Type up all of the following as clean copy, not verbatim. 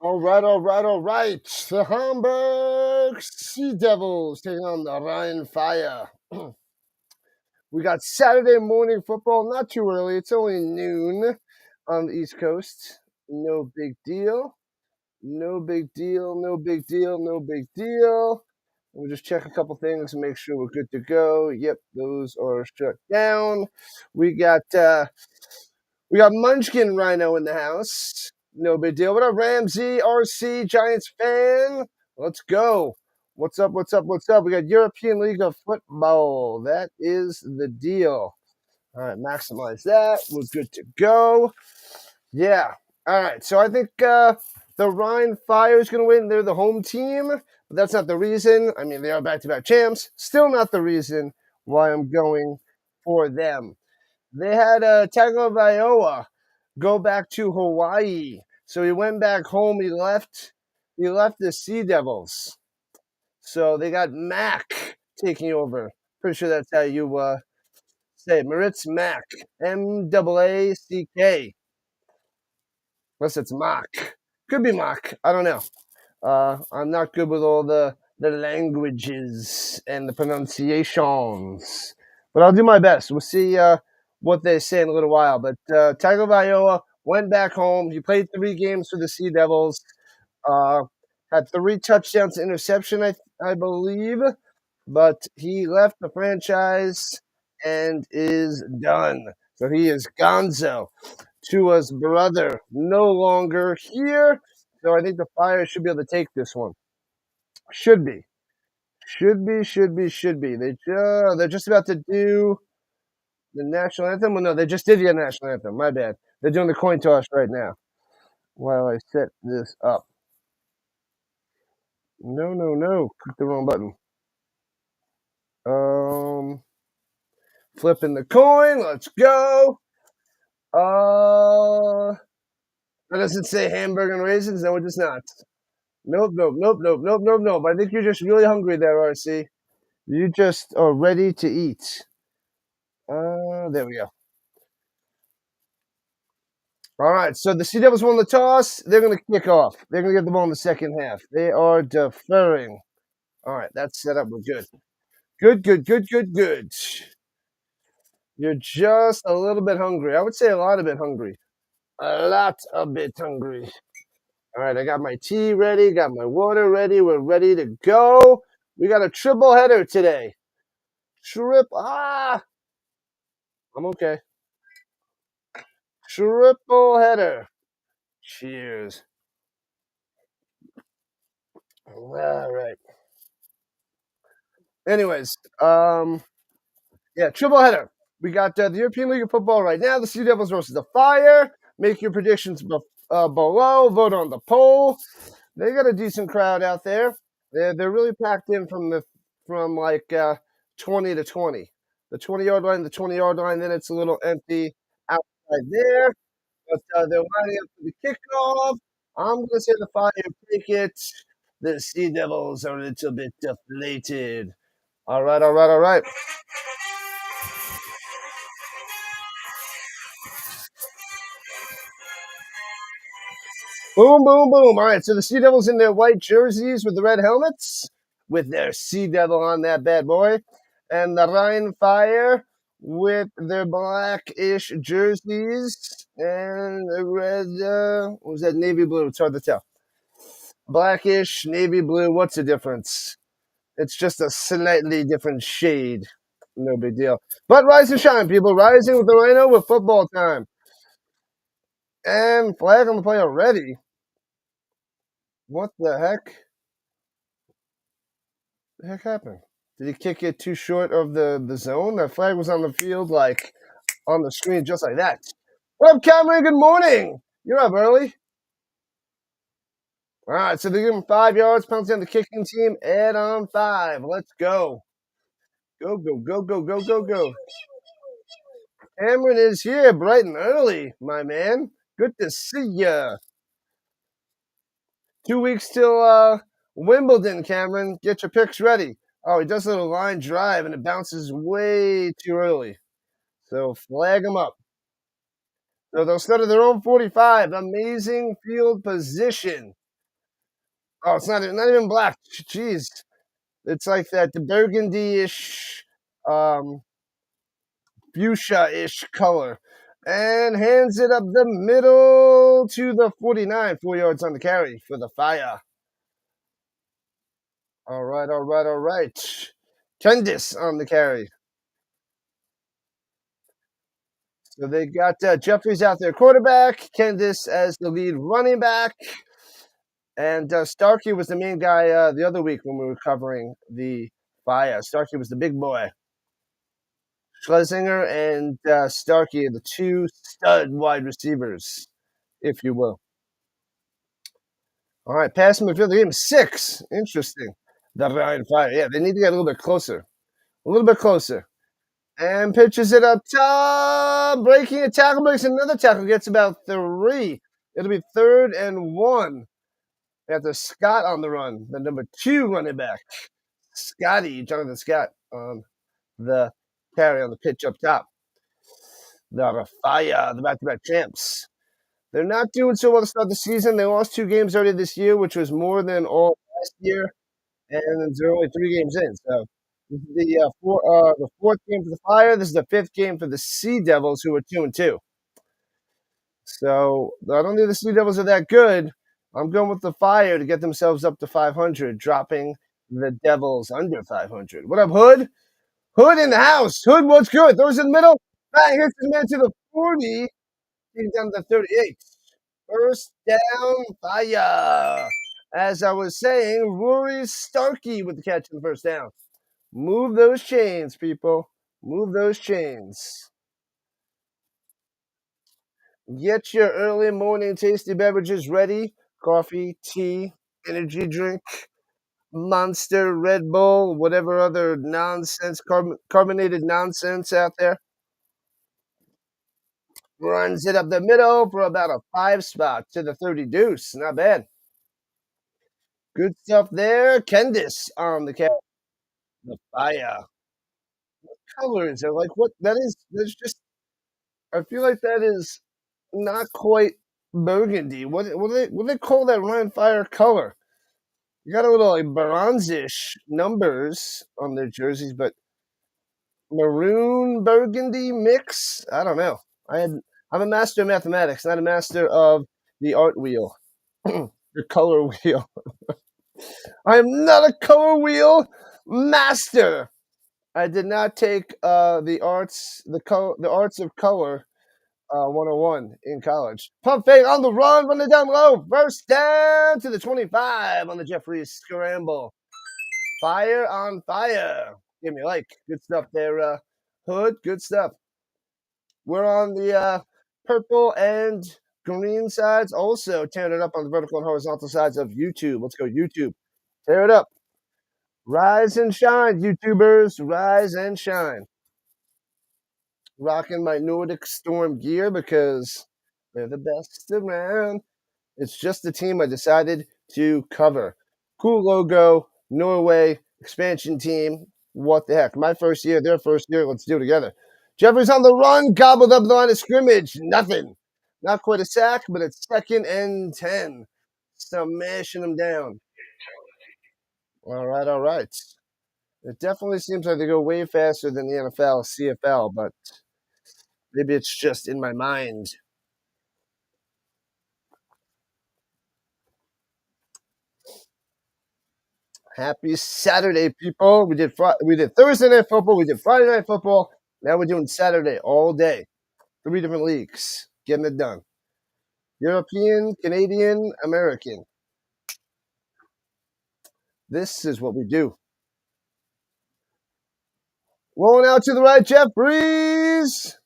All right, all right, all right. The Hamburg Sea Devils taking on the Rhein Fire. We got Saturday morning football, not too early. It's only noon on the East Coast. No big deal. No big deal. No big deal. No big deal. We'll just check a couple things and make sure we're good to go. Yep, those are shut down. We got uh we got Munchkin Rhino in the house. No big deal. What up, Ramsey, RC, Giants fan? Let's go. What's up? What's up? What's up? We got European League of Football. That is the deal. All right, maximize that. We're good to go. Yeah. All right. So I think the Rhine Fire is going to win. They're the home team, but that's not the reason. I mean, they are back-to-back champs. Still not the reason why I'm going for them. They had Tagovailoa go back to Hawaii, so he went back home. He left. He left the Sea Devils, so they got Mac taking over. Pretty sure that's how you say it. Moritz Mack, Maack. Unless it's Mock, could be Mock. I don't know. I'm not good with all the languages and the pronunciations, but I'll do my best. We'll see what they say in a little while. But Tagovailoa went back home. He played 3 games for the Sea Devils. Had 3 touchdowns to interception, I believe, but he left the franchise and is done. So he is Gonzo. Tua's brother no longer here. So I think the Fire should be able to take this one. Should be. Should be. They're just about to do the national anthem. Well, no, they just did the national anthem. My bad. They're doing the coin toss right now while I set this up. No. Click the wrong button. Flipping the coin. Let's go. That doesn't say hamburger and raisins. No, it does not. Nope. I think you're just really hungry there, RC. You just are ready to eat. There we go. All right, so the Sea Devils won the toss. They're going to kick off. They're going to get the ball in the second half. They are deferring. All right, that's set up. We're good. Good. You're just a little bit hungry. I would say a lot of bit hungry. A lot a bit hungry. All right, I got my tea ready, got my water ready. We're ready to go. We got a triple header today. I'm okay. Triple header. Cheers. All right. Anyways, yeah, triple header. We got the European League of Football right now. The Sea Devils versus the Fire. Make your predictions below. Vote on the poll. They got a decent crowd out there. They're really packed in from like 20 to 20. The 20-yard line, the 20-yard line. Then it's a little empty outside there. But they're lining up for the kickoff. I'm going to say the Fire take it. The Sea Devils are a little bit deflated. All right. Boom. All right, so the Sea Devils in their white jerseys with the red helmets, with their Sea Devil on that bad boy, and the Rhein Fire with their blackish jerseys and the red, what was that, navy blue? It's hard to tell. Blackish, navy blue, what's the difference? It's just a slightly different shade. No big deal. But rise and shine, people. Rising with the Rhino with football time. And flag on the play already. What the heck? The heck happened? Did he kick it too short of the zone? That flag was on the field, like on the screen, just like that. What up, Cameron? Good morning. You're up early. All right, so they give him 5 yards, penalty on the kicking team, add on 5. Let's go. Go. Cameron is here bright and early, my man. Good to see ya. 2 weeks till Wimbledon, Cameron. Get your picks ready. Oh, he does a little line drive, and it bounces way too early. So flag him up. So they'll start at their own 45. Amazing field position. Oh, it's not even black. Jeez. It's like that the burgundy-ish, um, fuchsia-ish color. And hands it up the middle to the 49, 4 yards on the carry for the Fire. All right, all right, all right. Kendis on the carry. So they got Jeffries out there, quarterback. Kendis as the lead running back. And Starkey was the main guy the other week when we were covering the Fire. Starkey was the big boy. Schlesinger and Starkey are the two stud wide receivers, if you will. All right, pass midfield game 6. Interesting. The Rhein Fire. Yeah, they need to get a little bit closer. A little bit closer. And pitches it up top. Breaking a tackle, breaks another tackle, gets about 3. It'll be 3rd and 1. After Scott on the run, the number 2 running back. Scotty, Jonathan Scott on the carry on the pitch up top. The Fire, the back-to-back champs. They're not doing so well to start the season. They lost 2 games already this year, which was more than all last year, and they're only 3 games in. So this is the 4th game for the Fire. This is the 5th game for the Sea Devils, who are 2-2. So I don't think the Sea Devils are that good. I'm going with the Fire to get themselves up to 500, dropping the Devils under 500. What up, Hood? Hood in the house. Hood, what's good? Throws in the middle. Bang, hits his man to the 40. He's down to 38. First down, Fire. As I was saying, Rory Starkey with the catch in the first down. Move those chains, people. Move those chains. Get your early morning tasty beverages ready. Coffee, tea, energy drink, Monster, Red Bull, whatever other nonsense, carbonated nonsense out there. Runs it up the middle for about a 5 spot to the 30 deuce. Not bad. Good stuff there. Kendis on the catch. The Fire. Colors are like what that is. That's just. I feel like that is not quite burgundy. What do they call that Rhine Fire color? You got a little like bronzish numbers on their jerseys, but maroon burgundy mix. I don't know. I'm a master of mathematics, not a master of the art wheel, the color wheel. I am not a color wheel master. I did not take the arts of color 101 in college. Pump fake on the run, running down low. First down to the 25 on the Jeffries scramble. Fire on fire. Give me a like. Good stuff there, Hood. Good stuff. We're on the purple and green sides. Also, tearing it up on the vertical and horizontal sides of YouTube. Let's go, YouTube. Tear it up. Rise and shine, YouTubers. Rise and shine. Rocking my Nordic Storm gear because they're the best around. It's just the team I decided to cover. Cool logo, Norway, expansion team. What the heck? My first year, their first year. Let's do it together. Jeffries on the run, gobbled up the line of scrimmage. Nothing. Not quite a sack, but it's 2nd and 10. Smashing them down. All right, all right. It definitely seems like they go way faster than the NFL, CFL, but maybe it's just in my mind. Happy Saturday, people! We did Thursday night football, we did Friday night football. Now we're doing Saturday all day. 3 different leagues, getting it done. European, Canadian, American. This is what we do. Rolling out to the right, Jeffries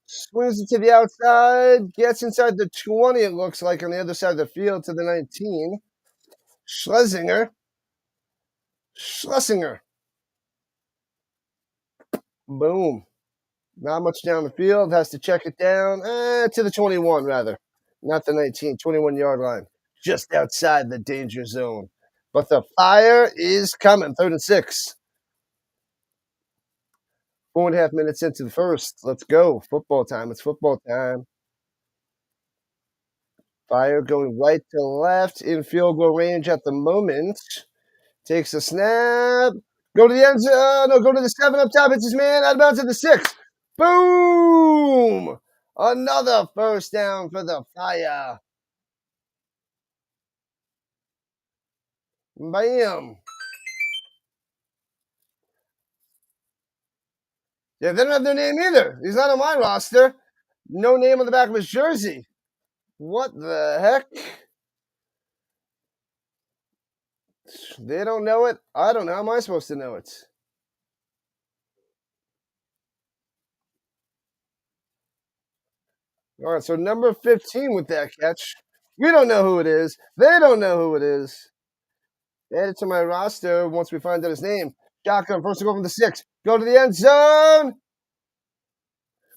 swings it to the outside, gets inside the 20. It looks like on the other side of the field to the 19. Schlesinger. Boom. Not much down the field. Has to check it down to the 21, rather. Not the 19, 21-yard line. Just outside the danger zone. But the Fire is coming. 3rd and 6. 4.5 minutes into the first. Let's go. Football time. It's football time. Fire going right to left in field goal range at the moment. Takes a snap. Go to the end zone. No, go to the 7 up top. It's his man. Out of bounds at the 6. Boom! Another first down for the Fire. Bam. Yeah, they don't have their name either. He's not on my roster. No name on the back of his jersey. What the heck? They don't know it. I don't know. How am I supposed to know it? All right, so number 15 with that catch. We don't know who it is. They don't know who it is. Add it to my roster once we find out his name. Shotgun, first to go from the 6. Go to the end zone.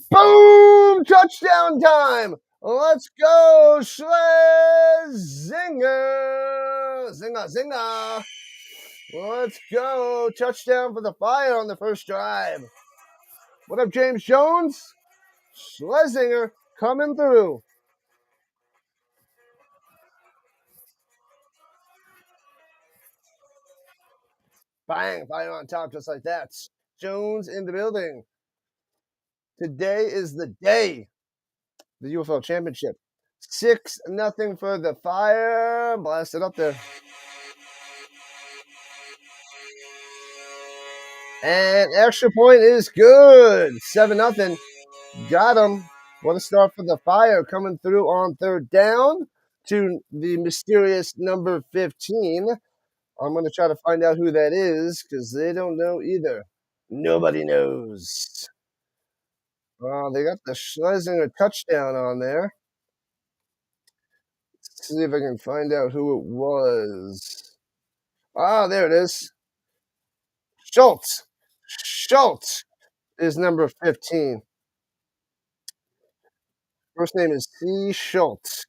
Boom! Touchdown time. Let's go, Schlesinger. Zinger, zinger. Let's go. Touchdown for the Fire on the first drive. What up, James Jones? Schlesinger coming through. Bang, Fire on top just like that. Jones in the building. Today is the day. The UFL Championship. 6-0 for the Fire. Blast it up there. And extra point is good. 7-0. Got him. What a start for the Fire coming through on third down to the mysterious number 15. I'm going to try to find out who that is because they don't know either. Nobody knows. They got the Schlesinger touchdown on there. Let's see if I can find out who it was. There it is. Schultz. Schultz is number 15. First name is C. Schultz.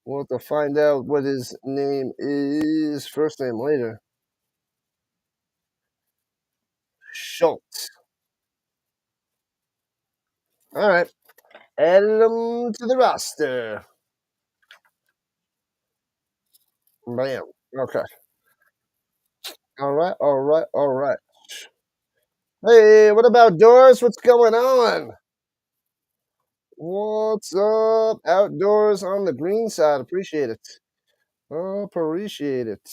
We'll have to find out what his name is. First name later. Schultz. All right. Add him to the roster. Bam. Okay. All right. All right. All right. Hey, what about Doris? What's going on? What's up? Outdoors on the green side. Appreciate it. Appreciate it.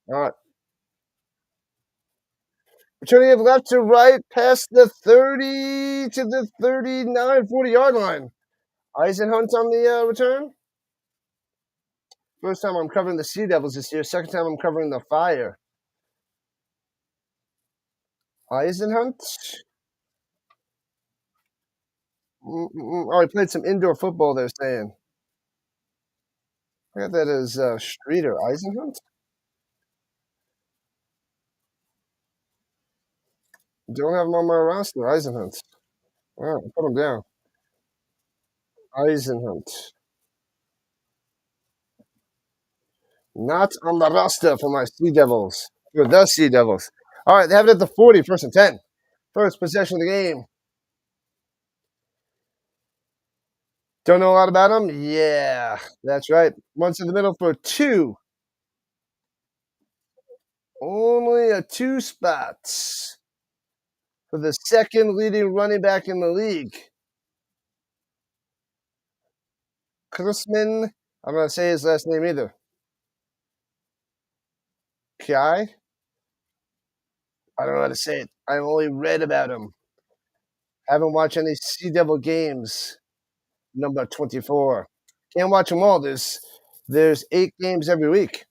All right. Returning it left to right past the 30 to the 39, 40-yard line. Eisenhunt on the return. First time I'm covering the Sea Devils this year. Second time I'm covering the Fire. Eisenhunt. Oh, he played some indoor football, they're saying. I got that as Streeter. Eisenhunt? Don't have him on my roster. Eisenhunt. All right, put him down. Eisenhunt. Not on the roster for my Sea Devils. For the Sea Devils. All right, they have it at the 40, first and 10. First possession of the game. Don't know a lot about him? Yeah, that's right. Once in the middle for 2. Only a 2 spots for the second leading running back in the league. Chrisman. I'm not going to say his last name either. Kai? I don't know how to say it. I've only read about him. Haven't watched any Sea Devil games. Number 24. Can't watch them all. There's 8 games every week.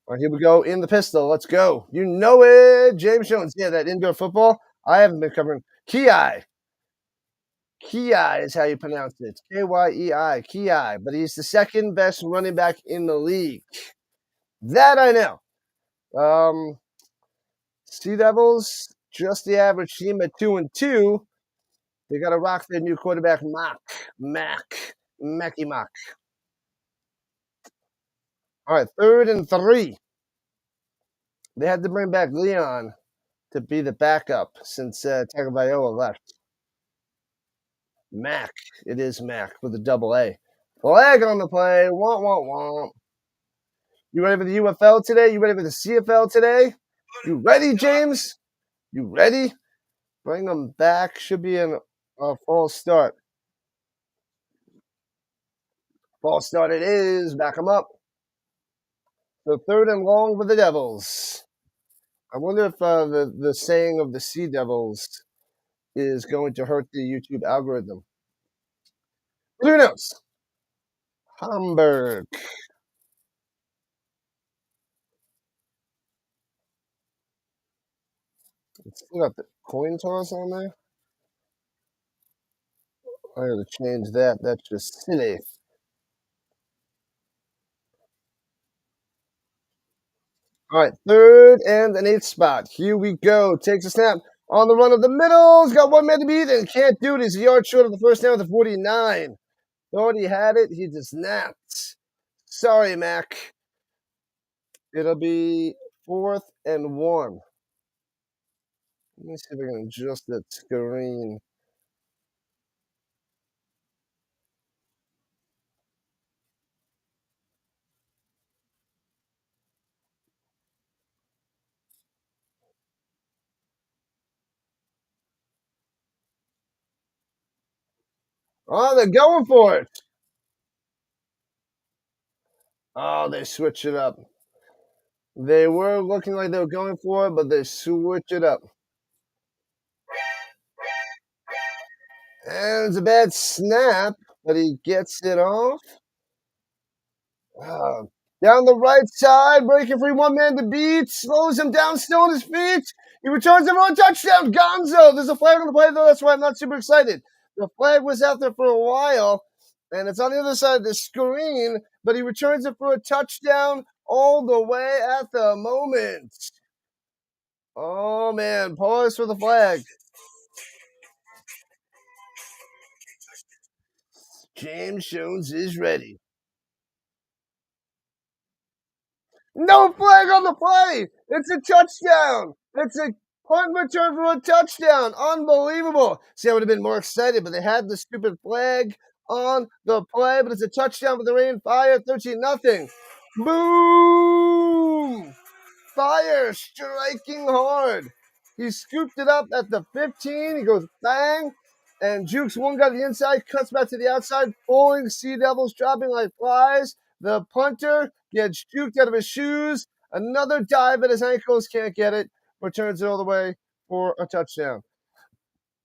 All right, here we go. In the pistol. Let's go. You know it. James Jones. Yeah, that indoor football. I haven't been covering. Ki. Ki is how you pronounce it. Kyei. Ki. But he's the second best running back in the league. That I know. Sea Devils, just the average team at 2-2. They got to rock their new quarterback, Mackey Mock. All right, 3rd and 3. They had to bring back Leon. to be the backup since Tagovailoa left. Mac. It is Mac with a double A. Flag on the play. Womp, womp, womp. You ready for the UFL today? You ready for the CFL today? You ready, James? You ready? Bring them back. Should be in a false start. False start it is. Back them up. So 3rd and long for the Devils. I wonder if the saying of the Sea Devils is going to hurt the YouTube algorithm. Who knows? Hamburg. It's still got the coin toss on there. I gotta change that. That's just silly. All right, 3rd and an 8th spot. Here we go. Takes a snap on the run of the middle. He's got 1 man to beat and can't do it. He's a yard short of the first down with the 49. Thought he had it. He does not. Sorry, Mac. It'll be 4th and 1. Let me see if I can adjust that screen. Oh, they're going for it. Oh, they switch it up. They were looking like they were going for it, but they switch it up. And it's a bad snap, but he gets it off. Uh, Down the right side, breaking free, 1 man to beat, slows him down, still on his feet. He returns it for a touchdown. Gonzo. There's a flag on the play, though. That's why I'm not super excited. The flag was out there for a while, and it's on the other side of the screen, but he returns it for a touchdown all the way at the moment. Oh, man. Pause for the flag. James Jones is ready. No flag on the play. It's a touchdown. It's a punt return for a touchdown. Unbelievable. See, I would have been more excited, but they had the stupid flag on the play, but it's a touchdown for the Rhein Fire, 13-0. Boom! Fire striking hard. He scooped it up at the 15. He goes bang, and jukes one guy to the inside, cuts back to the outside, falling Sea Devils dropping like flies. The punter gets juked out of his shoes. Another dive at his ankles, can't get it. Returns it all the way for a touchdown.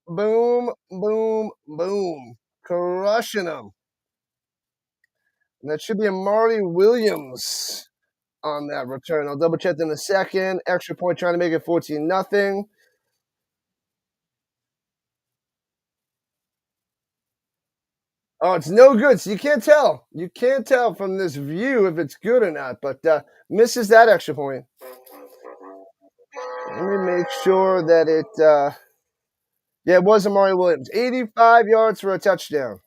Boom, boom, boom. Crushing them. And that should be a Marty Williams on that return. I'll double check in a second. Extra point trying to make it 14-0. Oh, it's no good. So you can't tell. You can't tell from this view if it's good or not, but misses that extra point. Let me make sure that yeah, it was Amari Williams. 85 yards for a touchdown.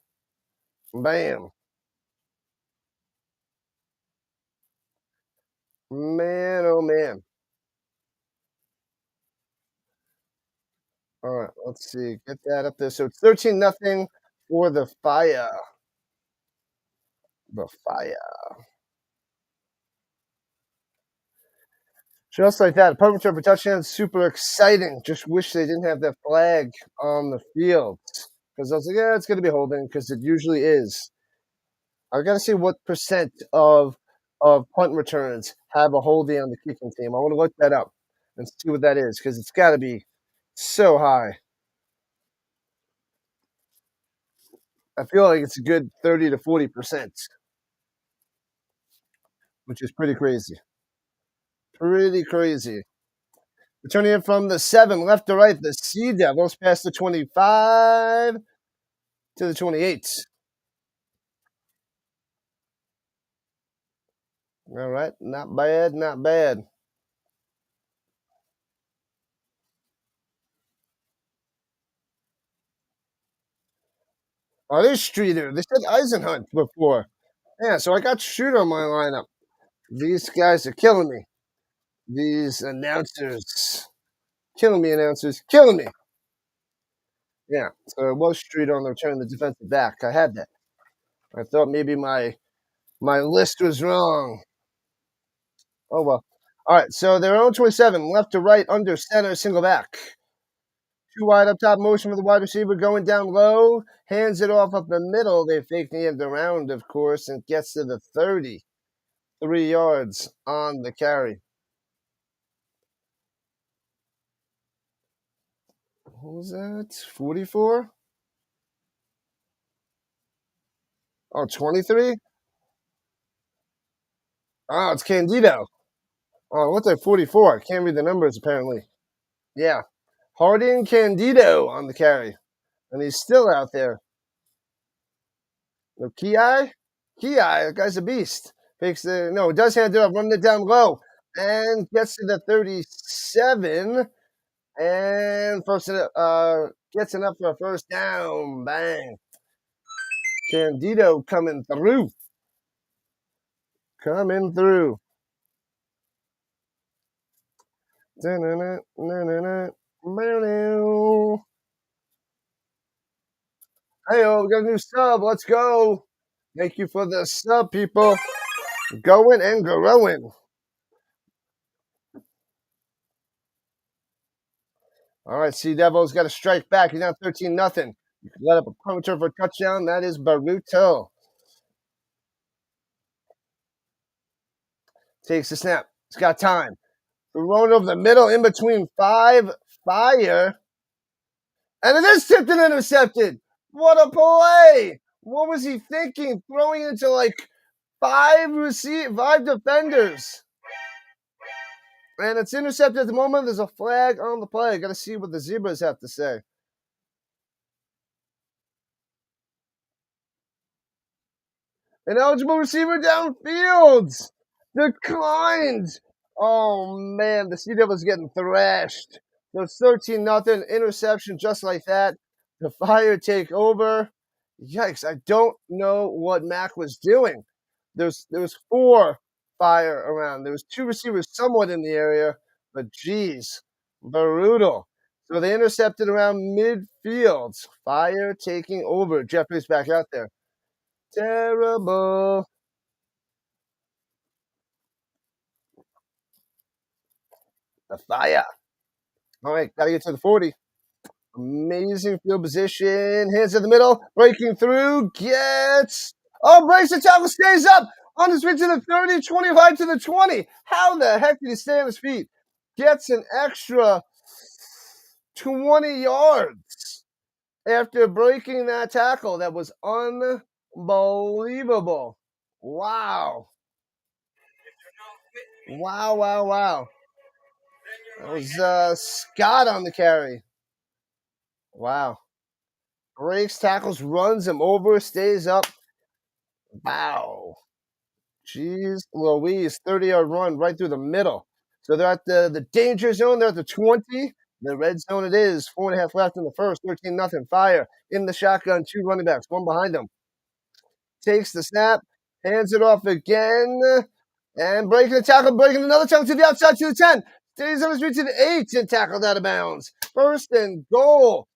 Bam. Man, oh man. All right, let's see. Get that up there. So it's 13-0 for the Fire. The Fire. Just like that, punt return for touchdown, super exciting. Just wish they didn't have that flag on the field because I was like, yeah, it's going to be holding because it usually is. I got to see what percent of punt returns have a holding on the kicking team. I want to look that up and see what that is because it's got to be so high. I feel like it's a good 30 to 40%, which is pretty crazy. Pretty crazy. Returning it from the 7, left to right, the Sea Devils past the 25 to the 28. All right, not bad, not bad. Oh, there's Streeter. They said Eisenhunt before. Yeah, so I got Streeter on my lineup. These guys are killing me. These announcers Killing me, announcers. Killing me. Yeah. So it was Street on the return the defensive back. I had that. I thought maybe my list was wrong. Oh well. All right. So they're on 27, left to right, under center, single back. Two wide up top motion for the wide receiver going down low. Hands it off up the middle. They fake the end around, of course, and gets to the 30. 3 yards on the carry. What was that? 44? Oh, 23? Oh, it's Candido. Oh, what's that 44? I can't read the numbers apparently. Yeah. Harding Candido on the carry. And he's still out there. No, Ki? That guy's a beast. Does hand it up, running it down low. And gets to the 37. And gets enough for a first down. Bang. Candido coming through. Coming through. Hey, we got a new sub. Let's go. Thank you for the sub, people. Going and growing. All right, Sea Devils got to strike back. He's down 13-0. You can let up a punt return for a touchdown. That is Baruto. Takes the snap. He's got time. Thrown over the middle in between 5. Fire. And it is tipped and intercepted. What a play. What was he thinking? Throwing into like 5 defenders. And it's intercepted at the moment. There's a flag on the play. Got to see what the Zebras have to say. An eligible receiver downfield. Declined. Oh, man. The Sea Devils getting thrashed. So it's 13-0. Interception just like that. The Fire take over. Yikes. I don't know what Mac was doing. There was 4 Fire around. There was 2 receivers somewhat in the area. But, geez, brutal. So they intercepted around midfield. Fire taking over. Jeffrey's back out there. Terrible. The Fire. All right, got to get to the 40. Amazing field position. Hands in the middle. Breaking through. Gets. Oh, brace the tackle. Stays up. On his feet to the 30. 25 to the 20. How the heck did he stay on his feet? Gets an extra 20 yards after breaking that tackle. That was unbelievable. Wow. Wow. That was Scott on the carry. Wow. Breaks, tackles, runs him over, stays up. Wow. Jeez Louise. 30-yard run right through the middle. So they're at the danger zone. They're at the 20. The red zone it is. 4.5 left in the first. 13-0. Fire in the shotgun. 2 running backs. One behind them. Takes the snap. Hands it off again. And breaking the tackle. Breaking another tackle to the outside to the 10. Stays on his feet to the 8 and tackled out of bounds. First and goal.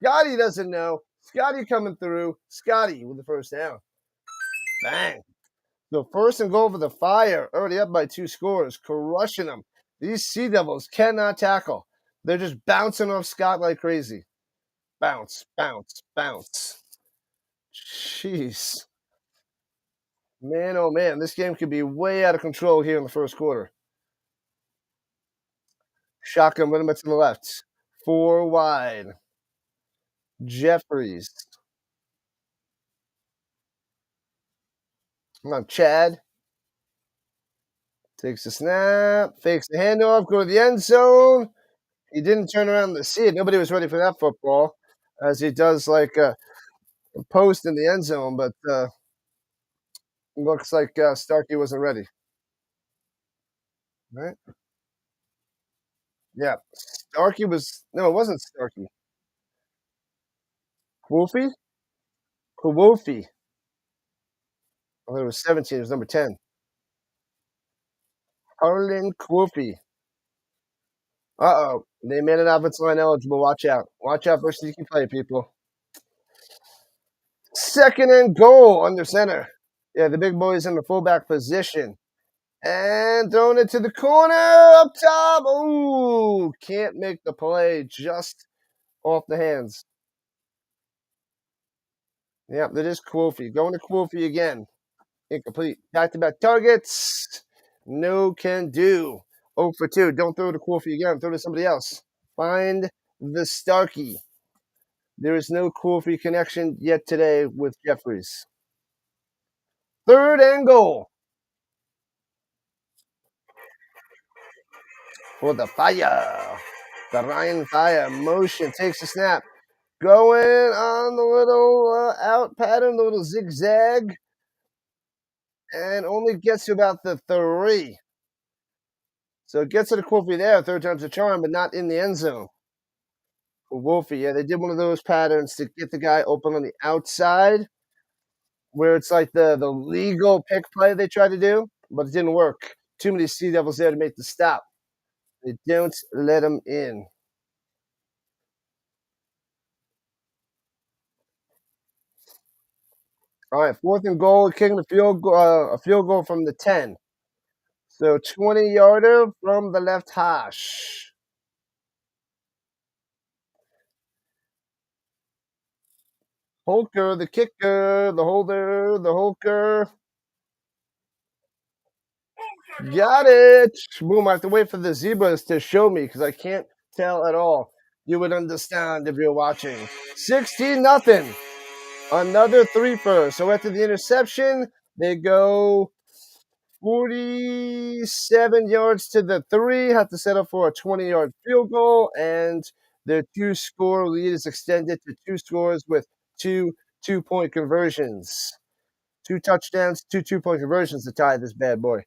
Scotty doesn't know. Scotty coming through. Scotty with the first down. Bang. So first and goal for the Fire. Already up by 2 scores. Crushing them. These Sea Devils cannot tackle. They're just bouncing off Scott like crazy. Bounce. Jeez. Man, oh man. This game could be way out of control here in the first quarter. Shotgun running back to the left. 4 wide. Jeffries. Come on, Chad. Takes the snap, fakes the handoff, go to the end zone. He didn't turn around to see it. Nobody was ready for that football, as he does like a post in the end zone, but looks like Starkey wasn't ready. Right? Yeah. Starkey was, no, it wasn't Starkey. Wolfie? Wolfie. Oh, it was 17. It was number 10. Harlan Wolfie. Uh-oh. They made an offensive line eligible. Watch out. Watch out for sneaky play, people. Second and goal under center. Yeah, the big boy's in the fullback position. And throwing it to the corner up top. Ooh, can't make the play. Just off the hands. Yep, that is Quofi. Going to Quofi again. Incomplete. Back-to-back targets. No can do. 0 for 2. Don't throw to Quofi again. Throw to somebody else. Find the Starkey. There is no Quofi connection yet today with Jeffries. Third and goal for the Fire. The Rhein Fire motion takes a snap. Going on the little out pattern, the little zigzag, and only gets to about the 3. So it gets to the Quofi there, third time's a charm, but not in the end zone. For Wolfie, yeah, they did one of those patterns to get the guy open on the outside, where it's like the legal pick play they tried to do, but it didn't work. Too many Sea Devils there to make the stop. They don't let them in. All right, fourth and goal, kicking a field goal from the 10. So 20-yarder from the left hash. Holker, the kicker, the holder, the Holker. Got it. Boom, I have to wait for the zebras to show me because I can't tell at all. You would understand if you're watching. 16-0. Another threefer. So after the interception, they go 47 yards to the 3. Have to settle for a 20-yard field goal, and their 2-score lead is extended to 2 scores with 2 2-point conversions. 2 touchdowns, 2 2-point conversions to tie this bad boy.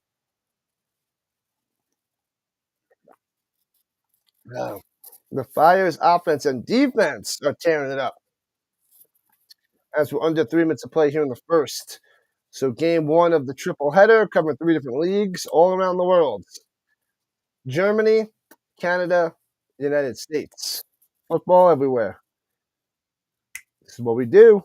Wow. The Fire's offense and defense are tearing it up as we're under 3 minutes of play here in the first. So game 1 of the triple header, covering 3 different leagues all around the world. Germany, Canada, United States. Football everywhere. This is what we do.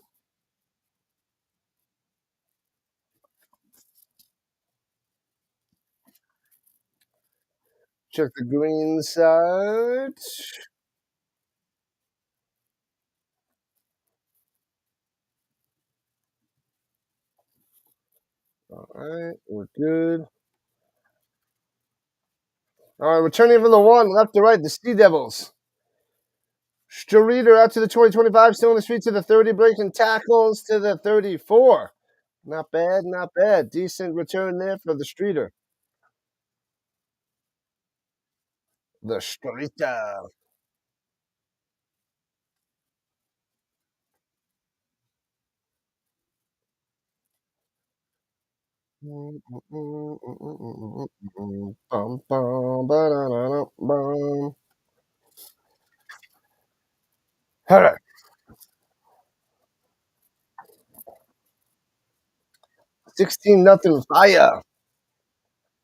Check the green side. All right, we're good. All right, returning from the 1, left to right, the Sea Devils. Streeter out to the 20-25, still in the street to the 30, breaking tackles to the 34. Not bad, not bad. Decent return there for the Streeter. The Streeter. All right. 16-0 Fire.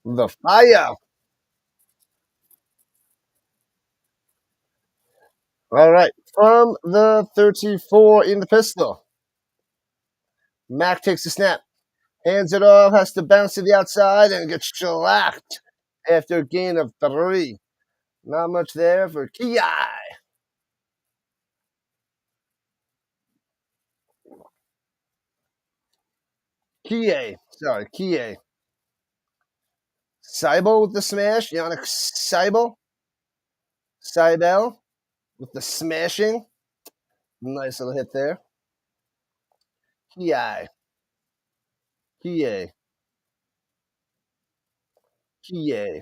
The Fire. All right. From the 34 in the pistol. Mac takes the snap. Hands it off. Has to bounce to the outside and gets shellacked after a gain of 3. Not much there for Ki. Kie. Sorry, Kie. Seibel with the smash. Yannick Seibel. Seibel with the smashing. Nice little hit there. Kie. Kie. Kie.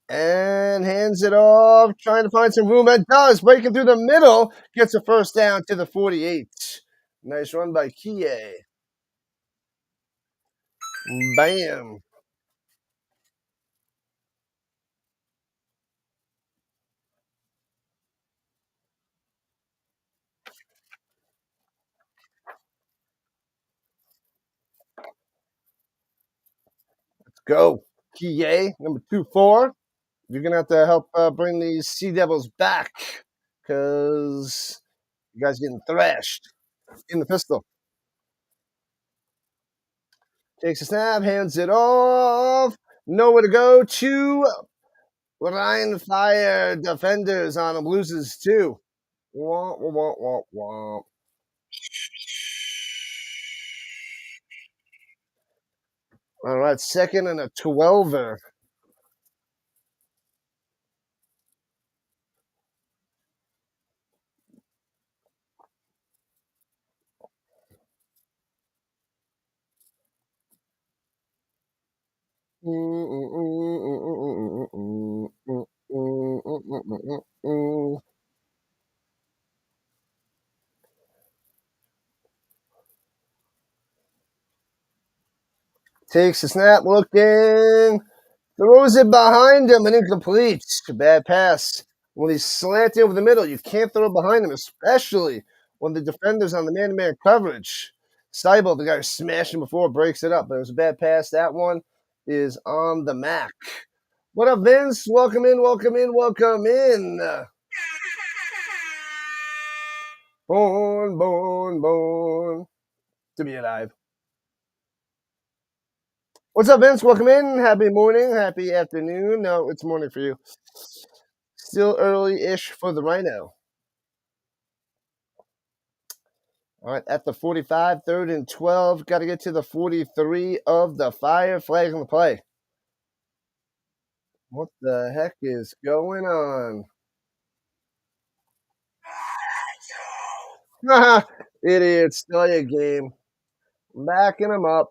And hands it off, trying to find some room, and does, breaking through the middle, gets a first down to the 48. Nice run by Kie. Bam. Let's go. Kie, number 2-4. You're gonna have to help bring these Sea Devils back because you guys getting thrashed in the pistol. Takes a snap, hands it off. Nowhere to go to Rhein Fire. Defenders on him, loses 2. Womp, womp, womp, womp. All right, second and a 12er. Takes a snap, looking, throws it behind him and incomplete. Bad pass. When he's slanting over the middle, you can't throw it behind him, especially when the defender's on the man-to-man coverage. Seibel, the guy who smashed him before, breaks it up, but it was a bad pass. That one is on the Mac. What up, Vince? Welcome in, welcome in, welcome in. Born, born, born to be alive. What's up, Vince? Welcome in. Happy morning, happy afternoon. No, it's morning for you. Still early-ish for the Rhino. All right, at the 45, 3rd and 12. Got to get to the 43 of the Fire. Flag on the play. What the heck is going on? Idiots, still your game. Backing them up.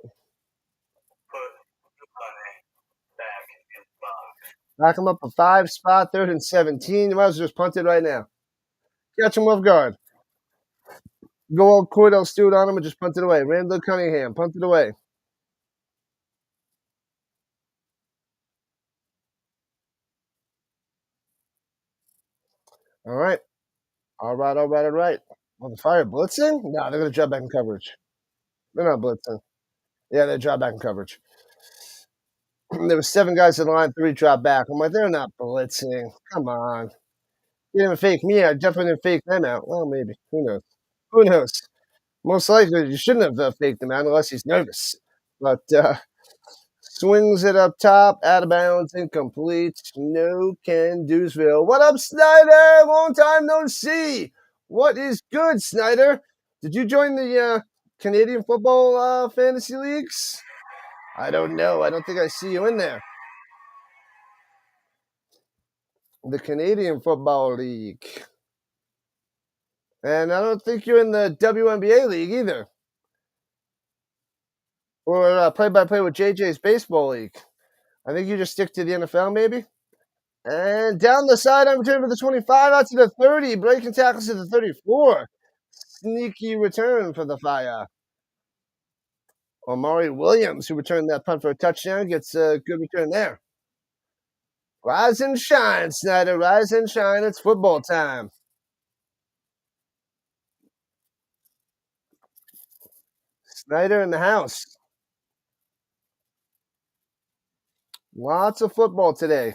Back them up a 5 spot, 3rd and 17. You might as well just punt it right now. Catch him off guard. Go old Cordell Stewart on him and just punt it away. Randall Cunningham, punt it away. All right. All right, all right, all right. Well, the Fire blitzing? No, they're going to drop back in coverage. They're not blitzing. Yeah, they drop back in coverage. There were 7 guys in the line, 3 dropped back. I'm like, they're not blitzing. Come on. You didn't fake me. I definitely didn't fake them out. Well, maybe. Who knows? Who knows? Most likely, you shouldn't have faked them out unless he's nervous. But swings it up top, out of bounds, incomplete. No can Dewsville. What up, Snyder? Long time no see. What is good, Snyder? Did you join the Canadian football fantasy leagues? I don't know. I don't think I see you in there. The Canadian Football League. And I don't think you're in the WNBA League either. Or play-by-play with JJ's Baseball League. I think you just stick to the NFL, maybe. And down the side, I'm returning for the 25, out to the 30, breaking tackles to the 34. Sneaky return for the Fire. Omari Williams, who returned that punt for a touchdown, gets a good return there. Rise and shine, Snyder. Rise and shine. It's football time. Snyder in the house. Lots of football today.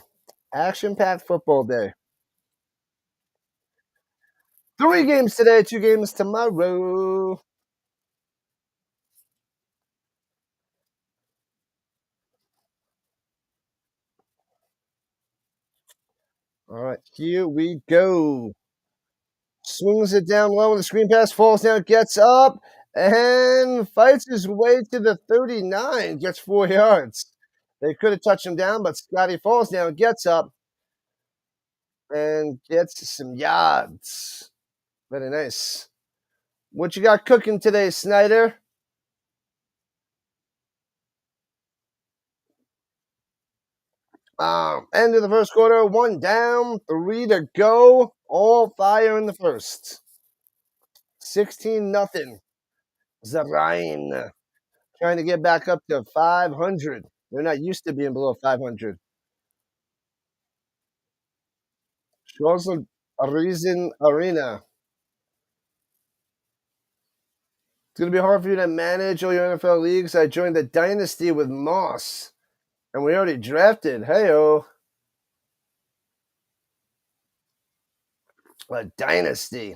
Action-packed football day. 3 games today, 2 games tomorrow. All right, here we go. Swings it down low, and the screen pass falls down, gets up, and fights his way to the 39, gets 4 yards. They could have touched him down, but Scotty falls down, gets up, and gets some yards. Very nice. What you got cooking today, Snyder? End of the first quarter, 1 down, 3 to go. All Fire in the first. 16-0. Rhein trying to get back up to 500. They're not used to being below 500. Schwarzen Riesen Arena. It's going to be hard for you to manage all your NFL leagues. I joined the Dynasty with Moss. And we already drafted. Hey-oh. A dynasty.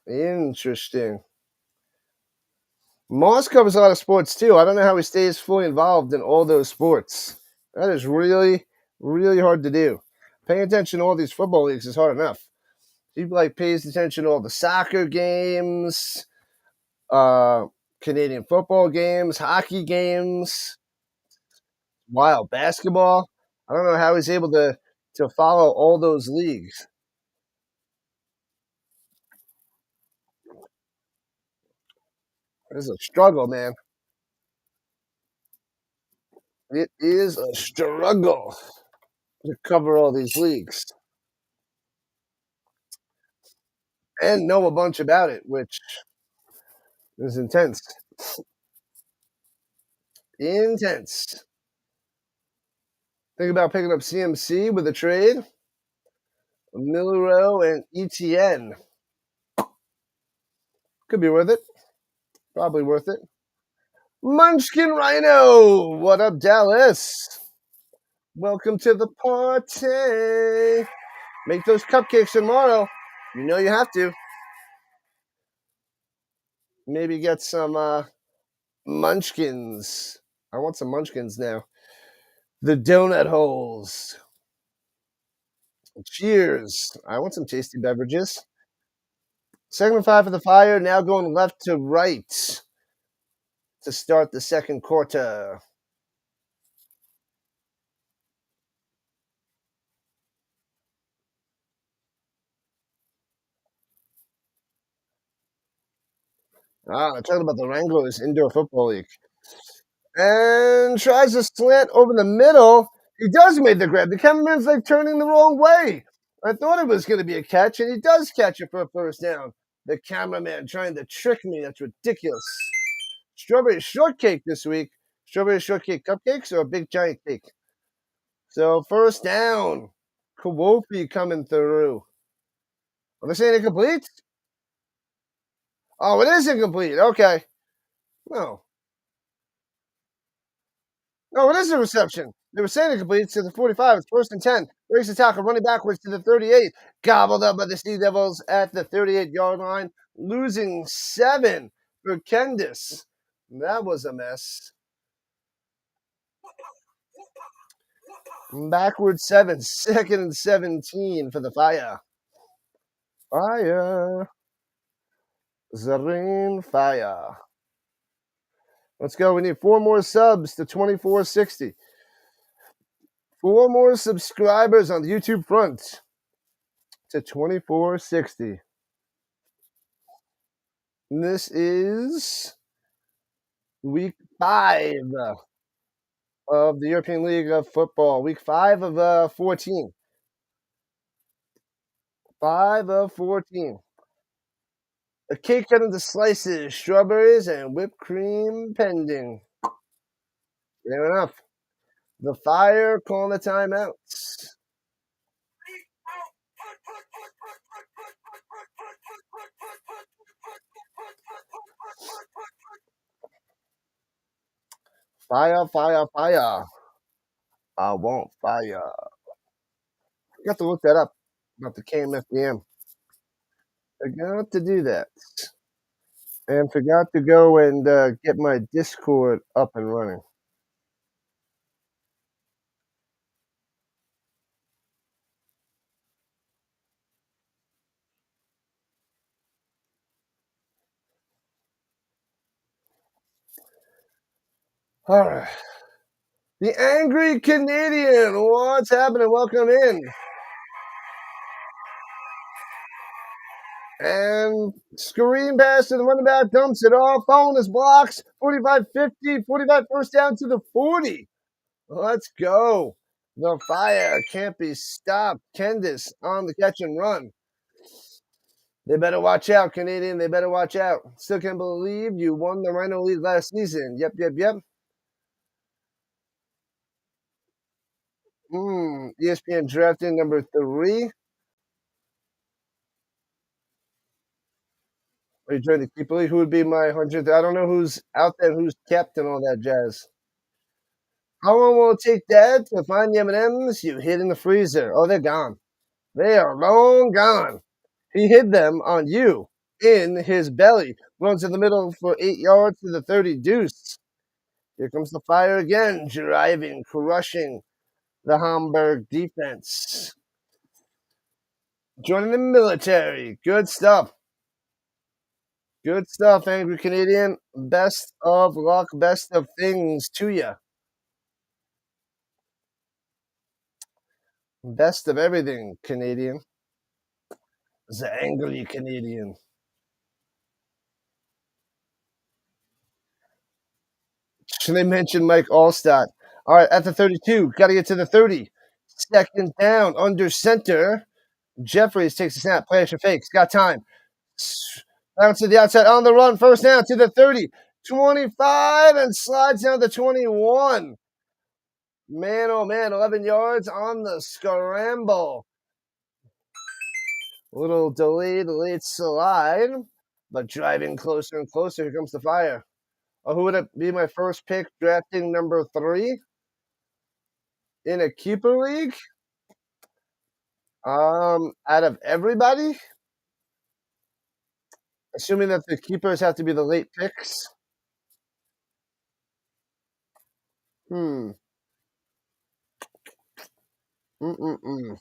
Interesting. Moss covers a lot of sports too. I don't know how he stays fully involved in all those sports. That is really, really hard to do. Paying attention to all these football leagues is hard enough. He like pays attention to all the soccer games, uh, Canadian football games, hockey games, wild basketball. I don't know how he's able to follow all those leagues. It's a struggle, man. It is a struggle to cover all these leagues and know a bunch about it, which is intense. Intense. Think about picking up CMC with a trade. Milrow and ETN. Could be worth it. Probably worth it. Munchkin Rhino. What up, Dallas? Welcome to the party. Make those cupcakes tomorrow. You know you have to. Maybe get some munchkins. I want some munchkins now. The donut holes. Cheers. I want some tasty beverages. Segment 5 for the Fire, now going left to right to start the second quarter. Talking about the Wranglers Indoor Football League. And tries to slant over the middle. He does make the grab. The cameraman's like turning the wrong way. I thought it was going to be a catch, and he does catch it for a first down. The cameraman trying to trick me. That's ridiculous. Strawberry shortcake this week. Strawberry shortcake cupcakes or a big giant cake? So first down. Kawofi coming through. Are they saying incomplete? Oh, it is incomplete. Okay. No. No, it is a reception. They were saying incomplete to the 45. It's first and 10. Breaks the tackle, running backwards to the 38. Gobbled up by the Sea Devils at the 38-yard line. Losing 7 for Kendis. That was a mess. Backwards 7. Second and 17 for the Fire. Fire. Rhein Fire. Let's go. We need 4 more subs to 2460. 4 more subscribers on the YouTube front to 2460. And this is week 5 of the European League of Football. Week 5 of 14. 5 of 14. A cake cut into slices, strawberries, and whipped cream pending. Fair enough. The Fire calling the timeouts. Fire, fire, fire. I want fire. You have to look that up about the KMFDM. I got to do that. And forgot to go and get my Discord up and running. All right. The Angry Canadian. What's happening? Welcome in. And screen pass to the running back, dumps it off, following his blocks, 45-50, 45 first down to the 40. Let's go. The Fire can't be stopped. Kendis on the catch and run. They better watch out, Canadian. They better watch out. Still can't believe you won the Rhino League last season. Yep, yep, yep. ESPN drafting number 3. Are you trying to keep believe who would be my 100th? I don't know who's out there, who's kept and all that jazz. How long will it take Dad to find the M&Ms you hid in the freezer? Oh, they're gone. They are long gone. He hid them on you in his belly. Runs in the middle for 8 yards to the 30 deuce. Here comes the fire again, driving, crushing the Hamburg defense. Joining the military. Good stuff. Good stuff, Angry Canadian. Best of luck, best of things to you. Best of everything, Canadian. The angry Canadian. Should they mention Mike Allstott? All right, at the 32, got to get to the 30. Second down, under center. Jeffries takes a snap. Play action fakes. Got time. Bounce to the outside on the run. First down to the 30. 25 and slides down to 21. Man, oh man, 11 yards on the scramble. A little delayed late slide, but driving closer and closer. Here comes the fire. Oh, who would it be my first pick drafting number 3 in a keeper league? Out of everybody, assuming that the keepers have to be the late picks. Hmm. Mm-mm-mm.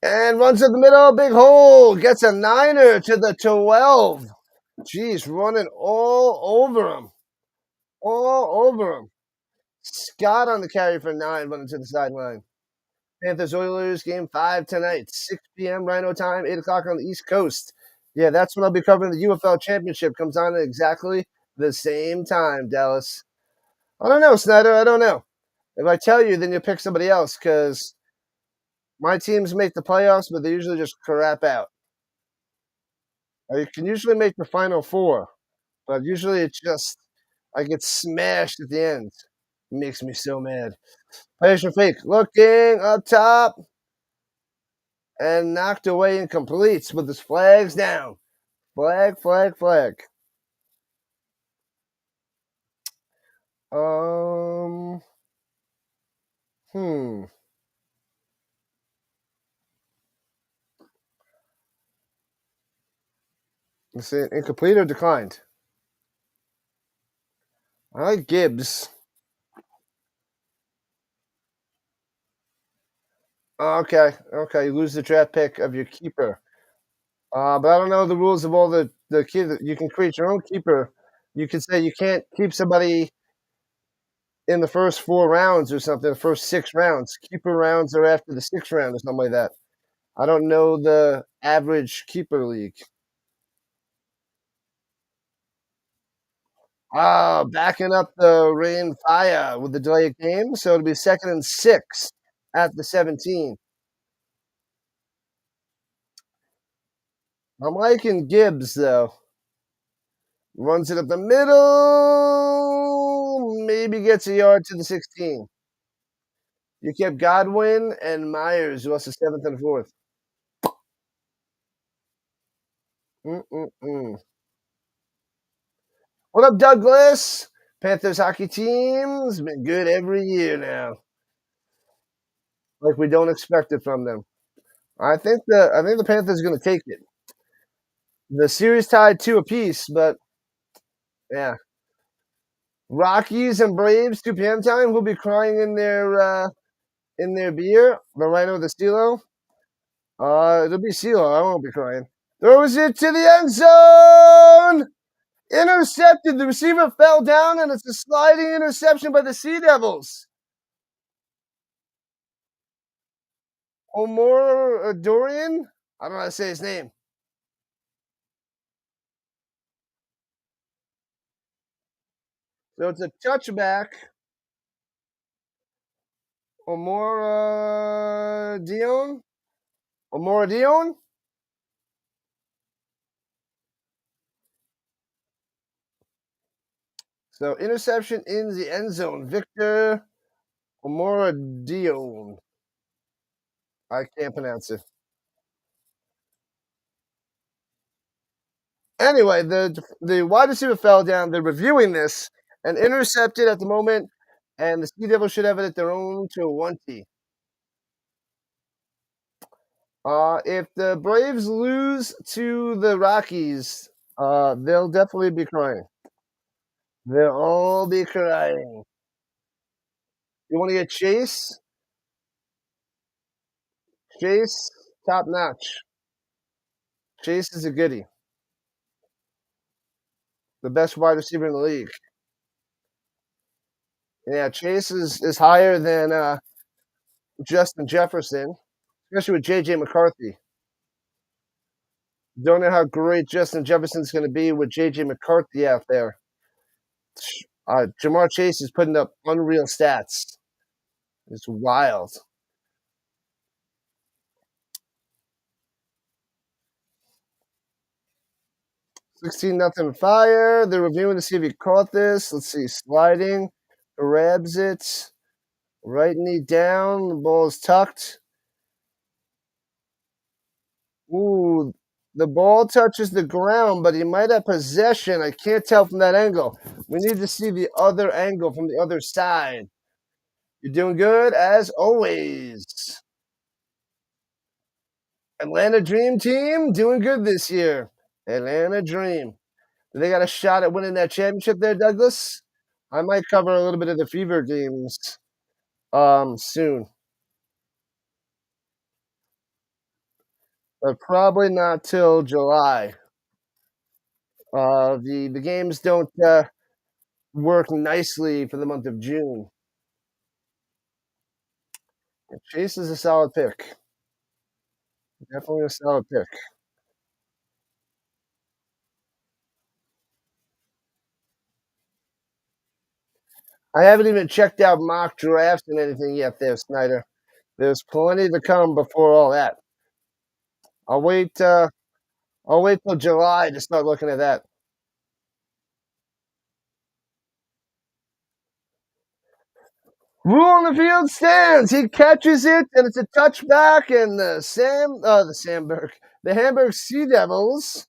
And runs in the middle, big hole, gets a niner to the 12. Jeez, running all over him. All over him. Scott on the carry for 9, running to the sideline. Panthers Oilers game 5 tonight, 6 p.m. Rhino time, 8 o'clock on the East Coast. Yeah, that's when I'll be covering the UFL Championship. Comes on at exactly the same time, Dallas. I don't know, Snyder. I don't know. If I tell you, then you pick somebody else because my teams make the playoffs, but they usually just crap out. I can usually make the Final Four, but usually it's just I get smashed at the end. It makes me so mad. Patient fake looking up top and knocked away incomplete with his flags down. Flag, flag, flag. Um, hmm. Let's see, incomplete or declined? I like Gibbs. Okay, okay. You lose the draft pick of your keeper. But I don't know the rules of all the key. You can create your own keeper. You can say you can't keep somebody in the first 4 rounds or something. The first 6 rounds. Keeper rounds are after the 6th round or something like that. I don't know the average keeper league. Backing up the Rhein Fire with the delayed game, so it'll be 2nd and 6 at the 17. I'm liking Gibbs though. Runs it up the middle, maybe gets a yard to the 16. You kept Godwin and Myers, who lost the 7th and 4th. Mm-mm-mm. What up, Douglas? Panthers hockey team's been good every year now. Like we don't expect it from them. I think the Panthers are going to take it. The series tied 2 apiece, but yeah. Rockies and Braves 2 p.m. time. Who'll be crying in their beer? The Rhino, the Stilo. It'll be Stilo. I won't be crying. Throws it to the end zone. Intercepted. The receiver fell down, and it's a sliding interception by the Sea Devils. Omar Dorian. I don't know how to say his name. So it's a touchback. Omar Dion. Omar Dion. So interception in the end zone. Victor Omar Dion. I can't pronounce it. Anyway, the wide receiver fell down. They're reviewing this and intercepted at the moment, and the Sea Devils should have it at their own 20. If the Braves lose to the Rockies, they'll definitely be crying. They'll all be crying. You want to get Chase? Chase, top notch. Chase is a goodie. The best wide receiver in the league. Yeah, Chase is higher than Justin Jefferson, especially with J.J. McCarthy. Don't know how great Justin Jefferson's going to be with J.J. McCarthy out there. Jamar Chase is putting up unreal stats. It's wild. 16-0 Fire. They're reviewing to see if he caught this. Let's see. Sliding. Grabs it. Right knee down. The ball is tucked. Ooh, the ball touches the ground, but he might have possession. I can't tell from that angle. We need to see the other angle from the other side. You're doing good, as always. Atlanta Dream Team doing good this year. Atlanta Dream. Do they got a shot at winning that championship there, Douglas? I might cover a little bit of the Fever games soon, but probably not till July. The games don't work nicely for the month of June. Chase is a solid pick. Definitely a solid pick. I haven't even checked out mock drafts and anything yet there, Snyder. There's plenty to come before all that. I'll wait. I'll wait till July to start looking at that. Rule on the field stands. He catches it, and it's a touchback. And the Hamburg Sea Devils,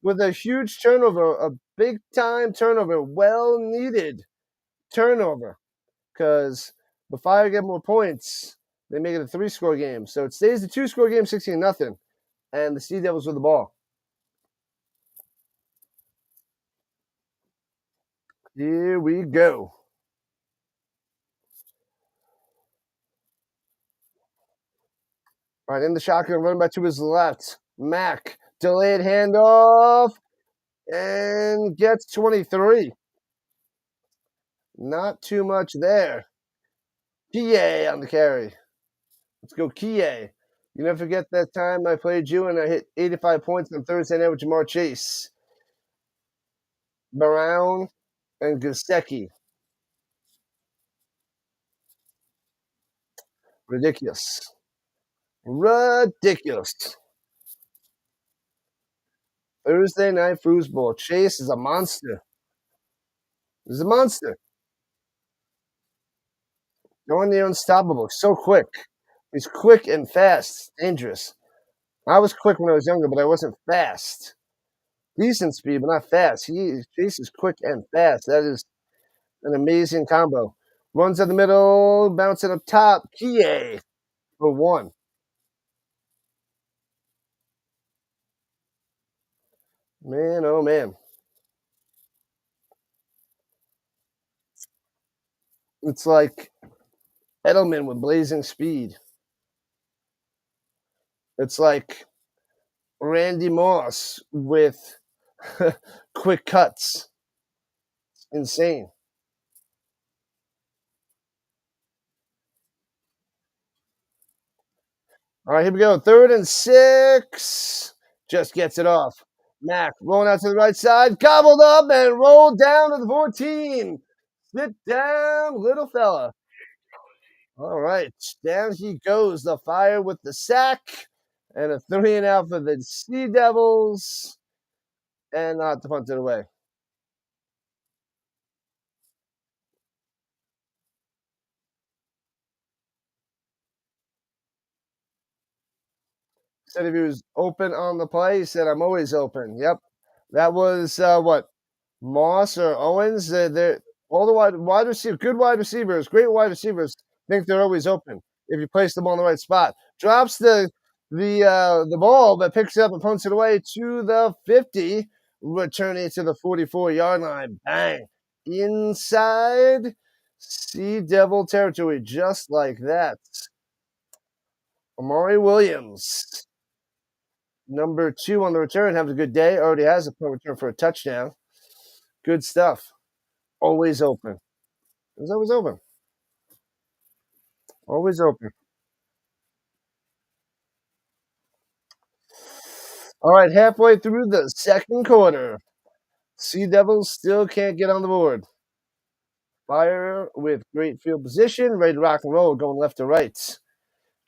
with a huge turnover, a big time turnover, well needed turnover, because the Fire get more points. They make it a 3-score game, so it stays a 2-score game, 16-0, and the Sea Devils with the ball. Here we go. All right, in the shotgun, running back to his left. Mack, delayed handoff, and gets 23. Not too much there. Kie on the carry. Let's go, Kie. You never forget that time I played you and I hit 85 points on Thursday night with Jamar Chase, Brown, and Gasecki. Ridiculous. Ridiculous. Thursday night foosball. Chase is a monster. He's a monster. Going the unstoppable. So quick. He's quick and fast. Dangerous. I was quick when I was younger, but I wasn't fast. Decent speed, but not fast. Chase is quick and fast. That is an amazing combo. Runs at the middle, bouncing up top. Kie for 1. Man, oh man. It's like Edelman with blazing speed. It's like Randy Moss with quick cuts. Insane. All right, here we go. 3rd and 6. Just gets it off. Mack rolling out to the right side, gobbled up and rolled down to the 14. Sit down, little fella. All right, down he goes. The Fire with the sack and a 3-and-out for the Sea Devils, and not to punt it away. Said if he was open on the play, he said, "I'm always open." Yep, That was what Moss or Owens. They're all the wide receiver, good wide receivers, great wide receivers think they're always open if you place them on the right spot. Drops the ball, but picks it up and punts it away to the 50, returning to the 44-yard line. Bang! Inside Sea Devil territory, just like that. Amari Williams, number 2 on the return, having a good day. Already has a punt return for a touchdown. Good stuff. Always open. It's always open. Always open. All right, halfway through the second quarter. Sea Devils still can't get on the board. Fire with great field position, ready to rock and roll, going left to right.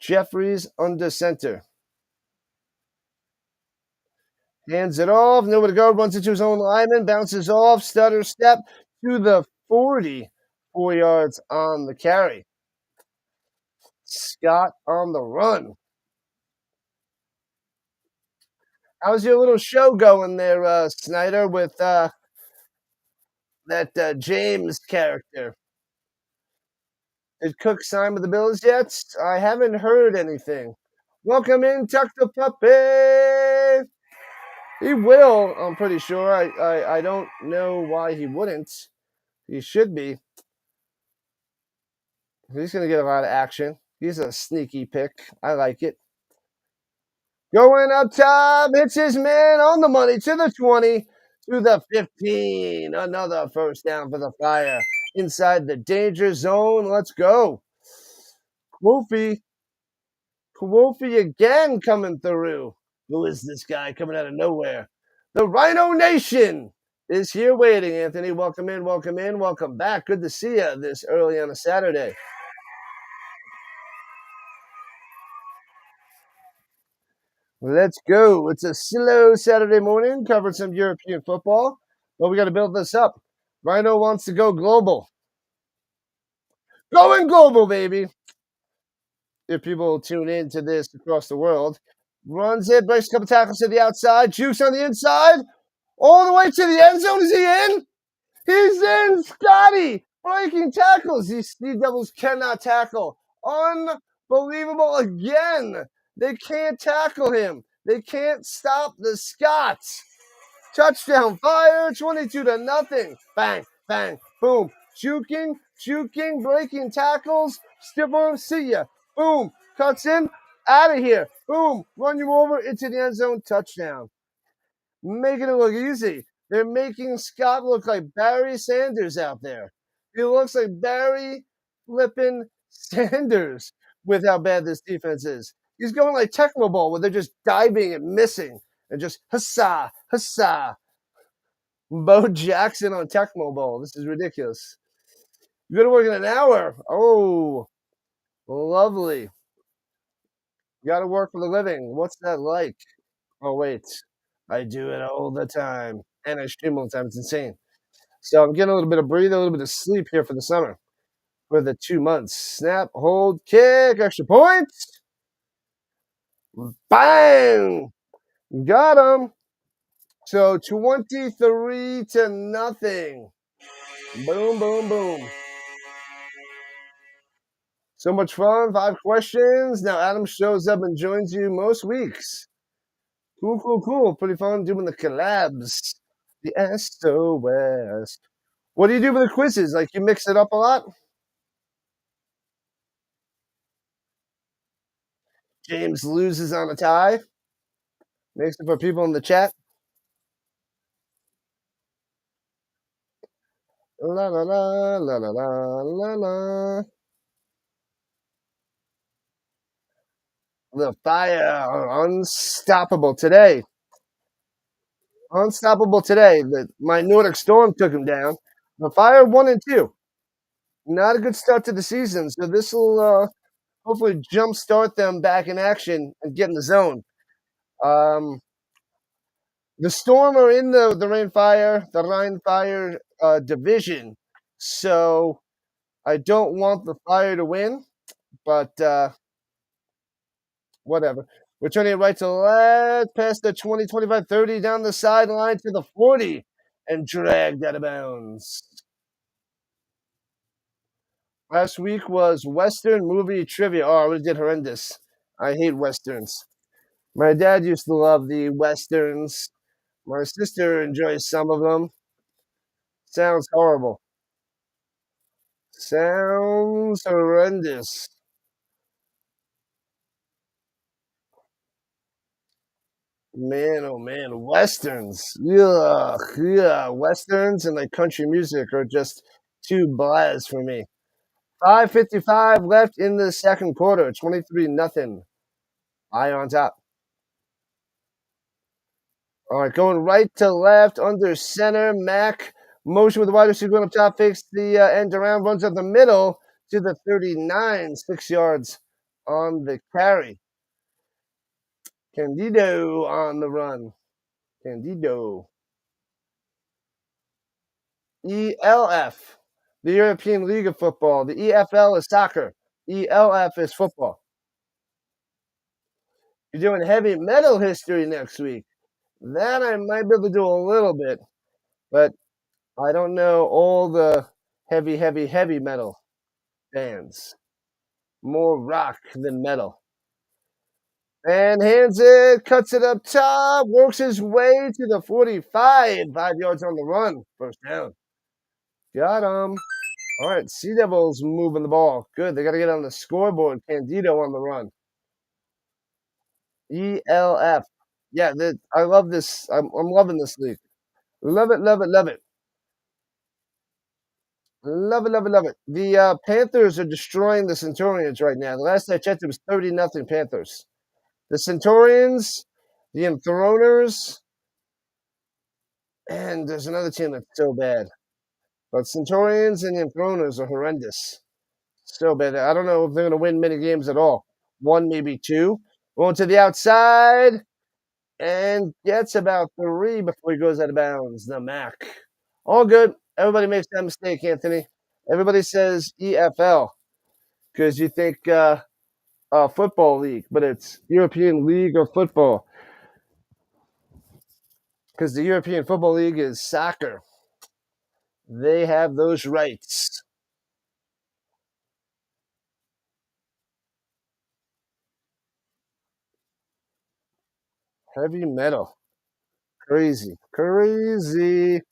Jeffries under center. Hands it off, nowhere to go, runs into his own lineman, bounces off, stutter step to the 40, 4 yards on the carry. Scott on the run. How's your little show going there, Snyder, with that James character? Did Cook sign with the Bills yet? I haven't heard anything. Welcome in, Tuck the Puppy. He will, I'm pretty sure. I don't know why he wouldn't. He should be. He's going to get a lot of action. He's a sneaky pick. I like it. Going up top, hits his man on the money to the 20, to the 15. Another first down for the Fire. Inside the danger zone. Let's go. Kofi again coming through. Who is this guy coming out of nowhere? The Rhino Nation is here waiting, Anthony. Welcome in, welcome in, welcome back. Good to see you this early on a Saturday. Let's go. It's a slow Saturday morning, covering some European football, but we got to build this up. Rhino wants to go global. Going global, baby. If people tune in to this across the world, runs it, breaks a couple tackles to the outside, jukes on the inside, all the way to the end zone. Is he in? He's in, Scotty! Breaking tackles. These Sea Devils cannot tackle. Unbelievable again. They can't tackle him. They can't stop the Scots. Touchdown Fire, 22-0. Bang, bang, boom. Juking, breaking tackles. Stiff arm, see ya. Boom, cuts in, out of here. Boom, run you over into the end zone, touchdown. Making it look easy. They're making Scott look like Barry Sanders out there. He looks like Barry flipping Sanders with how bad this defense is. He's going like Tecmo Bowl where they're just diving and missing and just hussa, hussa. Bo Jackson on Tecmo Bowl. This is ridiculous. You're going to work in an hour. Oh, lovely. You got to work for the living. What's that like? Oh, wait. I do it all the time. And I stream all the time. It's insane. So I'm getting a little bit of breathe, a little bit of sleep here for the summer. For the 2 months. Snap, hold, kick, extra points. Bang! Got him. So 23-0. Boom, boom, boom. So much fun. 5 questions. Now Adam shows up and joins you most weeks. Cool, cool, cool. Pretty fun doing the collabs. The SOS. What do you do for the quizzes? Like you mix it up a lot? James loses on a tie. Makes it for people in the chat. La la la la la la la la. The Fire are unstoppable today. Unstoppable today. My Nordic Storm took him down. The Fire 1-2. Not a good start to the season. So this will hopefully jumpstart them back in action and get in the zone. The Storm are in the Rhein Fire division. So I don't want the Fire to win, but whatever. We're turning it right to left, past the 20, 25, 30, down the sideline to the 40, and dragged out of bounds. Last week was Western movie trivia. Oh, I really did horrendous. I hate Westerns. My dad used to love the Westerns. My sister enjoys some of them. Sounds horrible. Sounds horrendous. Man, oh man, Westerns. Yeah, yeah. Westerns and like country music are just too blaz for me. 5:55 left in the second quarter. 23 nothing. Eye on top. All right, going right to left under center. Mac motion with the wide receiver going up top, fakes the end around, runs up the middle to the 39, 6 yards on the carry. Candido on the run. Candido. e.l.f. The European League of Football. The e.f.l. is soccer. e.l.f. is football. You're doing heavy metal history next week. That I might be able to do a little bit, but I don't know all the heavy metal bands. More rock than metal. And hands it, cuts it up top, works his way to the 45, 5 yards on the run. First down. Got him. All right, Sea Devils moving the ball. Good. They got to get on the scoreboard. Candido on the run. e.l.f. Yeah, I love this. I'm loving this league. Love it, love it, love it. Love it, love it, love it. The Panthers are destroying the Centurions right now. The last I checked, it was 30-0 Panthers. The Centurions, the Enthroners, and there's another team that's so bad. But Centurions and the Enthroners are horrendous. So bad. I don't know if they're going to win many games at all. One, maybe two. Going to the outside and gets about three before he goes out of bounds. The Mac. All good. Everybody makes that mistake, Anthony. Everybody says EFL because you think football league, but it's European League of Football because the European Football League is soccer. They have those rights. Heavy metal. Crazy. Crazy.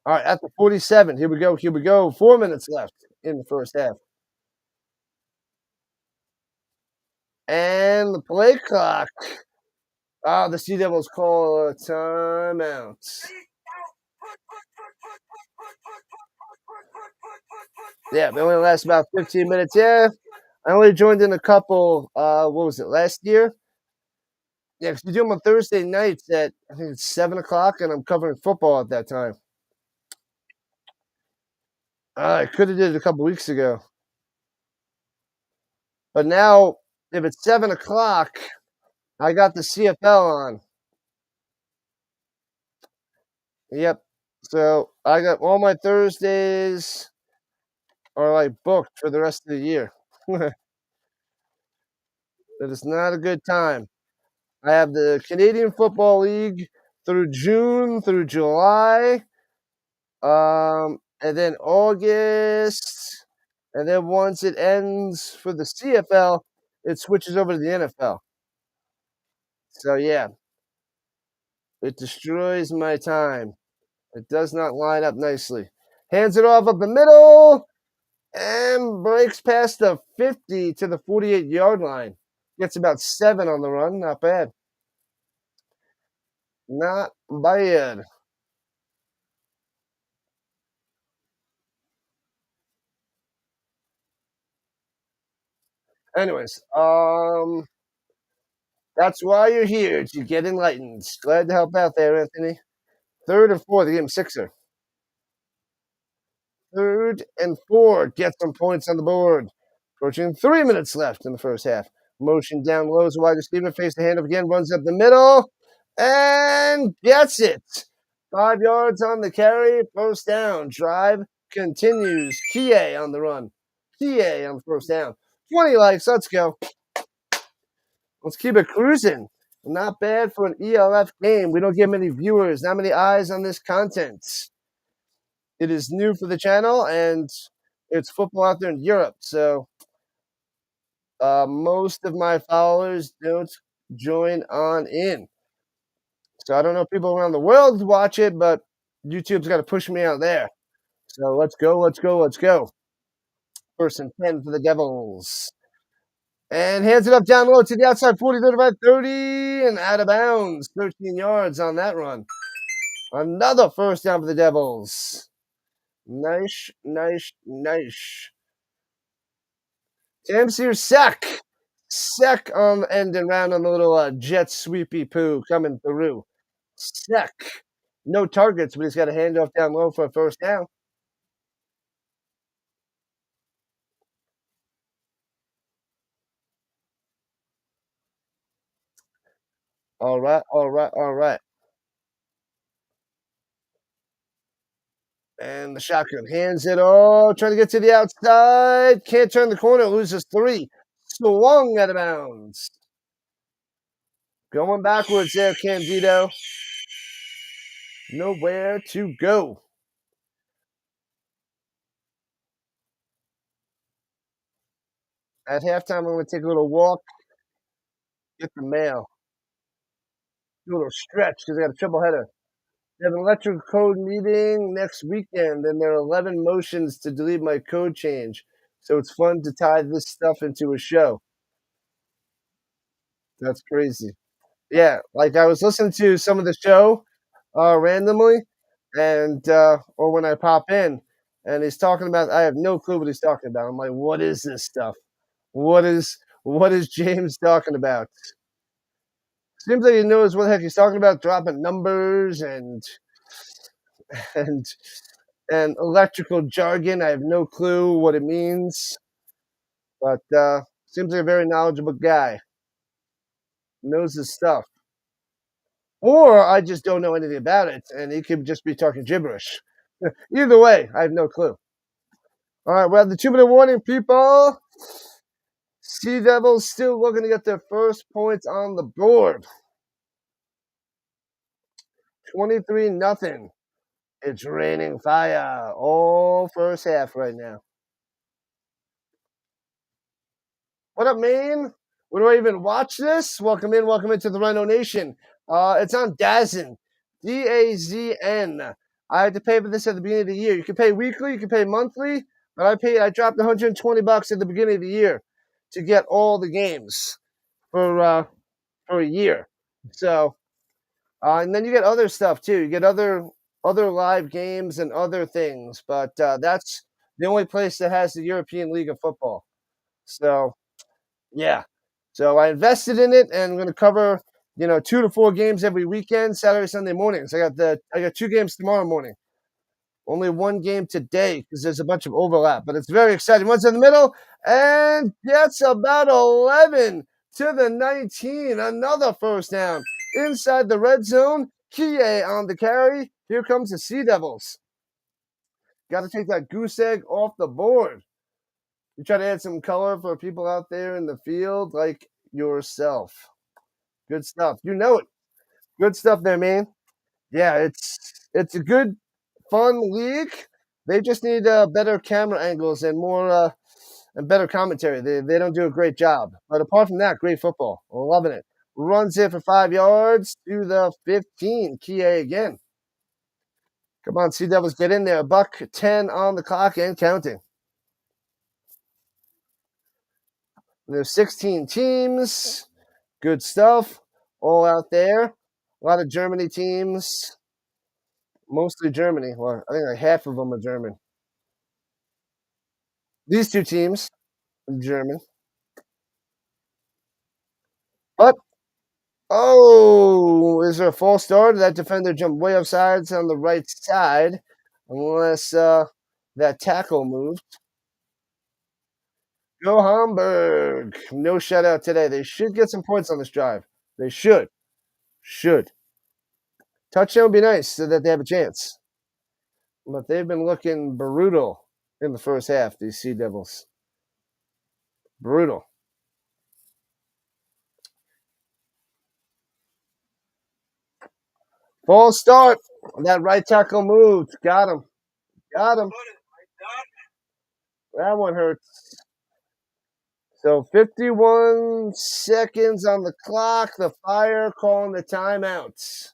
All right, at the 47. Here we go. Here we go. 4 minutes left in the first half. And the play clock. The Sea Devils call a timeout. Yeah, they only last about 15 minutes. Yeah, I only joined in a couple. What was it, last year? Yeah, because you do them on Thursday nights at, I think it's 7 o'clock, and I'm covering football at that time. I could have did it a couple weeks ago. But now, if it's 7 o'clock, I got the CFL on. Yep. So I got all my Thursdays are like booked for the rest of the year. It is not a good time. I have the Canadian Football League through June through July, and then August, and then once it ends for the CFL, it switches over to the NFL. So yeah, it destroys my time. It does not line up nicely. Hands it off up the middle and breaks past the 50 to the 48-yard line. Gets about 7 on the run. Not bad. Not bad. Anyways, that's why you're here, to get enlightened. Glad to help out there, Anthony. Third and four, the game sixer. Third and four, get some points on the board. Approaching 3 minutes left in the first half. Motion down low as a wide receiver, face the handoff again, runs up the middle, and gets it. 5 yards on the carry, first down. Drive continues. Kie on the run. Kie on the first down. 20 likes, let's go. Let's keep it cruising. Not bad for an e.l.f. game. We don't get many viewers, not many eyes on this content. It is new for the channel, and it's football out there in Europe. So most of my followers don't join on in. So I don't know if people around the world watch it, but YouTube's got to push me out there. So let's go, let's go, let's go. First and 10 for the Devils. And hands it up down low to the outside, 40, 35, 30, and out of bounds. 13 yards on that run. Another first down for the Devils. Nice, nice, nice. Tamsir Sec. Sec on the end and round on the little jet sweepy poo coming through. Sec. No targets, but he's got a handoff down low for a first down. All right, all right, all right. And the shotgun hands it all, trying to get to the outside. Can't turn the corner, loses 3. Swung out of bounds. Going backwards there, Candido. Nowhere to go. At halftime, I'm going to take a little walk, get the mail, do a little stretch because I got a triple header. They have an electrical code meeting next weekend, and there are 11 motions to delete my code change. So it's fun to tie this stuff into a show. That's crazy. Yeah, like I was listening to some of the show randomly, and or when I pop in, and he's talking about. I have no clue what he's talking about. I'm like, what is this stuff? What is James talking about? Seems like he knows what the heck he's talking about, dropping numbers and and electrical jargon. I have no clue what it means, but seems like a very knowledgeable guy. Knows his stuff. Or I just don't know anything about it, and he could just be talking gibberish. Either way, I have no clue. All right, well, the 2-minute warning, people. Sea Devils still looking to get their first points on the board. 23-0. It's raining fire all first half right now. What up, Maine? Where do I even watch this? Welcome into the Rhino Nation. It's on DAZN, DAZN. I had to pay for this at the beginning of the year. You can pay weekly, you can pay monthly, but I dropped $120 at the beginning of the year to get all the games for a year. So, and then you get other stuff too. You get other live games and other things, but that's the only place that has the European League of Football. So, yeah. So I invested in it, and I'm going to cover 2 to 4 games every weekend, Saturday, Sunday mornings. I got 2 games tomorrow morning. Only 1 game today because there's a bunch of overlap, but it's very exciting. One's in the middle, and gets about 11 to the 19. Another first down inside the red zone. Kie on the carry. Here comes the Sea Devils. Got to take that goose egg off the board. You try to add some color for people out there in the field like yourself. Good stuff. You know it. Good stuff there, man. Yeah, it's a good, fun league. They just need better camera angles and more and better commentary. They don't do a great job. But apart from that, great football. Loving it. Runs it for 5 yards to the 15. Kie again. Come on, Sea Devils, get in there. $1:10 on the clock and counting. There's 16 teams. Good stuff. All out there. A lot of Germany teams. Mostly Germany. Well, I think like half of them are German. These 2 teams are German. But, oh, is there a false start? That defender jumped way offsides on the right side. Unless that tackle moved. Go Hamburg. No shutout today. They should get some points on this drive. They should. Should. Touchdown would be nice so that they have a chance. But they've been looking brutal in the first half, these Sea Devils. Brutal. False start. That right tackle moved. Got him. Got him. That one hurts. So 51 seconds on the clock. The Fire calling the timeouts.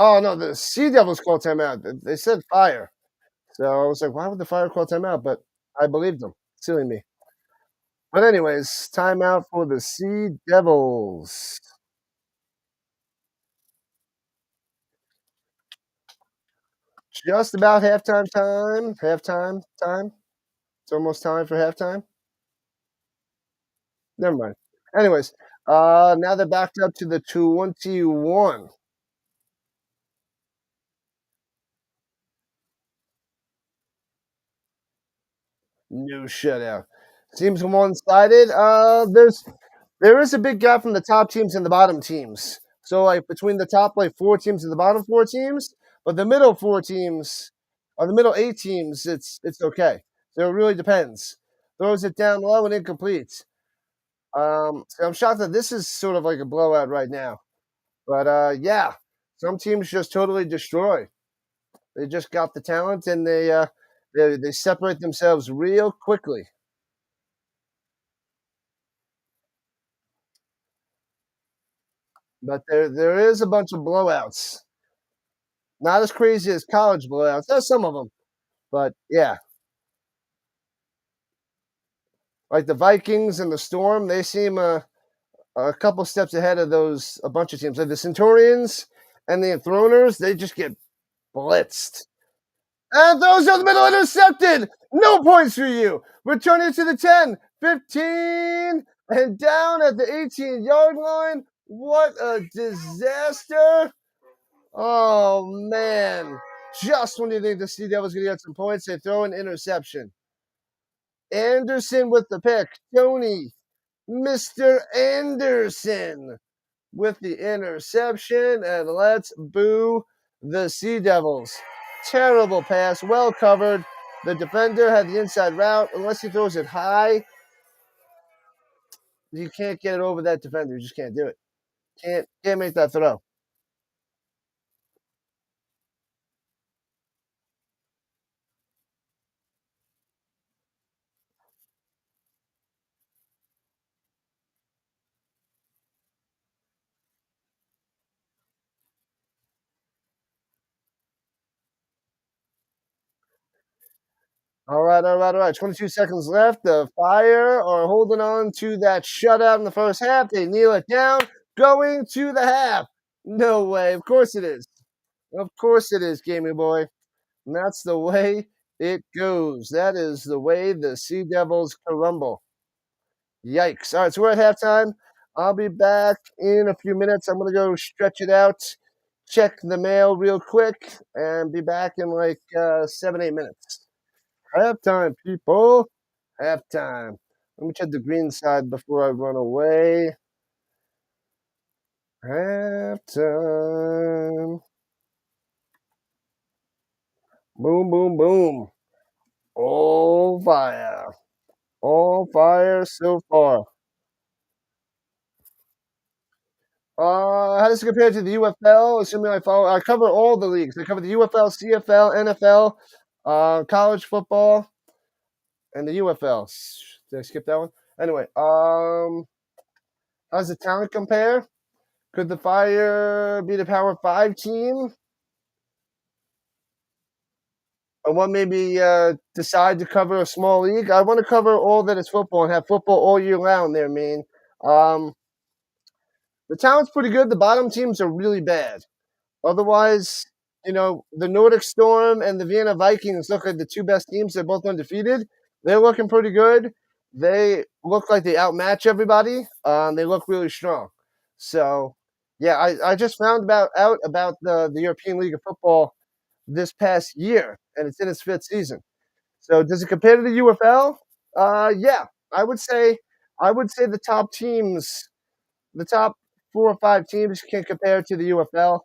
Oh no, the Sea Devils called timeout. They said Fire. So I was like, why would the Fire call timeout? But I believed them. Silly me. But anyways, timeout for the Sea Devils. Just about halftime time. Halftime time. It's almost time for halftime. Never mind. Anyways, now they're backed up to the 21. New shutout. Seems one-sided. There is a big gap from the top teams and the bottom teams. So like between the top like four teams and the bottom four teams, but the middle four teams or the middle eight teams, it's okay. So it really depends. Throws it down low and incomplete. So I'm shocked that this is sort of like a blowout right now. But yeah, some teams just totally destroy. They just got the talent and they separate themselves real quickly. But there is a bunch of blowouts. Not as crazy as college blowouts. There's some of them, but yeah, like the Vikings and the Storm, they seem a couple steps ahead of those a bunch of teams. Like the Centurions and the Enthroners, they just get blitzed. And those are the middle intercepted. No points for you. Returning to the 10, 15, and down at the 18-yard line. What a disaster. Oh, man. Just when you think the Sea Devils going to get some points, they throw an interception. Anderson with the pick. Tony, Mr. Anderson with the interception. And let's boo the Sea Devils. Terrible pass, well covered. The defender had the inside route. Unless he throws it high, you can't get it over that defender. You just can't do it. Can't make that throw. All right. 22 seconds left. The Fire are holding on to that shutout in the first half. They kneel it down, going to the half. No way. Of course it is. Of course it is, Gaming Boy. And that's the way it goes. That is the way the Sea Devils crumble. Yikes. All right, so we're at halftime. I'll be back in a few minutes. I'm going to go stretch it out, check the mail real quick, and be back in like 7, 8 minutes. Halftime, people. Halftime. Let me check the green side before I run away. Halftime. Boom, boom, boom. All fire. All fire so far. How does it compare to the UFL? Assuming I cover all the leagues. I cover the UFL, CFL, NFL, college football, and the UFL. Did I skip that one? Anyway, how does the talent compare? Could the Fire be the Power Five team? Or what maybe decide to cover a small league? I want to cover all that is football and have football all year round there, man. Um, the talent's pretty good. The bottom teams are really bad. Otherwise, the Nordic Storm and the Vienna Vikings look like the two best teams. They're both undefeated. They're looking pretty good. They look like they outmatch everybody. They look really strong. So, yeah, I just found out about the European League of Football this past year, and it's in its fifth season. So, does it compare to the UFL? Yeah, I would say the top teams, the top 4 or 5 teams, can compare to the UFL.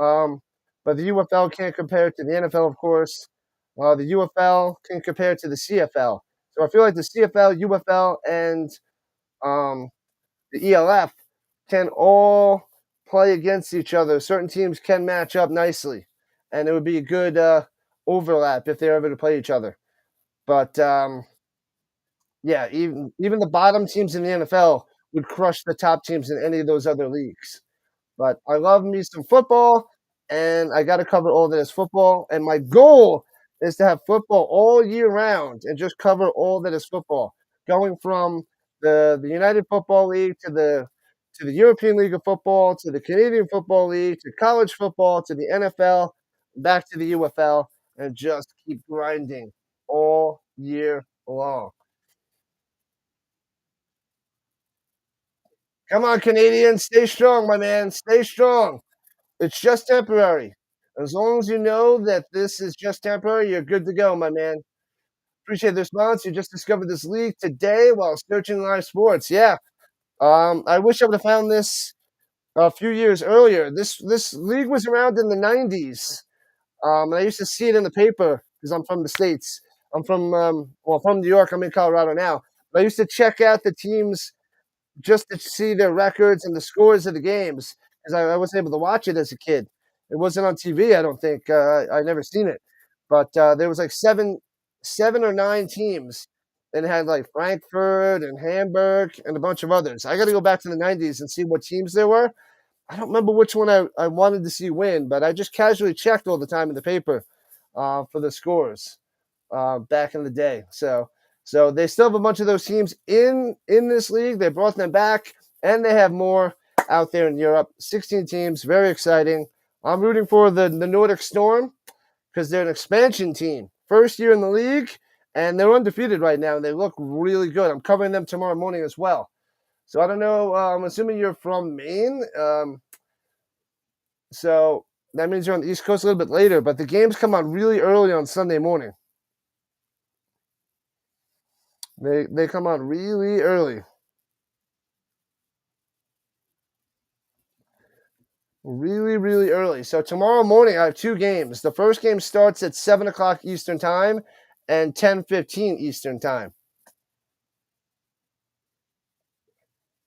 Um, but the UFL can't compare to the NFL, of course. the UFL can compare to the CFL. So I feel like the CFL, UFL, and um, the e.l.f. can all play against each other. Certain teams can match up nicely, and it would be a good overlap if they're ever to play each other. But yeah, even the bottom teams in the NFL would crush the top teams in any of those other leagues. But I love me some football, and I got to cover all that is football. And my goal is to have football all year round and just cover all that is football, going from the United Football League to the European League of Football to the Canadian Football League to college football to the NFL, back to the UFL, and just keep grinding all year long. Come on, Canadians, stay strong, my man, stay strong. It's just temporary. As long as you know that this is just temporary, you're good to go, my man. Appreciate the response. You just discovered this league today while searching live sports. Yeah. I wish I would have found this a few years earlier. This league was around in the '90s. And I used to see it in the paper because I'm from the States. I'm from New York. I'm in Colorado now. But I used to check out the teams just to see their records and the scores of the games because I wasn't able to watch it as a kid. It wasn't on TV. I don't think I never seen it, but there was like seven or nine teams, and it had like Frankfurt and Hamburg and a bunch of others. I got to go back to the '90s and see what teams there were. I don't remember which one I wanted to see win, but I just casually checked all the time in the paper for the scores back in the day. So they still have a bunch of those teams in this league. They brought them back, and they have more out there in Europe. 16 teams, very exciting. I'm rooting for the Nordic Storm because they're an expansion team, first year in the league, and they're undefeated right now. And they look really good. I'm covering them tomorrow morning as well. So I don't know. I'm assuming you're from Maine. So that means you're on the East Coast a little bit later, but the games come on really early on Sunday morning. They come on really early. Really, really early. So tomorrow morning I have two games. The first game starts at 7 o'clock Eastern time and 10:15 Eastern time.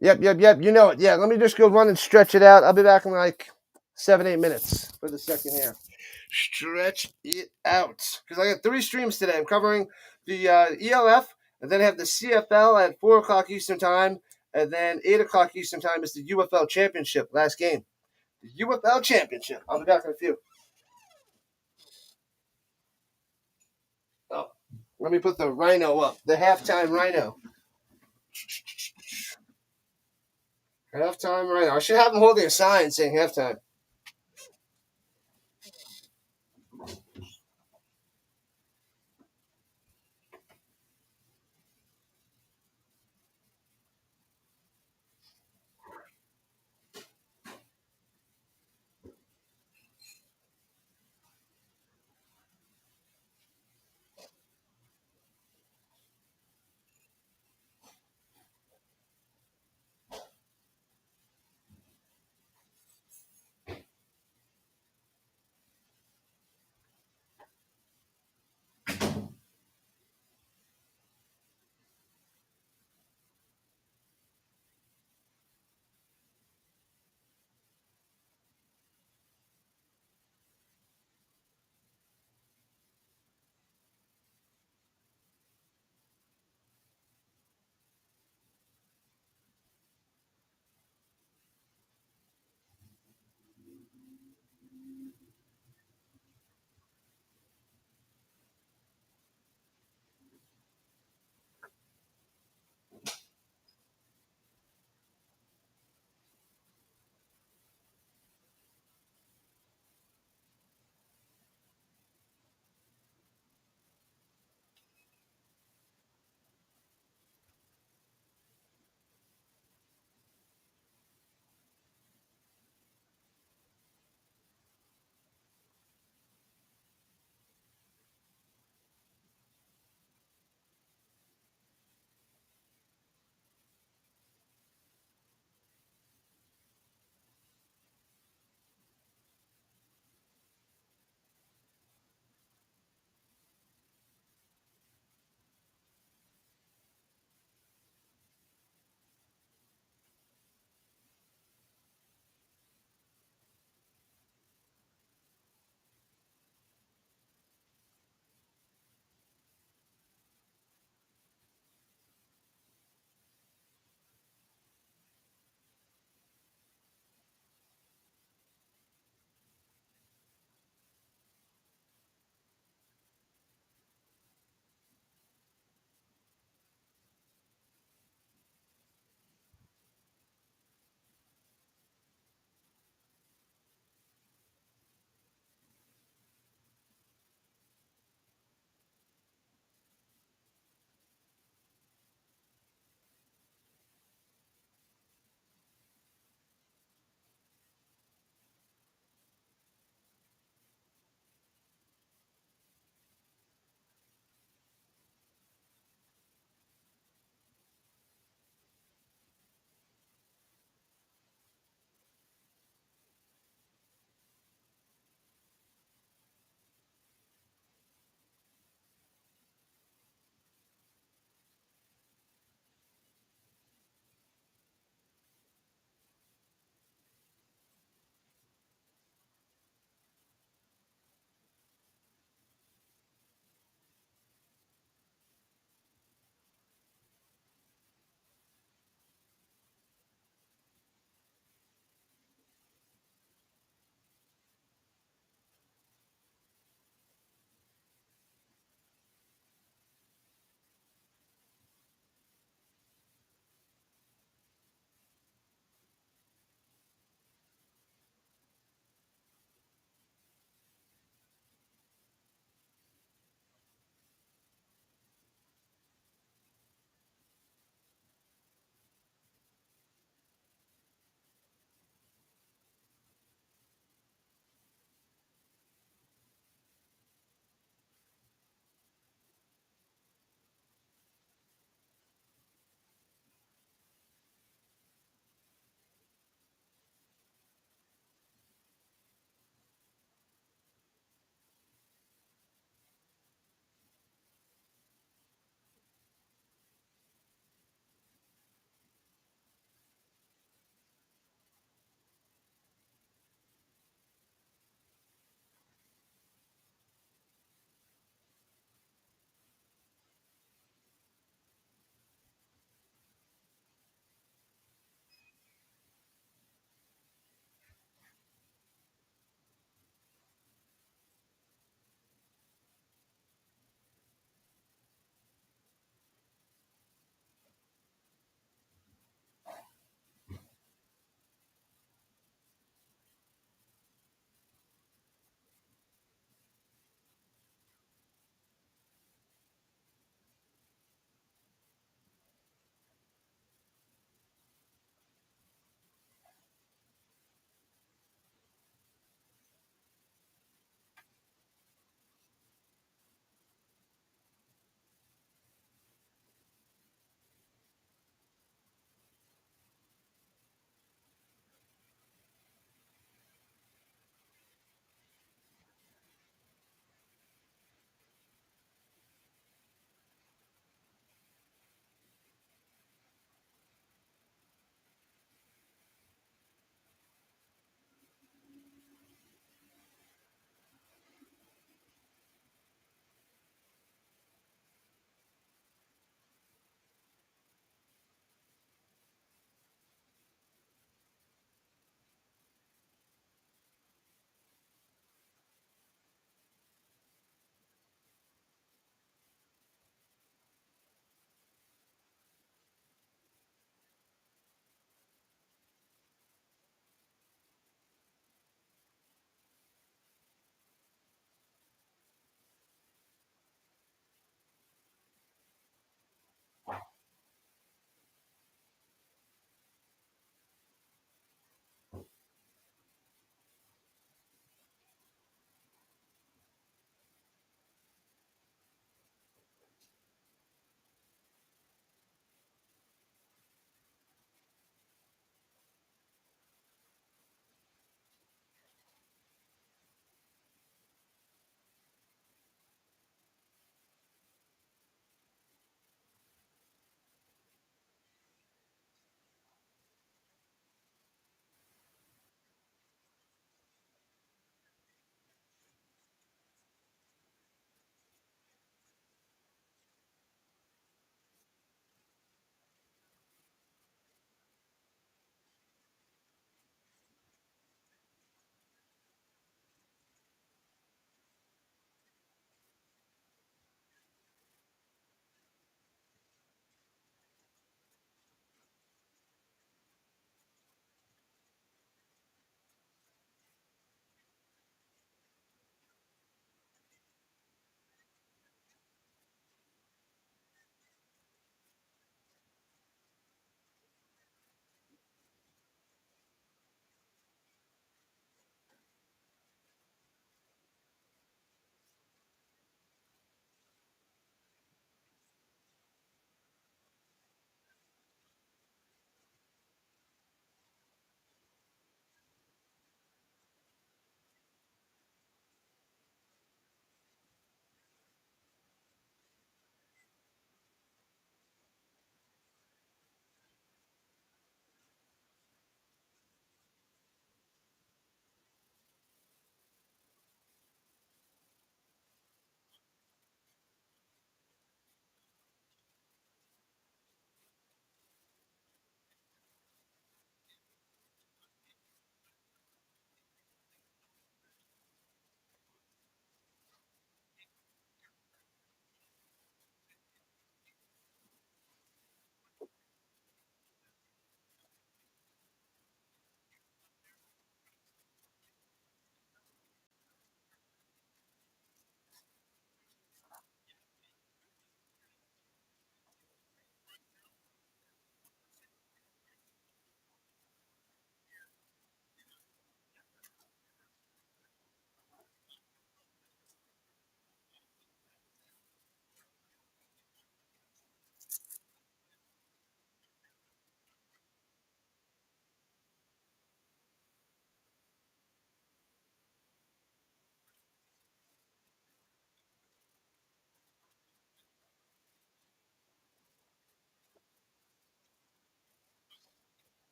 Yep. You know it. Yeah, let me just go run and stretch it out. I'll be back in like 7, 8 minutes for the second half. Stretch it out because I got three streams today. I'm covering the e.l.f. and then I have the CFL at 4 o'clock Eastern time, and then 8 o'clock Eastern time is the UFL Championship last game. The UFL Championship. I'll be back in a few. Oh, let me put the Rhino up. The halftime Rhino. Halftime Rhino. I should have him holding a sign saying halftime.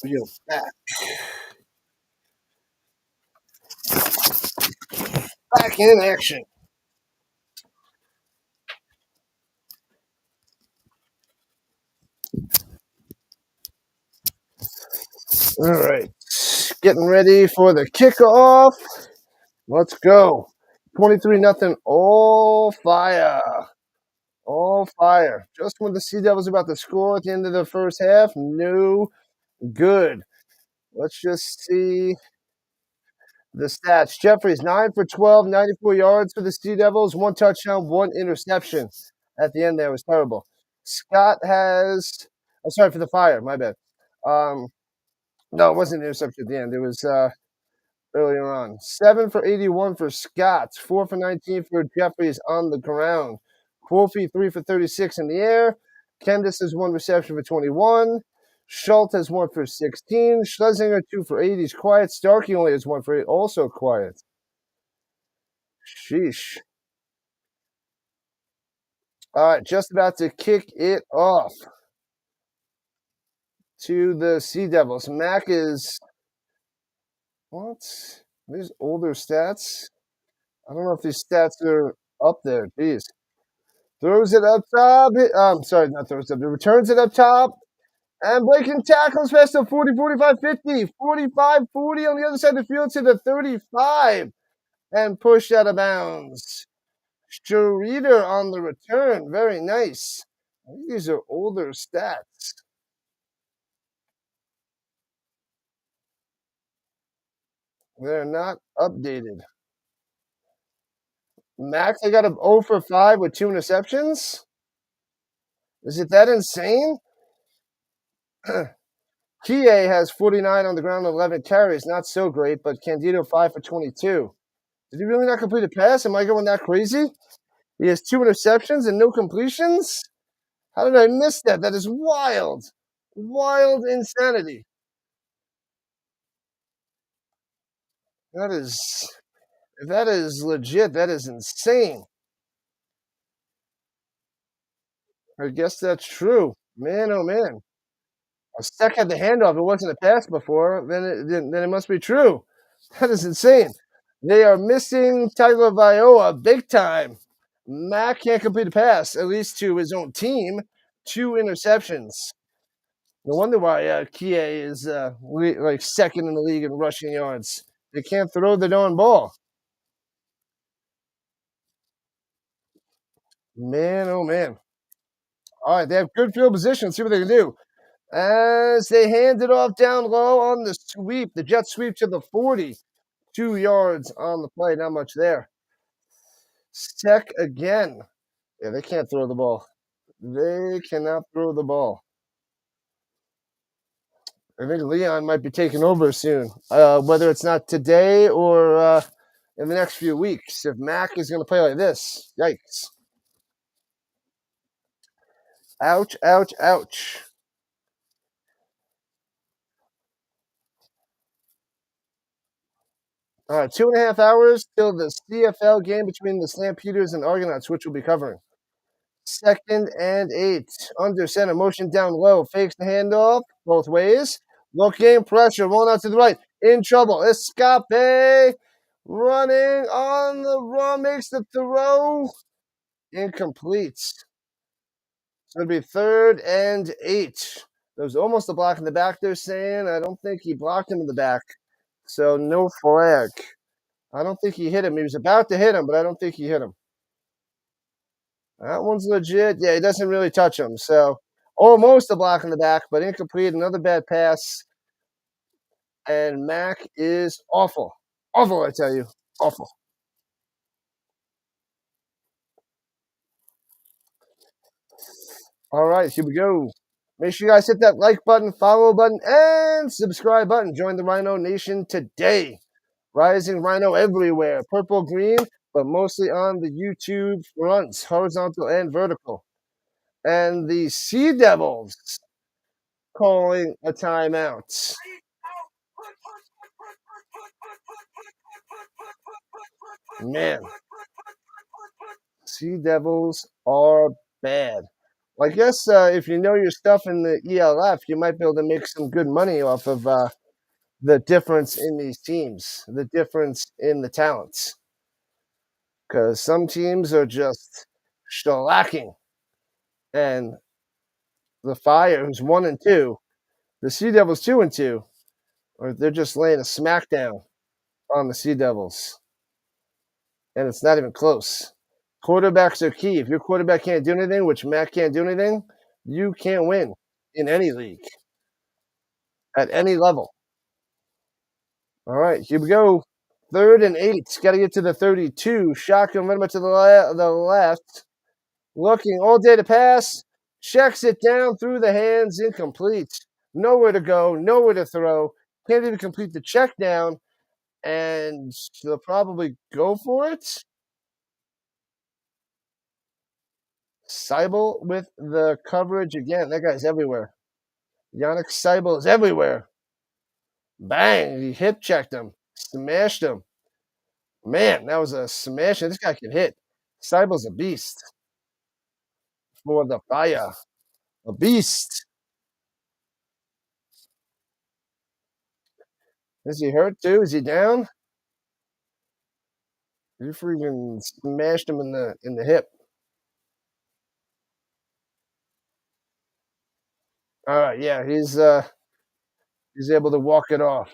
We are back in action. All right. Getting ready for the kickoff. Let's go. 23 nothing. All fire. All fire. Just when the Sea Devils are about to score at the end of the first half, no good. Let's just see the stats. Jeffries, 9 for 12, 94 yards for the Sea Devils, one touchdown, one interception. At the end there, it was terrible. Scott has, I'm sorry for the fire, my bad. No, it wasn't an interception at the end. It was earlier on. 7 for 81 for Scott, 4 for 19 for Jeffries on the ground. Quofi, 3 for 36 in the air. Kendis has one reception for 21. Schultz has one for 16. Schlesinger, 2 for 8. He's quiet. Starkey only has 1 for 8. Also quiet. Sheesh. All right, just about to kick it off to the Sea Devils. Mac is what? These older stats? I don't know if these stats are up there. Jeez. Throws it up top. Sorry, not throws it up. Returns it up top. And Blaken tackles past the 40, 45, 50, 45, 40 on the other side of the field to the 35 and pushed out of bounds. Streeter on the return. Very nice. These are older stats. They're not updated. Max, they got a 0 for 5 with 2 interceptions. Is it that insane? Kie has 49 on the ground, 11 carries. Not so great, but Candido 5 for 22. Did he really not complete a pass? Am I going that crazy? He has 2 interceptions and no completions? How did I miss that? That is wild. Wild insanity. That is, if that is legit, that is insane. I guess that's true. Man, oh man. A Steck had the handoff. It wasn't a pass before. Then it must be true. That is insane. They are missing Tyler Viola big time. Mac can't complete a pass, at least to his own team. 2 interceptions. No wonder why Kie is like second in the league in rushing yards. They can't throw the darn ball. Man, oh man. All right, they have good field position. See what they can do. As they hand it off down low on the sweep, the jet sweep to the 40. 2 yards on the play, not much there. Steck again. Yeah, they can't throw the ball. They cannot throw the ball. I think Leon might be taking over soon, whether it's not today or in the next few weeks. If Mac is going to play like this, yikes. Ouch, ouch, ouch. All right, 2.5 hours till the CFL game between the Stampeders and Argonauts, which we'll be covering. 2nd and 8. Under center, motion down low. Fakes the handoff both ways. Looking, pressure, rolling out to the right. In trouble. Escape. Running on the run. Makes the throw. Incomplete. So it'll be 3rd and 8. There was almost a block in the back, they're saying. I don't think he blocked him in the back. So no flag. I don't think he hit him. He was about to hit him, but I don't think he hit him. That one's legit. Yeah, he doesn't really touch him. So almost a block in the back, but incomplete. Another bad pass. And Mac is awful. Awful, I tell you. Awful. All right, here we go. Make sure you guys hit that like button, follow button, and subscribe button. Join the Rhino Nation today. Rising Rhino everywhere. Purple, green, but mostly on the YouTube fronts, horizontal and vertical. And the Sea Devils calling a timeout. Man, Sea Devils are bad. I guess if you know your stuff in the e.l.f, you might be able to make some good money off of the difference in these teams, the difference in the talents. Because some teams are just shellacking, and the Fire, who's 1-2, the Sea Devils 2-2, or they're just laying a smackdown on the Sea Devils, and it's not even close. Quarterbacks are key. If your quarterback can't do anything, which Matt can't do anything, you can't win in any league at any level. All right, here we go. 3rd and 8. Got to get to the 32. Shotgun running to the left. Looking all day to pass. Checks it down through the hands. Incomplete. Nowhere to go. Nowhere to throw. Can't even complete the check down. And they'll probably go for it. Seibel with the coverage again. That guy's everywhere. Yannick Seibel is everywhere. Bang! He hip checked him. Smashed him. Man, that was a smash. This guy can hit. Seibel's a beast for the Fire. A beast. Is he hurt too? Is he down? You freaking smashed him in the hip. All right, yeah, he's able to walk it off.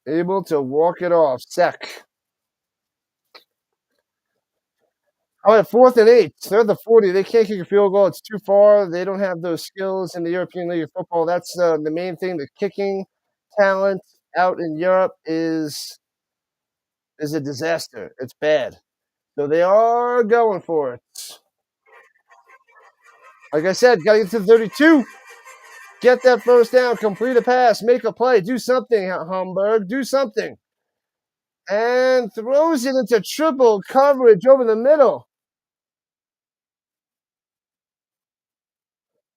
Able to walk it off. Sec. All right, 4th and 8. They're the 40. They can't kick a field goal. It's too far. They don't have those skills in the European League of Football. That's the main thing. The kicking talent out in Europe is a disaster. It's bad. So they are going for it. Like I said, got to get to 32. Get that first down. Complete a pass. Make a play. Do something, Hamburg. Do something. And throws it into triple coverage over the middle.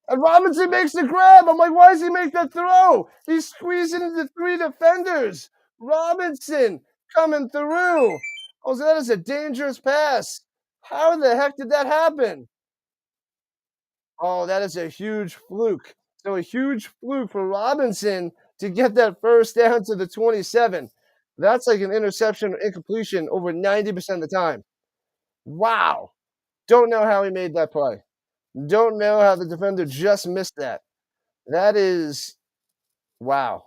And Robinson makes the grab. I'm like, why does he make that throw? He's squeezing into 3 defenders. Robinson coming through. Oh, so that is a dangerous pass. How the heck did that happen? Oh, that is a huge fluke. So a huge fluke for Robinson to get that first down to the 27. That's like an interception or incompletion over 90% of the time. Wow. Don't know how he made that play. Don't know how the defender just missed that. That is wow.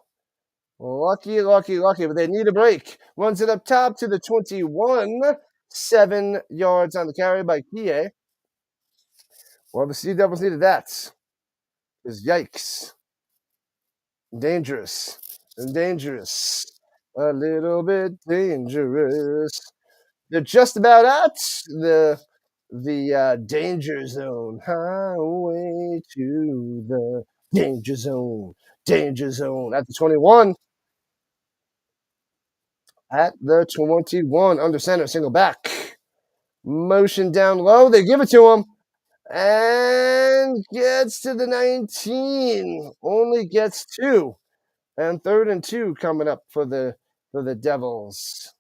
Lucky, lucky, lucky, but they need a break. Runs it up top to the 21. 7 yards on the carry by Kie. Well, the Sea Devils needed that. Because yikes. Dangerous. Dangerous. A little bit dangerous. They're just about at the danger zone. Highway to the danger zone. Danger zone at the 21. At the 21. Under center. Single back. Motion down low. They give it to him. And gets to the 19. Only gets 2. And 3rd and 2 coming up for the Devils.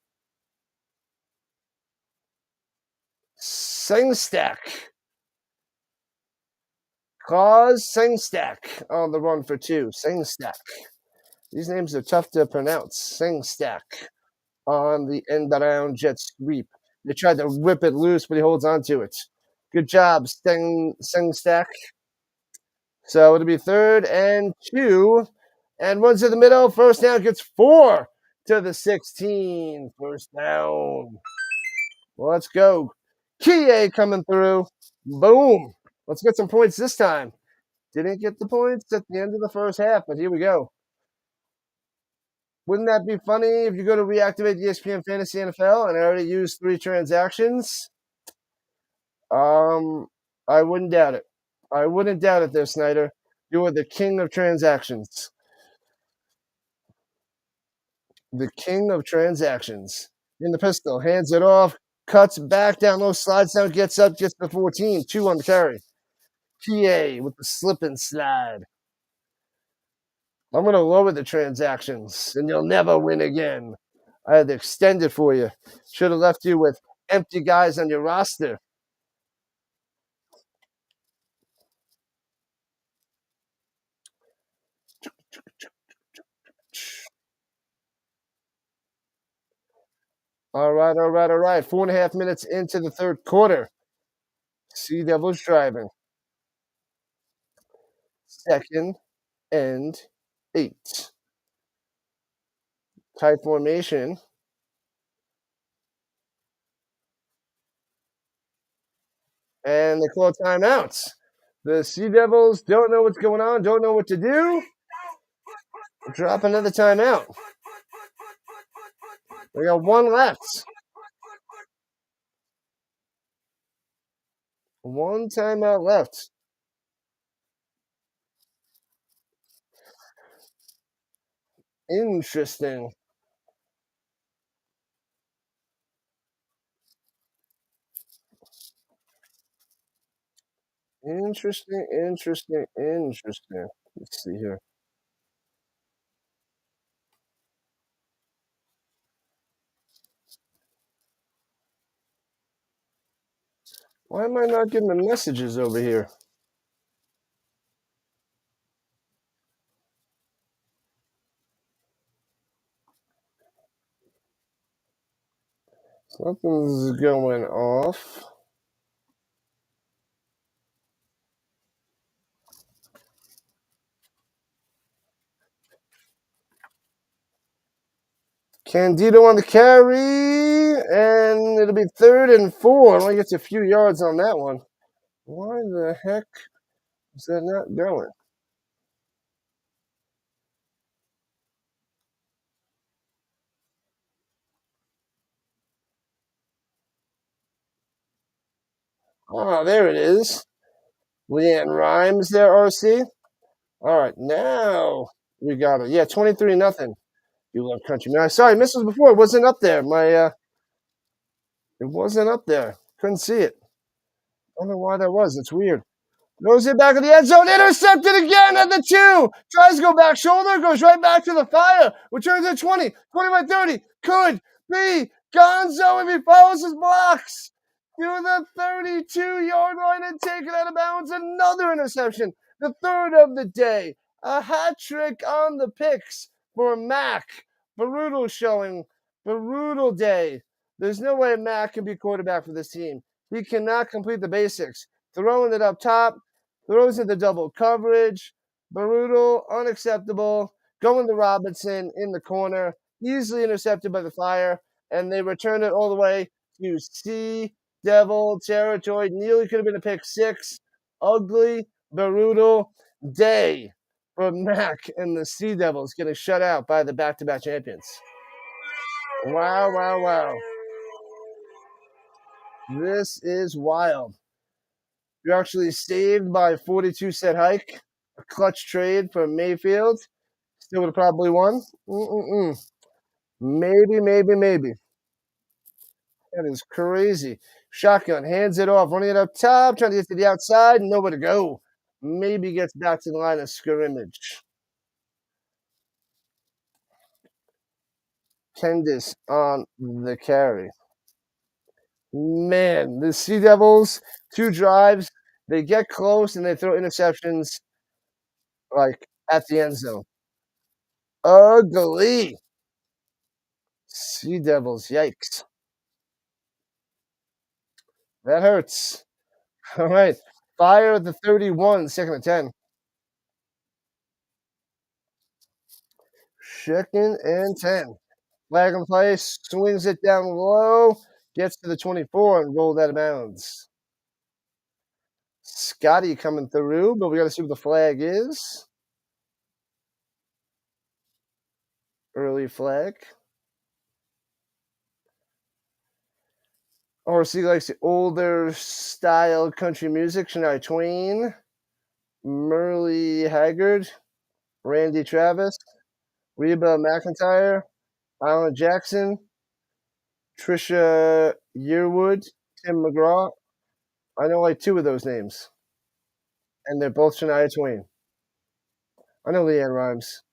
Singstack. Cause Singstack on the run for 2. Singstack. These names are tough to pronounce. Singstack on the end around jet sweep. They tried to rip it loose, but he holds on to it. Good job, Singstack. So it'll be 3rd and 2. And runs to the middle. First down gets 4 to the 16. First down. Let's go. Kie coming through. Boom. Let's get some points this time. Didn't get the points at the end of the first half, but here we go. Wouldn't that be funny if you go to reactivate ESPN Fantasy NFL and I already used 3 transactions? I wouldn't doubt it. I wouldn't doubt it there, Snyder. You are the king of transactions. The king of transactions. In the pistol, hands it off, cuts back down low, slides down, gets up, gets to 14, 2 on the carry. PA with the slip and slide. I'm going to lower the transactions, and you'll never win again. I had to extend it for you. Should have left you with empty guys on your roster. All right, all right, all right. 4.5 minutes into the third quarter. Sea Devils driving. 2nd and 8. Tight formation. And they call timeouts. The Sea Devils don't know what's going on, don't know what to do. Drop another timeout. We got one left. One timeout left. Interesting. Interesting. Let's see here. Why am I not getting the messages over here? Something's going off. Candido on the carry, and it'll be 3rd and 4. Only gets a few yards on that one. Why the heck is that not going? Oh, there it is. Leanne Rhymes there, RC. All right, now we got it. Yeah, 23-0. You love country. Man, sorry, I missed this before. It wasn't up there. It wasn't up there. Couldn't see it. I don't know why that was. It's weird. Throws it back in the end zone. Intercepted again at the 2. Tries to go back shoulder. Goes right back to the fire. Returns at 20. 20 by 30. Could be Gonzo if he follows his blocks. To the 32-yard line and taken out of bounds. Another interception. The 3rd of the day. A hat trick on the picks for Mac. Brutal showing. Brutal day. There's no way Mac can be quarterback for this team. He cannot complete the basics. Throwing it up top, throws into double coverage. Brutal, unacceptable. Going to Robinson in the corner, easily intercepted by the Fire, and they return it all the way to Sea Devil territory. Nearly could have been a pick 6. Ugly, brutal day for Mac and the Sea Devils getting shut out by the back-to-back champions. Wow, wow, wow. This is wild. You're actually saved by a 42-cent hike, a clutch trade for Mayfield. Still would have probably won. Maybe. That is crazy. Shotgun, hands it off, running it up top, trying to get to the outside, nowhere to go. Maybe gets back to the line of scrimmage. Kendis on the carry. Man, the Sea Devils, 2 drives, they get close and they throw interceptions like at the end zone. Ugly. Sea Devils, yikes. That hurts. All right. Fire at the 31, 2nd and 10. 2nd and 10. Flag in place, swings it down low, gets to the 24 and rolled out of bounds. Scotty coming through, but we got to see what the flag is. Early flag. RC likes the older style country music. Shania Twain, Merle Haggard, Randy Travis, Reba McEntire, Alan Jackson, Trisha Yearwood, Tim McGraw. I know like 2 of those names. And they're both Shania Twain. I know Leanne Rhymes.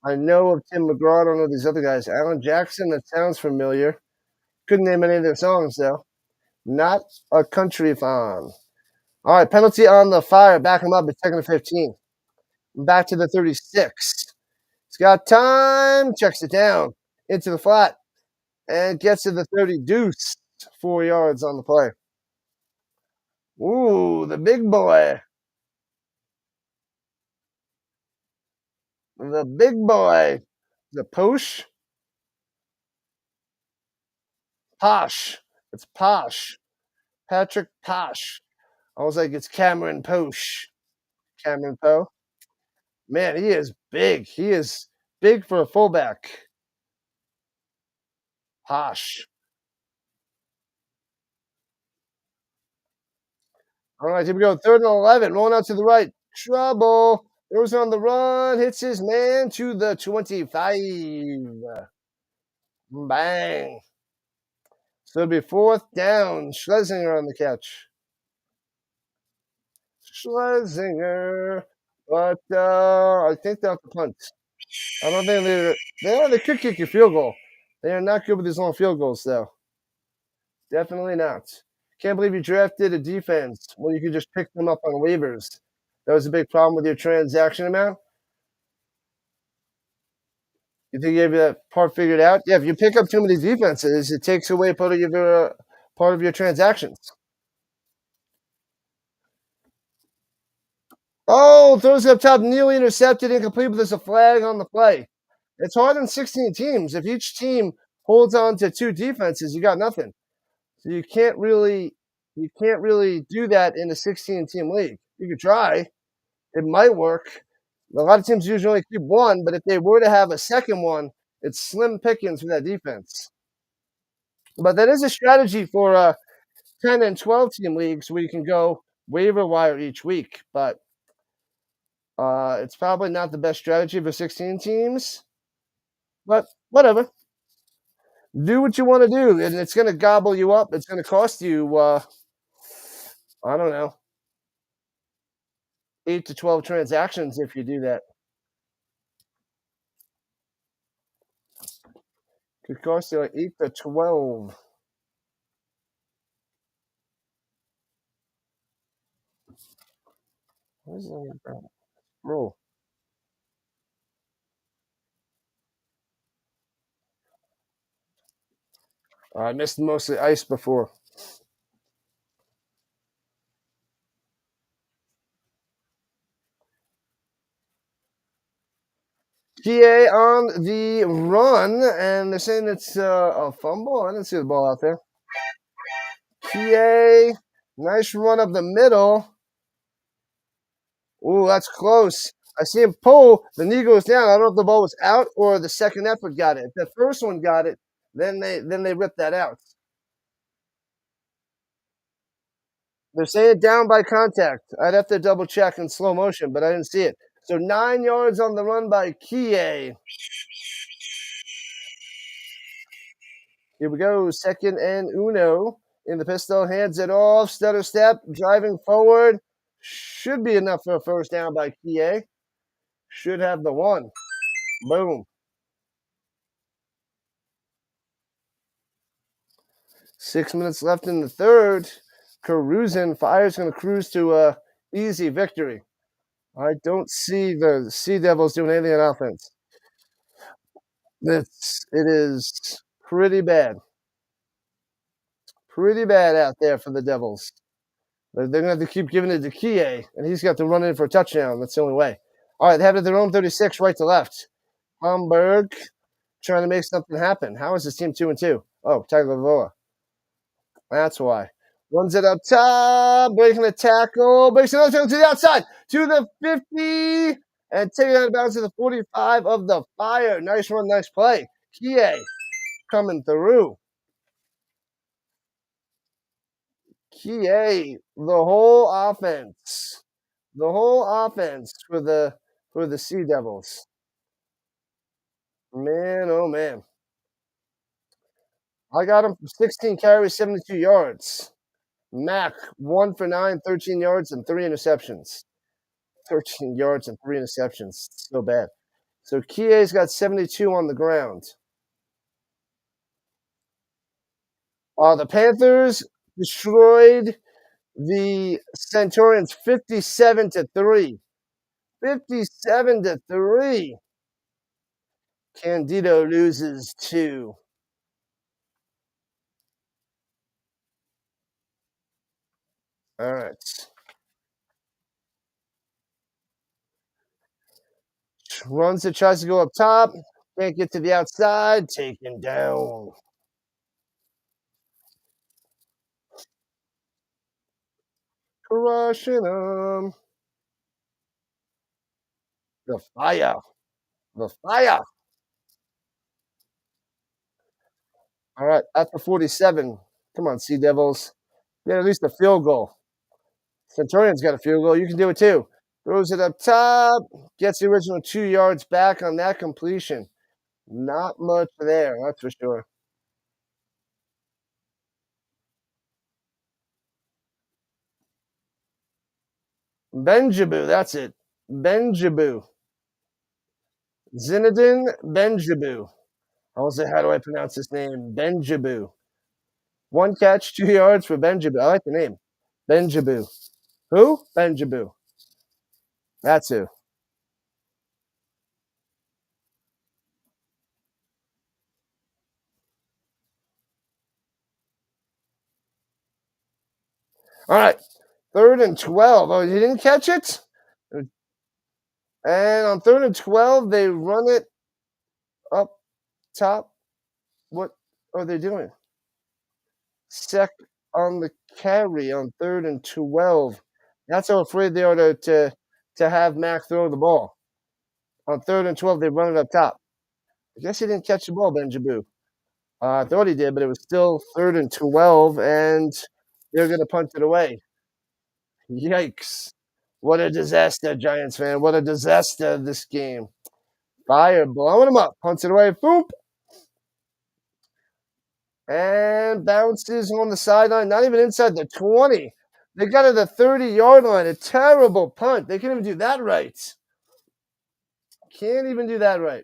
I know of Tim McGraw. I don't know these other guys. Alan Jackson, that sounds familiar. Couldn't name any of their songs, though. Not a country fan. All right, penalty on the Fire. Back him up at 2nd and 15. Back to the 36. He's got time. Checks it down. Into the flat. and gets to the 30 deuce. 4 yards on the play. Ooh, the big boy. The big boy. The Posh. Posh. It's Posh. Patrick Posh. I was like, it's Cameron Posh. Cameron Poe. Man, he is big. He is big for a fullback. Posh. All right, here we go. 3rd and 11. Rolling out to the right. Trouble. Throws on the run. Hits his man to the 25. Bang. So it'll be 4th down. Schlesinger on the catch. Schlesinger. But I think they'll have to punt. I don't think they could kick a field goal. They are not good with these long field goals, though. Definitely not. Can't believe you drafted a defense when you could just pick them up on waivers. That was a big problem with your transaction amount. You think you have that part figured out? Yeah, if you pick up too many defenses, it takes away part of your transactions. Oh, throws it up top, nearly intercepted, incomplete, but there's a flag on the play. It's hard in 16 teams. If each team holds on to 2 defenses, you got nothing. So you can't really do that in a 16 team league. You could try. It might work. A lot of teams usually only keep one, but if they were to have a second one, it's slim pickings for that defense. But that is a strategy for 10 and 12 team leagues where you can go waiver wire each week. But it's probably not the best strategy for 16 teams. But whatever. Do what you want to do, and it's going to gobble you up. It's going to cost you, I don't know, 8 to 12 transactions if you do that. Could cost you like 8 to 12. What is that roll? I missed most of the ice before. PA on the run, and they're saying it's a fumble. I didn't see the ball out there. PA, nice run up the middle. Ooh, that's close. I see him pull. The knee goes down. I don't know if the ball was out or the second effort got it. If the first one got it, then they ripped that out. They're saying down by contact. I'd have to double check in slow motion, but I didn't see it. So 9 yards on the run by Kie. Here we go. 2nd and uno. In the pistol, hands it off. Stutter step, driving forward. Should be enough for a first down by Kie. Should have the one. Boom. 6 minutes left in the third. Cruising. Fire's going to cruise to a easy victory. I don't see the Sea Devils doing anything on offense. It is pretty bad. Pretty bad out there for the Devils. They're going to have to keep giving it to Kie, and he's got to run in for a touchdown. That's the only way. All right, they have it at their own 36, right to left. Hamburg trying to make something happen. How is this team 2-2? Oh, Tagovailoa. That's why. Runs it up top, breaking the tackle, breaks another tackle to the outside, to the 50, and taking it out of bounds to the 45 of the Fire. Nice run, nice play. Kie coming through. Kie, the whole offense for the Sea Devils. Man, oh man. I got him for 16 carries, 72 yards. Mac, 1 for 9, 13 yards, and 3 interceptions. 13 yards and 3 interceptions. So bad. So Kie's got 72 on the ground. The Panthers destroyed the Centurions 57-3. 57-3. Candido loses 2. All right. Runs it, tries to go up top. Can't get to the outside. Taken down. Crushing them. The fire. The fire. All right. After 47. Come on, Sea Devils. Get at least a field goal. Centurion's got a field goal. You can do it too. Throws it up top. Gets the original 2 yards back on that completion. Not much there, that's for sure. Benjaboo, that's it. Benjaboo. Zinedine Benjaboo. I was say, how do I pronounce his name? Benjaboo. One catch, 2 yards for Benjaboo. I like the name. Benjaboo. Who? Benjaboo. That's who. All right. 3rd and 12. Oh, you didn't catch it? And on 3rd and 12, they run it up top. What are they doing? Sec on the carry on 3rd and 12. That's how afraid they are to have Mac throw the ball. On 3rd and 12, they run it up top. I guess he didn't catch the ball, Benjaboo. I thought he did, but it was still 3rd and 12, and they're going to punt it away. Yikes. What a disaster, Giants fan. What a disaster this game. Fire blowing them up. Punts it away. Boom. And bounces on the sideline, not even inside the 20. They got to the 30-yard line. A terrible punt. They can't even do that right. Can't even do that right.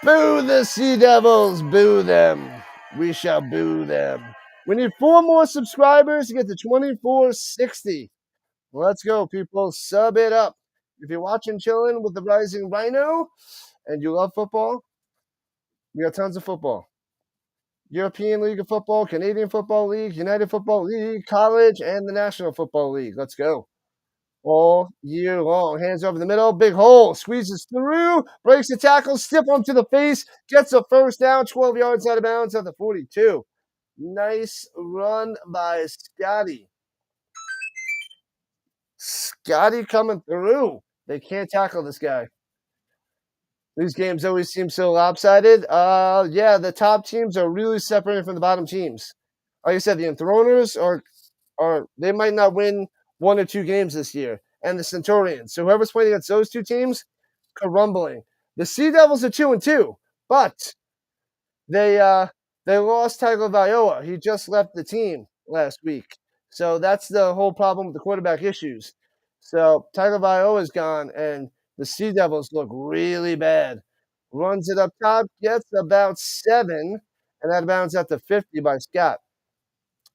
Boo the Sea Devils. Boo them. We shall boo them. We need 4 more subscribers to get to 2460. Let's go, people. Sub it up. If you're watching Chilling with the Rising Rhino and you love football, we got tons of football. European League of Football, Canadian Football League, United Football League, college, and the National Football League. Let's go. All year long. Hands over the middle, big hole, squeezes through, breaks the tackle, stiff arm to the face, gets a first down, 12 yards out of bounds at the 42. Nice run by Scotty. Scotty coming through. They can't tackle this guy. These games always seem so lopsided. Yeah, the top teams are really separated from the bottom teams. Like I said, the Enthroners are they might not win 1 or 2 games this year, and the Centurions. So whoever's playing against those 2 teams, crumbling. The Sea Devils are 2-2, but they uh they lost Tagovailoa. He just left the team last week, so that's the whole problem with the quarterback issues. So Tagovailoa is gone, and the Sea Devils look really bad. Runs it up top, gets about 7, and that bounds at the 50 by Scott.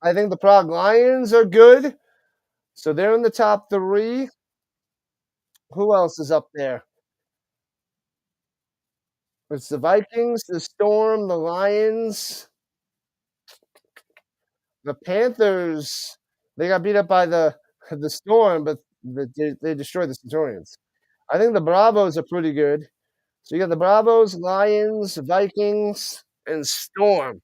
I think the Prague Lions are good. So they're in the top 3. Who else is up there? It's the Vikings, the Storm, the Lions, the Panthers. They got beat up by the Storm, but they destroyed the Centurions. I think the Bravos are pretty good. So you got the Bravos, Lions, Vikings, and Storm.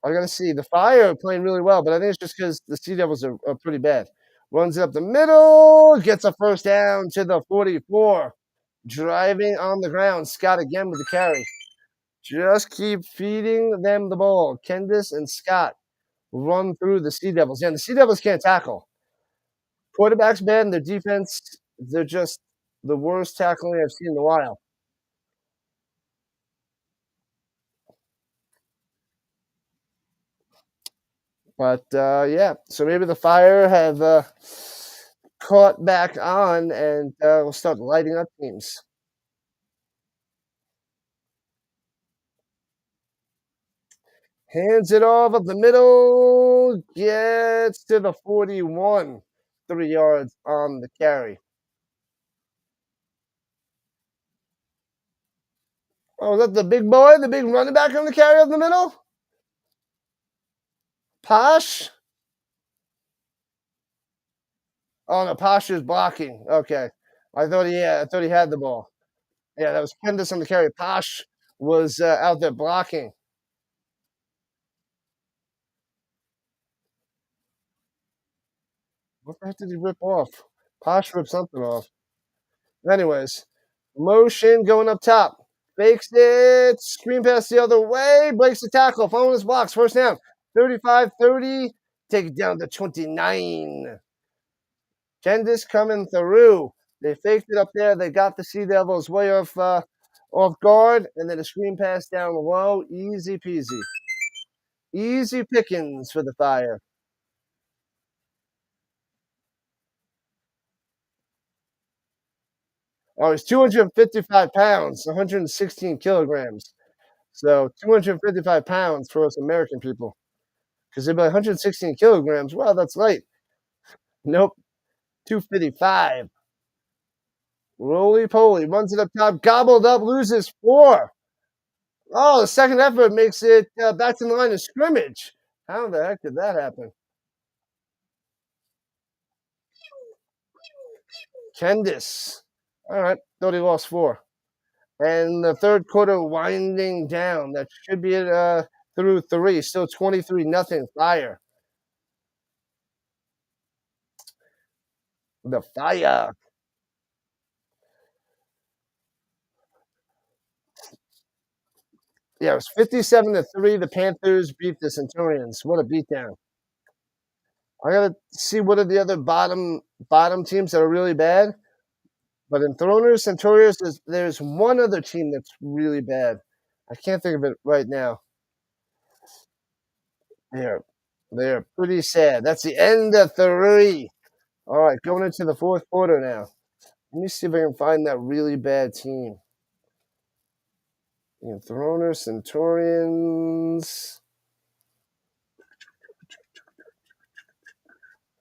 I got to see. The Fire are playing really well, but I think it's just because the Sea Devils are pretty bad. Runs it up the middle, gets a first down to the 44. Driving on the ground. Scott again with the carry. Just keep feeding them the ball. Kendis and Scott run through the Sea Devils. Yeah, the Sea Devils can't tackle. Quarterback's bad, and their defense, they're just the worst tackling I've seen in a while. But yeah, so maybe the Fire have caught back on and will start lighting up teams. Hands it off up the middle, gets to the 41, 3 yards on the carry. Oh, is that the big boy, the big running back on the carry up the middle? Posh? Oh no, Posh is blocking. Okay. I thought he had the ball. Yeah, that was Kendis on the carry. Posh was out there blocking. What the heck did he rip off? Posh ripped something off. Anyways, motion going up top. Fakes it. Screen pass the other way. Breaks the tackle. Following his blocks. First down. 35-30. Take it down to 29. Kendis coming through. They faked it up there. They got the Sea Devils way off guard. And then a screen pass down low. Easy peasy. Easy pickings for the Fire. Oh, he's 255 pounds, 116 kilograms. So 255 pounds for us American people. Because they'd be like 116 kilograms. Well, that's light. Nope. 255. Roly poly. Runs it up top. Gobbled up. Loses 4. Oh, the second effort makes it back to the line of scrimmage. How the heck did that happen? Kendis. All right. Thought he lost 4. And the third quarter winding down. That should be it through 3. Still 23-0 Fire. The Fire. Yeah, it was 57-3. The Panthers beat the Centurions. What a beatdown. I gotta see what are the other bottom teams that are really bad. But in Throners, Centurions, there's one other team that's really bad. I can't think of it right now. They're they're pretty sad. That's the end of 3. All right, going into the fourth quarter now. Let me see if I can find that really bad team. Throners, Centurions.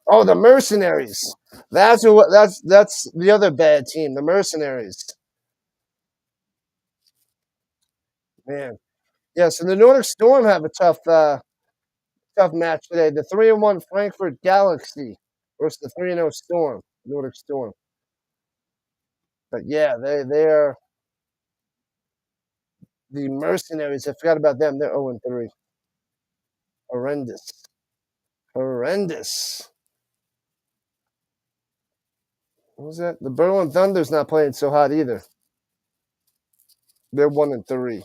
Oh, the Mercenaries. That's the other bad team, the Mercenaries. Man. Yeah, so the Nordic Storm have a tough match today. The 3-1 Frankfurt Galaxy versus the 3-0 Storm, Nordic Storm. But yeah, they're the Mercenaries. I forgot about them. They're 0-3. Horrendous. Horrendous. What was that? The Berlin Thunder's not playing so hot either. They're 1-3.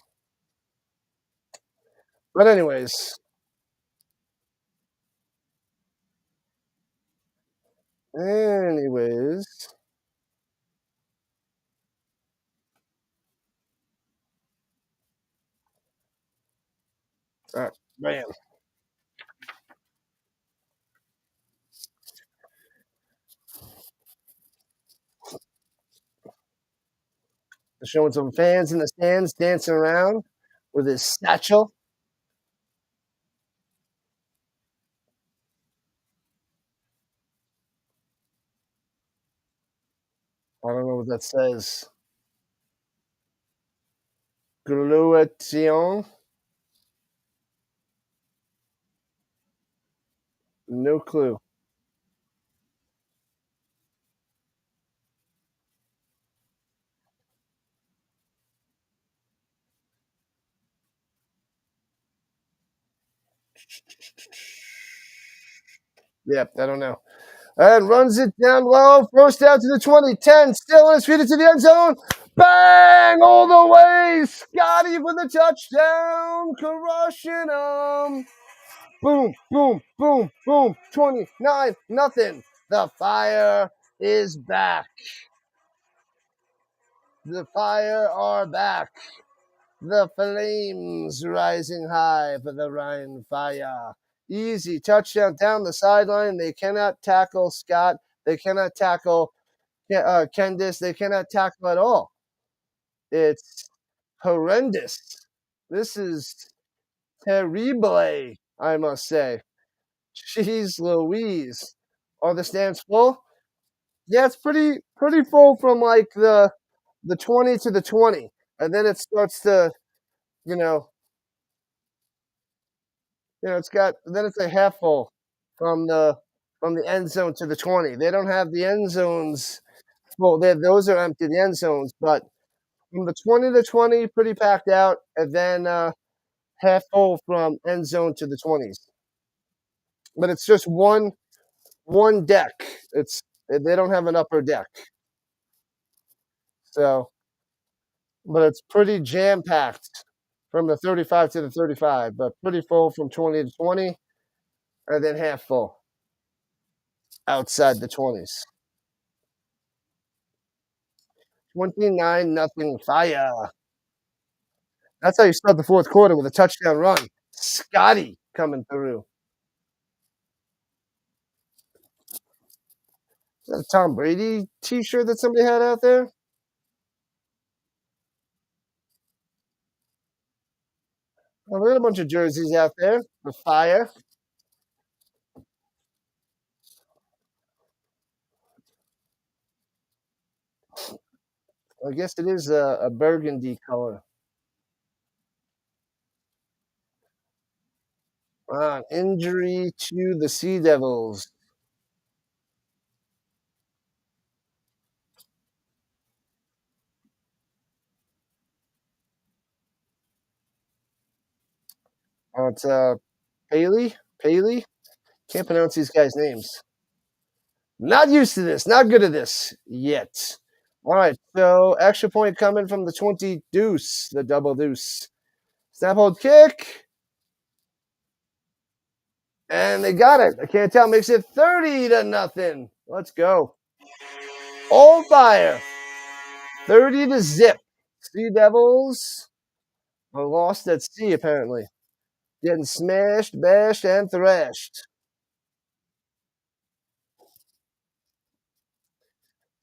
But anyways, anyways, all right, bam. Showing some fans in the stands dancing around with his satchel. I don't know what that says. Gluation. No clue. Yep, I don't know. And runs it down low. First down to the 20-10. Still on his feet into the end zone. Bang! All the way. Scotty for the touchdown. Crushing him. Boom, boom, boom, boom. 29-0. The Fire is back. The Fire are back. The flames rising high for the Rhein Fire. Easy touchdown down the sideline. They cannot tackle Scott. They cannot tackle Kendis. They cannot tackle at all. It's horrendous. This is terrible, I must say. Jeez Louise. Are the stands full? Yeah, it's pretty full from like the 20 to the 20. and then it starts to, you know, it's a half full from the end zone to the 20. They don't have the end zones. Well, those are empty, the end zones, but from the 20 to 20, pretty packed out, and then half full from end zone to the 20s. But it's just one deck. They don't have an upper deck, so but it's pretty jam packed from the 35 to the 35, but pretty full from 20 to 20, and then half full outside the 20s. 29 nothing fire. That's how you start the fourth quarter with a touchdown run. Scotty coming through. Is that a Tom Brady t-shirt that somebody had out there? Oh, we got a bunch of jerseys out there. The fire. I guess it is a burgundy color. Injury to the Sea Devils. It's Paley. Paley. Can't pronounce these guys' names. Not used to this. Not good at this yet. All right. So extra point coming from the 20 deuce, the double deuce. Snap hold kick. And they got it. I can't tell. Makes it 30 to nothing. Let's go. All fire. 30 to zip. Sea Devils are lost at sea, apparently. Getting smashed, bashed, and thrashed.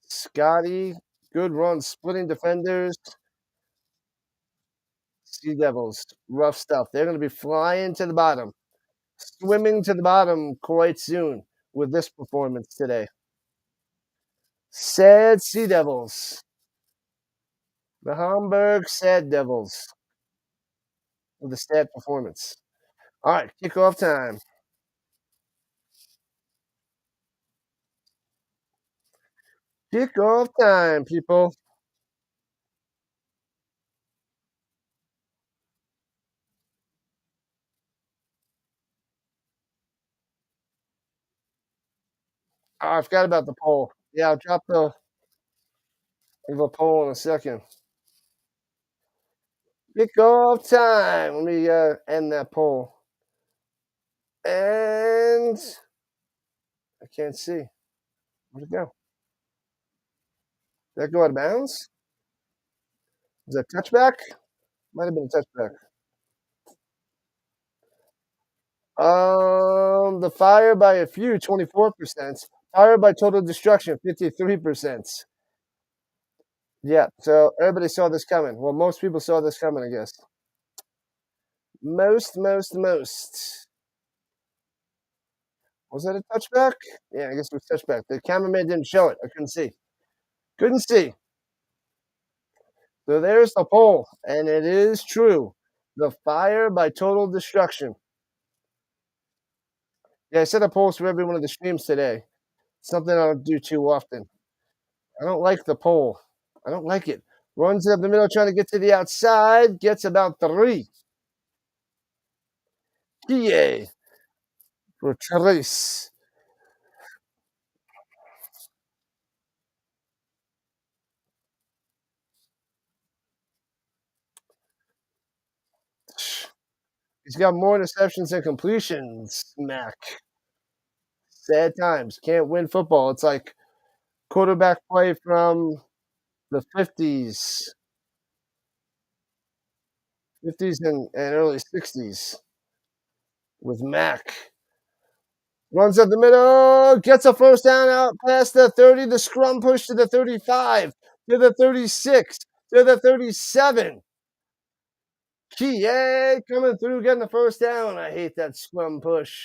Scotty, good run, splitting defenders. Sea Devils, rough stuff. They're going to be flying to the bottom, swimming to the bottom quite soon with this performance today. Sad Sea Devils. The Hamburg Sad Devils with a sad performance. All right, kickoff time. Kickoff time, people. Oh, I forgot about the poll. Yeah, I'll drop the poll in a second. Kickoff time. Let me end that poll. And I can't see. Where'd it go? Did that go out of bounds? Is that touchback? Might have been a touchback. The fire by a few, 24%. Fire by total destruction, 53%. Yeah, so everybody saw this coming. Well, most people saw this coming, I guess. Most. Was that a touchback? Yeah, I guess it was touchback. The cameraman didn't show it. I couldn't see. Couldn't see. So there's the poll, and it is true. The fire by total destruction. Yeah, I set a poll for every one of the streams today. Something I don't do too often. I don't like the poll. I don't like it. Runs up the middle trying to get to the outside. Gets about 3. PA for Trace. He's got more interceptions than completions, Mac. Sad times. Can't win football. It's like quarterback play from the 50s and early 60s with Mac. Runs up the middle, gets a first down out past the 30, the scrum push to the 35, to the 36, to the 37. Kie coming through, getting the first down. I hate that scrum push.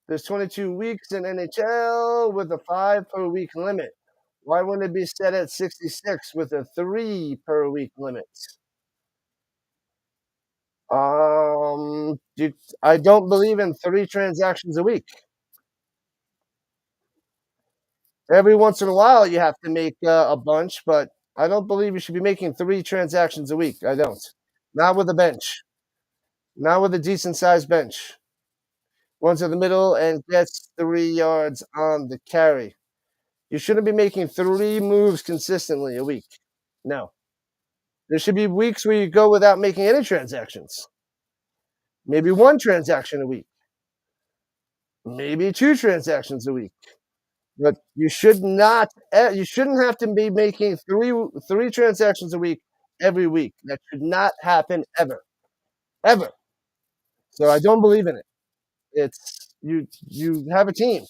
There's 22 weeks in NHL with a 5 per week limit. Why wouldn't it be set at 66 with a 3 per week limit? I don't believe in 3 transactions a week. Every once in a while, you have to make a bunch, but I don't believe you should be making 3 transactions a week. I don't. Not with a bench. Not with a decent sized bench. Runs to the middle and gets 3 yards on the carry. You shouldn't be making 3 moves consistently a week. No. There should be weeks where you go without making any transactions. Maybe 1 transaction a week. Maybe 2 transactions a week. But you should not. You shouldn't have to be making three transactions a week every week. That should not happen ever, ever. So I don't believe in it. It's you have a team,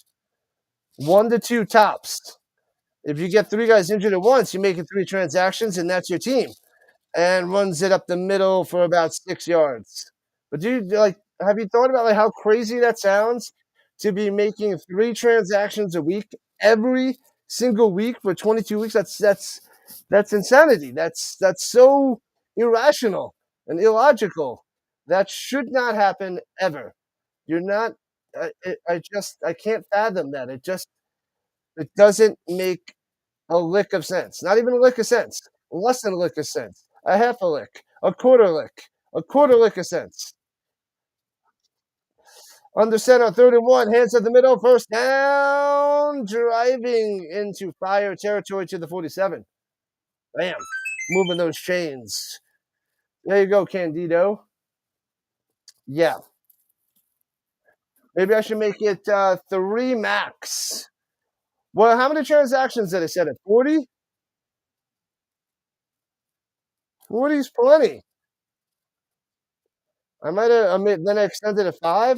1 to 2 tops. If you get 3 guys injured at once, you make it 3 transactions, and that's your team. And runs it up the middle for about 6 yards. But have you thought about how crazy that sounds to be making 3 transactions a week every single week for 22 weeks? That's insanity. That's so irrational and illogical. That should not happen ever. You're not. I can't fathom that. It doesn't make a lick of sense. Not even a lick of sense. Less than a lick of sense. A half a lick. A quarter lick. A quarter lick of sense. Under center, 3rd and 1. Hands at the middle. First down. Driving into Fire territory to the 47. Bam. Moving those chains. There you go, Candido. Yeah. Maybe I should make it 3 max. Well, how many transactions did I set it? 40? 40 is plenty. I might have then I extended it 5.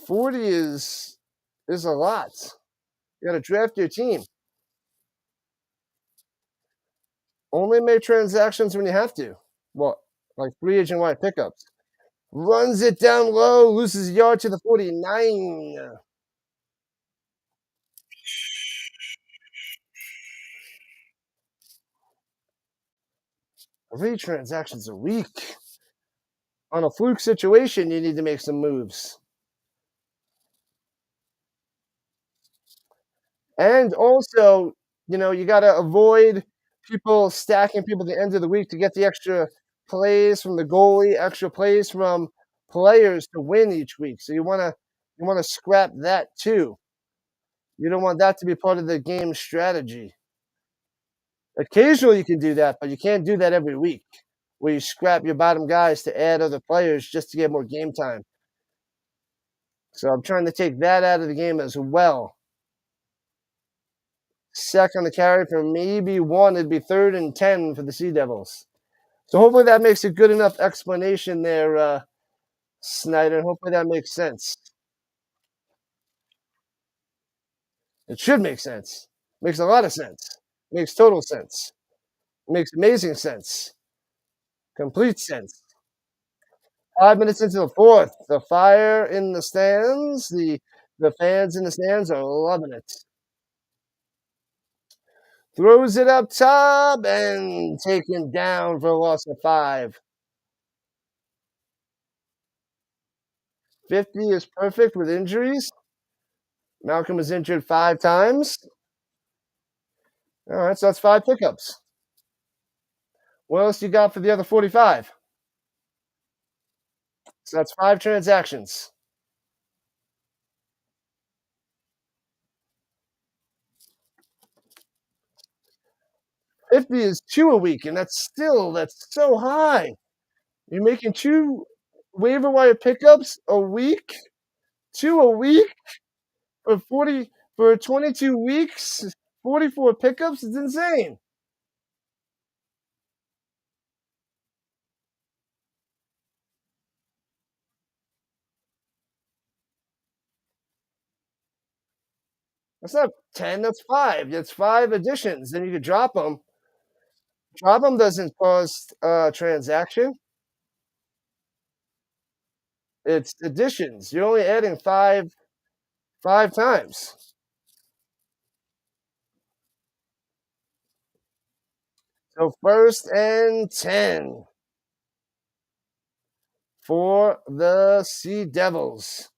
40 is a lot. You got to draft your team. Only make transactions when you have to. Well, like free agent wide pickups. Runs it down low, loses a yard to the 49. 3 transactions a week. On a fluke situation, you need to make some moves. And also, you got to avoid people stacking people at the end of the week to get the extra plays from the goalie, extra plays from players to win each week. So you want to scrap that too. You don't want that to be part of the game strategy. Occasionally you can do that, but you can't do that every week where you scrap your bottom guys to add other players just to get more game time. So I'm trying to take that out of the game as well. Second on the carry for maybe 1. It'd be 3rd and 10 for the Sea Devils. So hopefully that makes a good enough explanation there, Snyder. Hopefully that makes sense. It should make sense. Makes a lot of sense. Makes total sense. Makes amazing sense. Complete sense. 5 minutes into the 4th, the Fire in the stands, the fans in the stands are loving it. Throws it up top and taken down for a loss of 5. 50 is perfect with injuries. Malcolm was injured 5 times. All right, so that's 5 pickups. What else you got for the other 45? So that's 5 transactions. 50 is 2 a week, and that's so high. You're making 2 waiver wire pickups a week? 2 a week for 22 weeks? 44 pickups? It's insane. That's not 10, that's 5. That's 5 additions. Then you could drop them. Drop them doesn't cost transaction. It's additions. You're only adding five times. So 1st and 10 for the Sea Devils.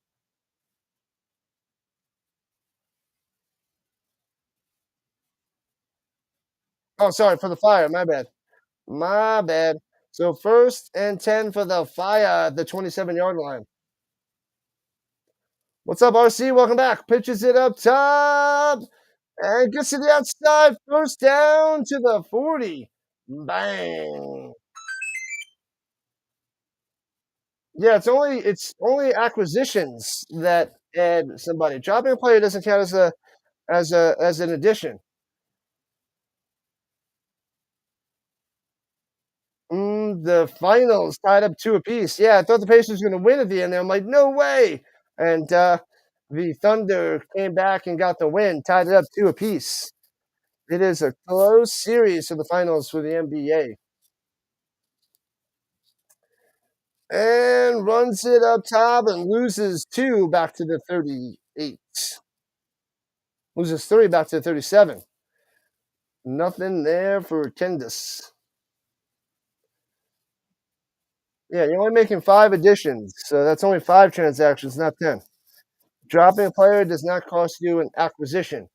Oh, sorry, for the Fire. My bad. My bad. So 1st and 10 for the Fire at the 27-yard line. What's up, RC? Welcome back. Pitches it up top and gets to the outside. First down to the 40. Bang. Yeah, it's only acquisitions that add somebody. Dropping a player doesn't count as an addition. The finals tied up 2 apiece. Yeah, I thought the Pacers were going to win at the end there. I'm like, no way. And the Thunder came back and got the win, tied it up 2 apiece. It is a close series for the finals for the NBA. And runs it up top and loses 2 back to the 38. Loses 3 back to the 37. Nothing there for Kendis. Yeah, you're only making 5 additions, so that's only 5 transactions, not 10. Dropping a player does not cost you an acquisition.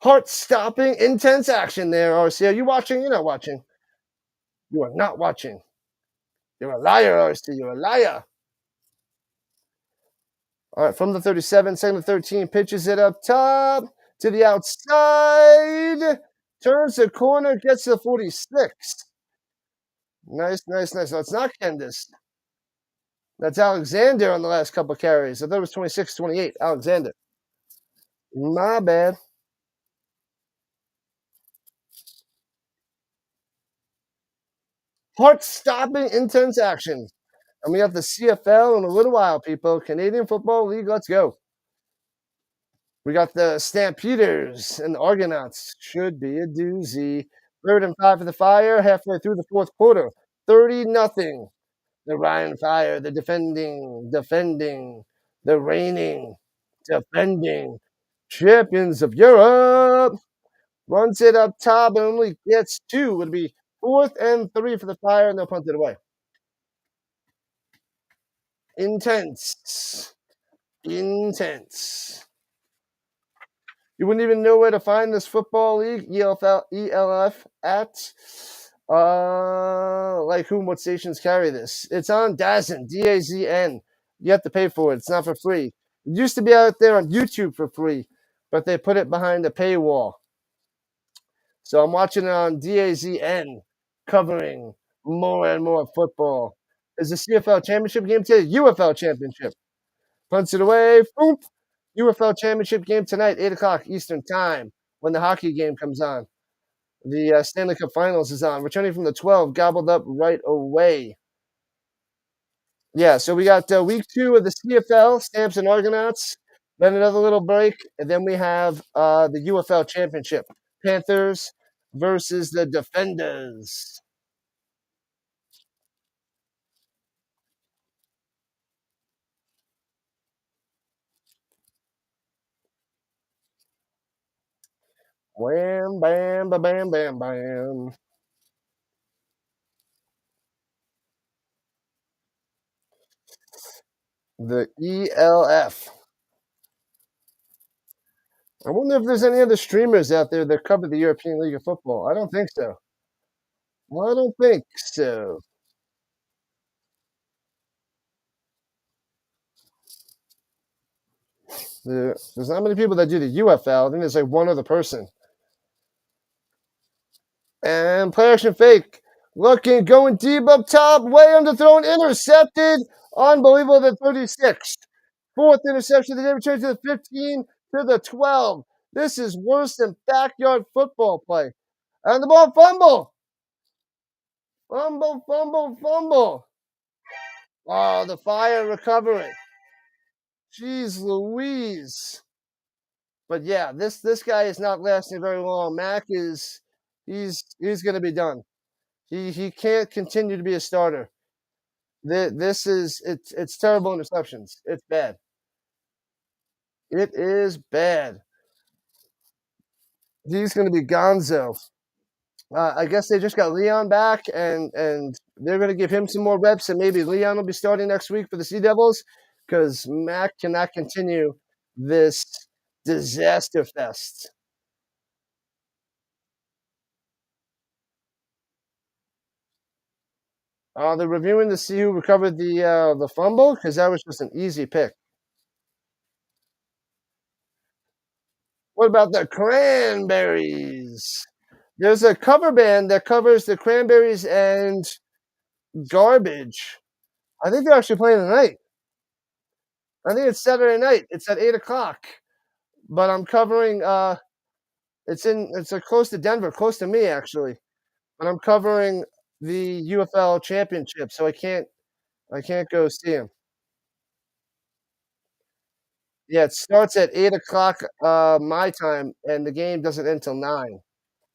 Heart-stopping, intense action there, RC. Are you watching? You're not watching. You are not watching. You're a liar, RC. You're a liar. All right, from the 37, second to 13, pitches it up top to the outside. Turns the corner, gets to the 46. Nice, nice, nice. No, it's not Kendis. That's Alexander on the last couple of carries. I thought it was 26, 28. Alexander. My bad. Heart-stopping, intense action. And we have the CFL in a little while, people. Canadian Football League, let's go. We got the Stampeders and the Argonauts. Should be a doozy. 3rd and 5 for the Fire, halfway through the 4th quarter. 30-0. The Rhein Fire, the defending, the reigning, defending champions of Europe. Runs it up top and only gets 2. It'll be 4th and 3 for the Fire, and they'll punt it away. Intense. Intense. You wouldn't even know where to find this football league, e.l.f. at like whom, what stations carry this. It's on DAZN, DAZN. You have to pay for it. It's not for free. It used to be out there on YouTube for free, but they put it behind a paywall. So I'm watching it on DAZN, covering more and more football. Is the CFL championship game today? UFL championship. Punts it away. Boom. UFL championship game tonight, 8 o'clock Eastern time, when the hockey game comes on. The Stanley Cup Finals is on. Returning from the 12, gobbled up right away. Yeah, so we got week 2 of the CFL, Stamps and Argonauts. Then another little break, and then we have the UFL championship. Panthers versus the Defenders. Wham, bam, ba, bam, bam, bam. The e.l.f. I wonder if there's any other streamers out there that cover the European League of Football. I don't think so. Well, I don't think so. There's not many people that do the UFL. I think there's like one other person. And play action fake. Looking, going deep up top, way underthrown, intercepted. Unbelievable, the 36th. 4th interception of the day, return to the 15, to the 12. This is worse than backyard football play. And the ball fumble. Fumble, fumble, fumble. Oh, the Fire recovering. Jeez Louise. But yeah, this guy is not lasting very long. Mac is he's going to be done. He can't continue to be a starter. This is it's terrible interceptions. It's bad. It is bad. He's going to be Gonzo. I guess they just got Leon back, and they're going to give him some more reps, and maybe Leon will be starting next week for the Sea Devils because Mac cannot continue this disaster fest. They're reviewing to see who recovered the fumble because that was just an easy pick. What about the Cranberries? There's a cover band that covers the Cranberries and Garbage. I think they're actually playing tonight. I think it's Saturday night. It's at 8 o'clock. But I'm covering. It's close to Denver, close to me actually. But I'm covering the UFL championship, so I can't go see him. Yeah, it starts at 8 o'clock my time, and the game doesn't end till 9.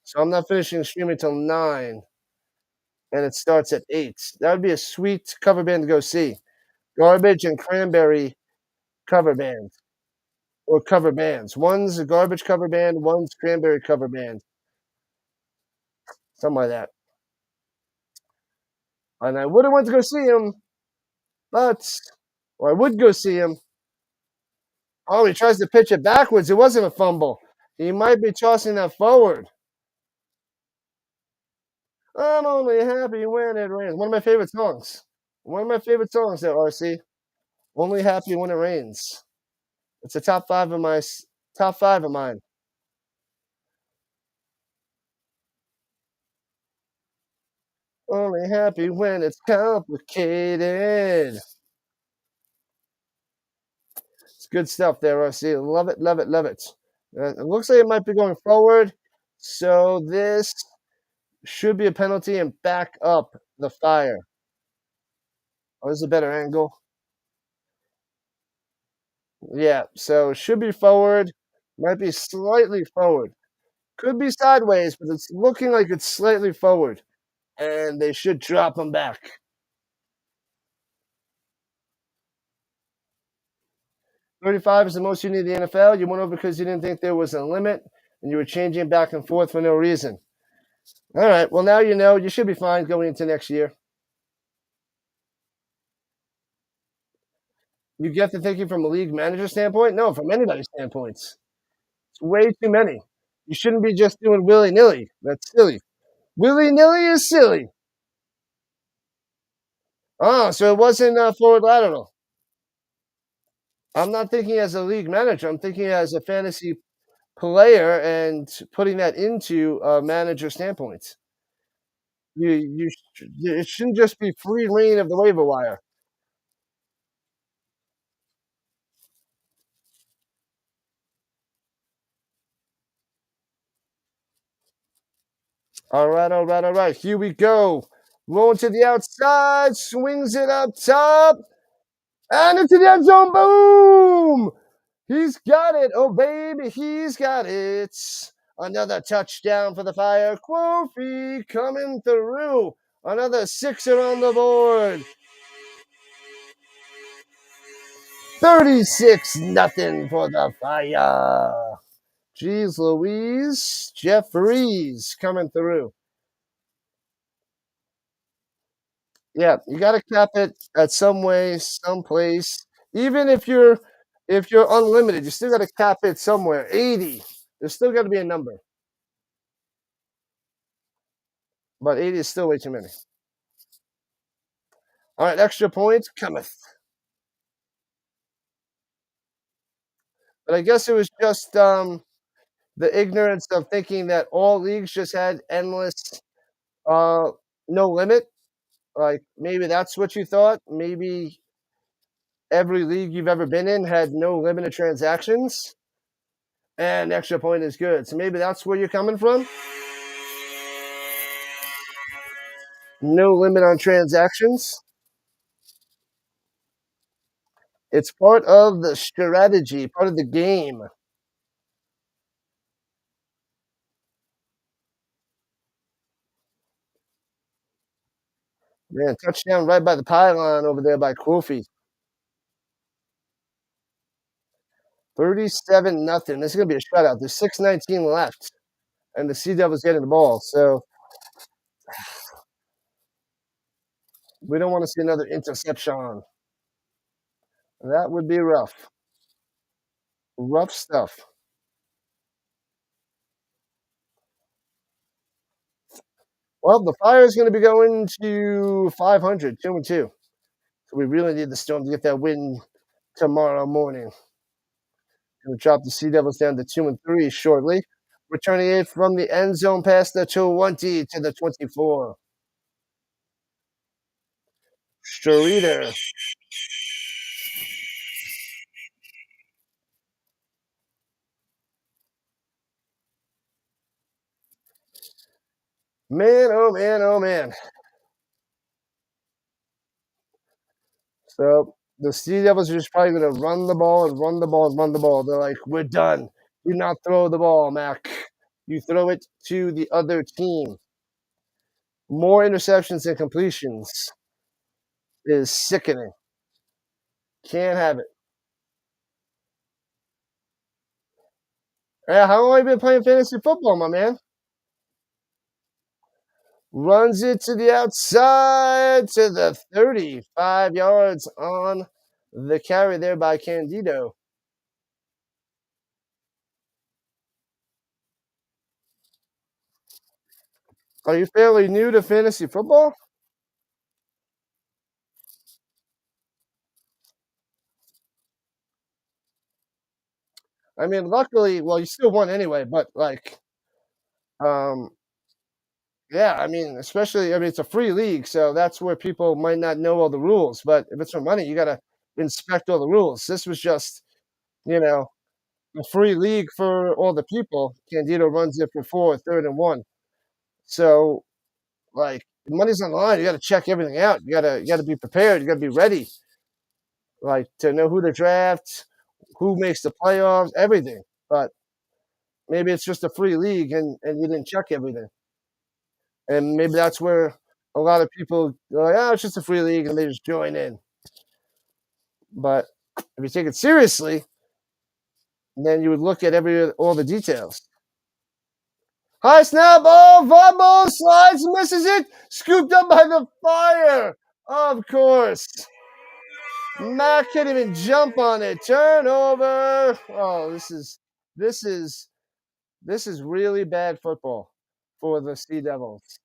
So I'm not finishing streaming till 9, and it starts at 8. That would be a sweet cover band to go see. Garbage and Cranberry cover band or cover bands. One's a Garbage cover band, one's Cranberry cover band, something like that. And I would have went to go see him, but or I would go see him. Oh, he tries to pitch it backwards. It wasn't a fumble. He might be tossing that forward. I'm only happy when it rains. One of my favorite songs. One of my favorite songs there, RC. Only happy when it rains. It's a top five of mine. Only happy when it's complicated. It's good stuff there, RC. Love it, love it, love it. It looks like it might be going forward. So this should be a penalty and back up the Fire. Oh, this is a better angle. Yeah, so should be forward. Might be slightly forward. Could be sideways, but it's looking like it's slightly forward. And they should drop him back. 35 is the most you need in the NFL. You went over because you didn't think there was a limit, and you were changing back and forth for no reason. All right, well, now you know. You should be fine going into next year. You get the thinking from a league manager standpoint? No, from anybody's standpoints. It's way too many. You shouldn't be just doing willy-nilly. That's silly. Willy-nilly is silly. Oh, so it wasn't forward lateral. I'm not thinking as a league manager. I'm thinking as a fantasy player and putting that into a manager standpoint. It shouldn't just be free reign of the waiver wire. All right, all right, all right. Here we go. Rolling to the outside, swings it up top, and into the end zone. Boom! He's got it. Oh, baby, he's got it. Another touchdown for the Fire. Quofi coming through. Another sixer on the board. 36-0 for the Fire. Jeez Louise. Jeffries coming through. Yeah, you got to cap it at some way, someplace. Even if you're unlimited, you still got to cap it somewhere. 80. There's still got to be a number. But 80 is still way too many. All right, extra points cometh. But I guess it was just the ignorance of thinking that all leagues just had endless, uh, no limit. Like maybe that's what you thought. Maybe every league you've ever been in had no limit of transactions, and extra point is good. So maybe that's where you're coming from. No limit on transactions. It's part of the strategy, part of the game. Man, touchdown right by the pylon over there by Kofi. 37-0. This is going to be a shutout. There's 6:19 left, and the Sea Devils getting the ball. So we don't want to see another interception. That would be rough. Rough stuff. Well, the Fire is going to be going to 500, 2-2. So we really need the Storm to get that win tomorrow morning. Going to drop the Sea Devils down to 2-3 shortly. Returning it from the end zone past the 20 to the 24. Streeter. Man, oh man, oh man. So the Sea Devils are just probably going to run the ball and run the ball and run the ball. They're like, we're done. Do not throw the ball, Mac. You throw it to the other team. More interceptions than completions is sickening. Can't have it. Yeah, how long have you been playing fantasy football, my man? Runs it to the outside to the 35 yards on the carry there by Candido. Are you fairly new to fantasy football? I mean, luckily, well, you still won anyway, but like, um, yeah, I mean, especially, I mean, it's a free league, so that's where people might not know all the rules. But if it's for money, you got to inspect all the rules. This was just, you know, a free league for all the people. Candido runs it for 4, 3rd and 1. So, like, money's on the line. You got to check everything out. You got to be prepared. You got to be ready, like to know who to draft, who makes the playoffs, everything. But maybe it's just a free league and you didn't check everything. And maybe that's where a lot of people are like, oh, it's just a free league, and they just join in. But if you take it seriously, then you would look at all the details. High snap, oh, fumble, slides, misses it, scooped up by the Fire. Of course. Mac can't even jump on it. Turnover. Oh, this is this is really bad football for the Sea Devils.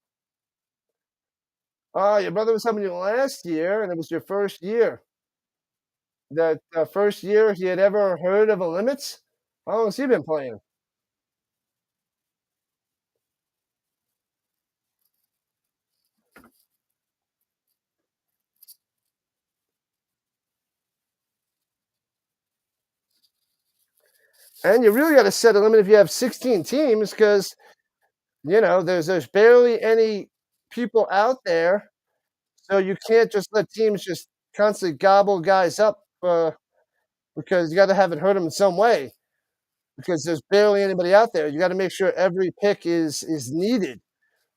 Oh, your brother was helping you last year, and it was your first year. That first year he had ever heard of a limits. How long has he been playing? And you really got to set a limit if you have 16 teams, because there's barely any people out there, so you can't just let teams just constantly gobble guys up because you got to have it hurt them in some way. Because there's barely anybody out there. You got to make sure every pick is needed.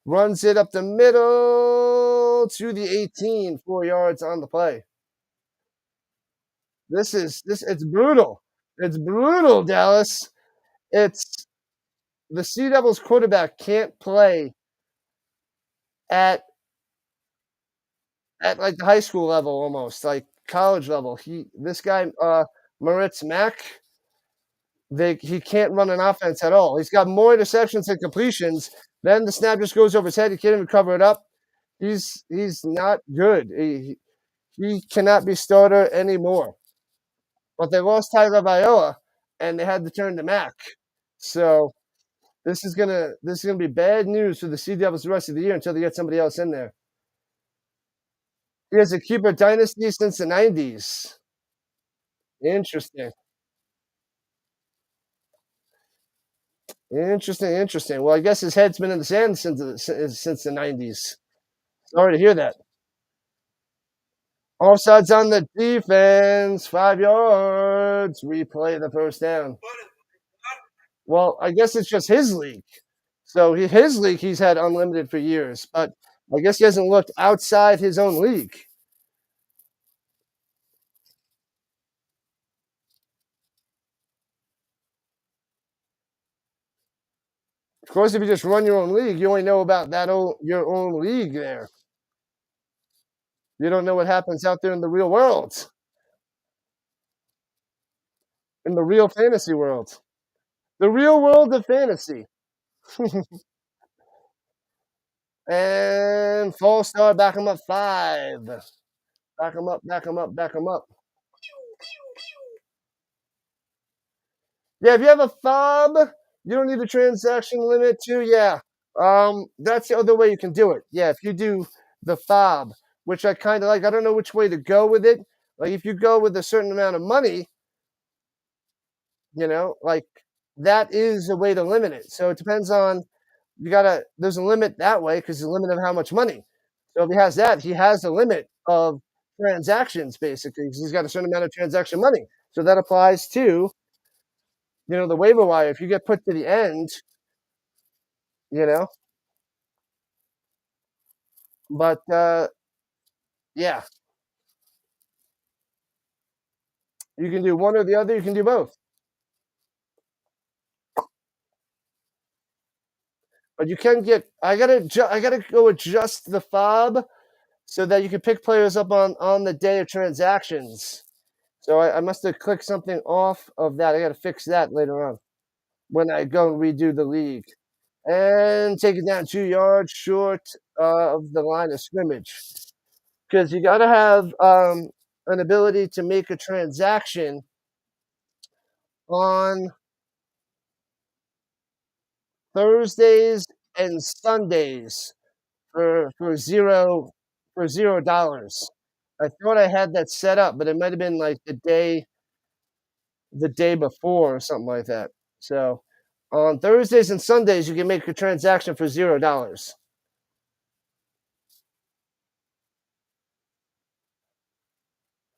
Runs it up the middle to the 18, 4 yards on the play. This it's brutal. It's brutal, Dallas. It's the Sea Devils quarterback can't play at like the high school level, almost like college level. This guy Moritz Mack, he can't run an offense at all. He's got more interceptions than completions. Then the snap just goes over his head. He can't even cover it up. He's not good. He cannot be starter anymore. But they lost Tyler Viola, and they had to turn to Mac. So this is gonna be bad news for the Sea Devils the rest of the year until they get somebody else in there. He has a keeper dynasty since the '90s. Interesting, interesting. Well, I guess his head's been in the sand since the '90s. Sorry to hear that. Offsides on the defense, 5 yards. Replay the first down. Well, I guess it's just his league. So his league, he's had unlimited for years. But I guess he hasn't looked outside his own league. Of course, if you just run your own league, you only know about your own league there. You don't know what happens out there in the real world, in the real fantasy world, the real world of fantasy. And false start, back him up 5. Back him up, back him up, back him up. Yeah, if you have a fob, you don't need a transaction limit too. Yeah, that's the other way you can do it. Yeah, if you do the fob, which I kind of like. I don't know which way to go with it. Like if you go with a certain amount of money, like that is a way to limit it. So it depends on there's a limit that way because the limit of how much money. So if he has that, he has a limit of transactions basically because he's got a certain amount of transaction money. So that applies to the waiver wire. If you get put to the end, you know, but yeah, you can do one or the other. You can do both, but you can get. I gotta go adjust the fob so that you can pick players up on the day of transactions. So I must have clicked something off of that. I got to fix that later on when I go and redo the league. And take it down 2 yards short of the line of scrimmage. Because you got to have an ability to make a transaction on Thursdays and Sundays for $0. I thought I had that set up, but it might have been like the day before or something like that. So on Thursdays and Sundays, you can make a transaction for $0.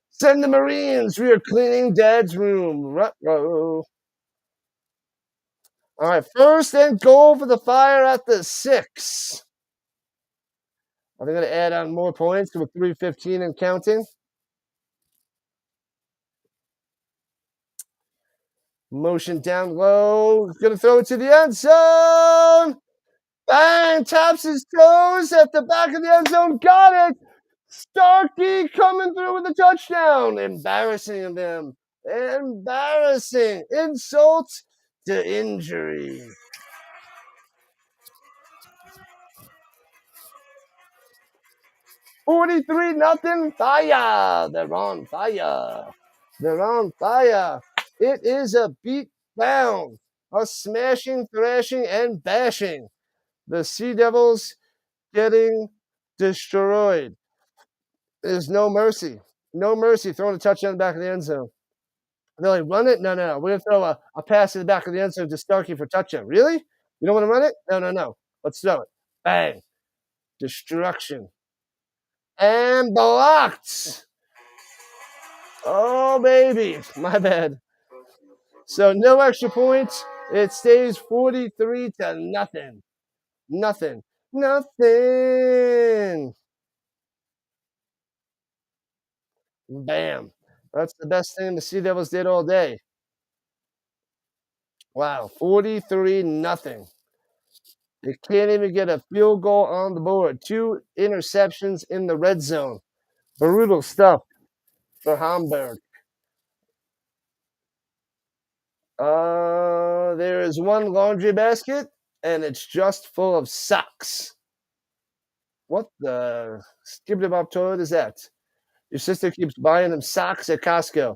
Send the Marines. We are cleaning Dad's room. Ruh-roh. All right, first and goal for the Fire at the 6. Are they going to add on more points with 3:15 and counting? Motion down low. Going to throw it to the end zone. Bang! Taps his toes at the back of the end zone. Got it. Starkey coming through with a touchdown. Embarrassing them. Embarrassing. Insult to injury. 43 nothing. Fire. They're on fire. They're on fire. It is a beat down. A smashing, thrashing, and bashing. The Sea Devils getting destroyed. There's no mercy. No mercy throwing a touchdown in the back of the end zone. They're like, run it? No, no, no. We're going to throw a pass in the back of the end zone to Starkey for touchdown. Really? You don't want to run it? No, no, no. Let's throw it. Bang. Destruction. And blocked. Oh, baby. My bad. So no extra points. It stays 43 to nothing. Nothing. Nothing. Bam. That's the best thing the Sea Devils did all day. Wow. 43 nothing. They can't even get a field goal on the board. 2 interceptions in the red zone. Brutal stuff for Hamburg. There is one laundry basket, and it's just full of socks. What the skibbity bop toilet is that? Your sister keeps buying them socks at Costco.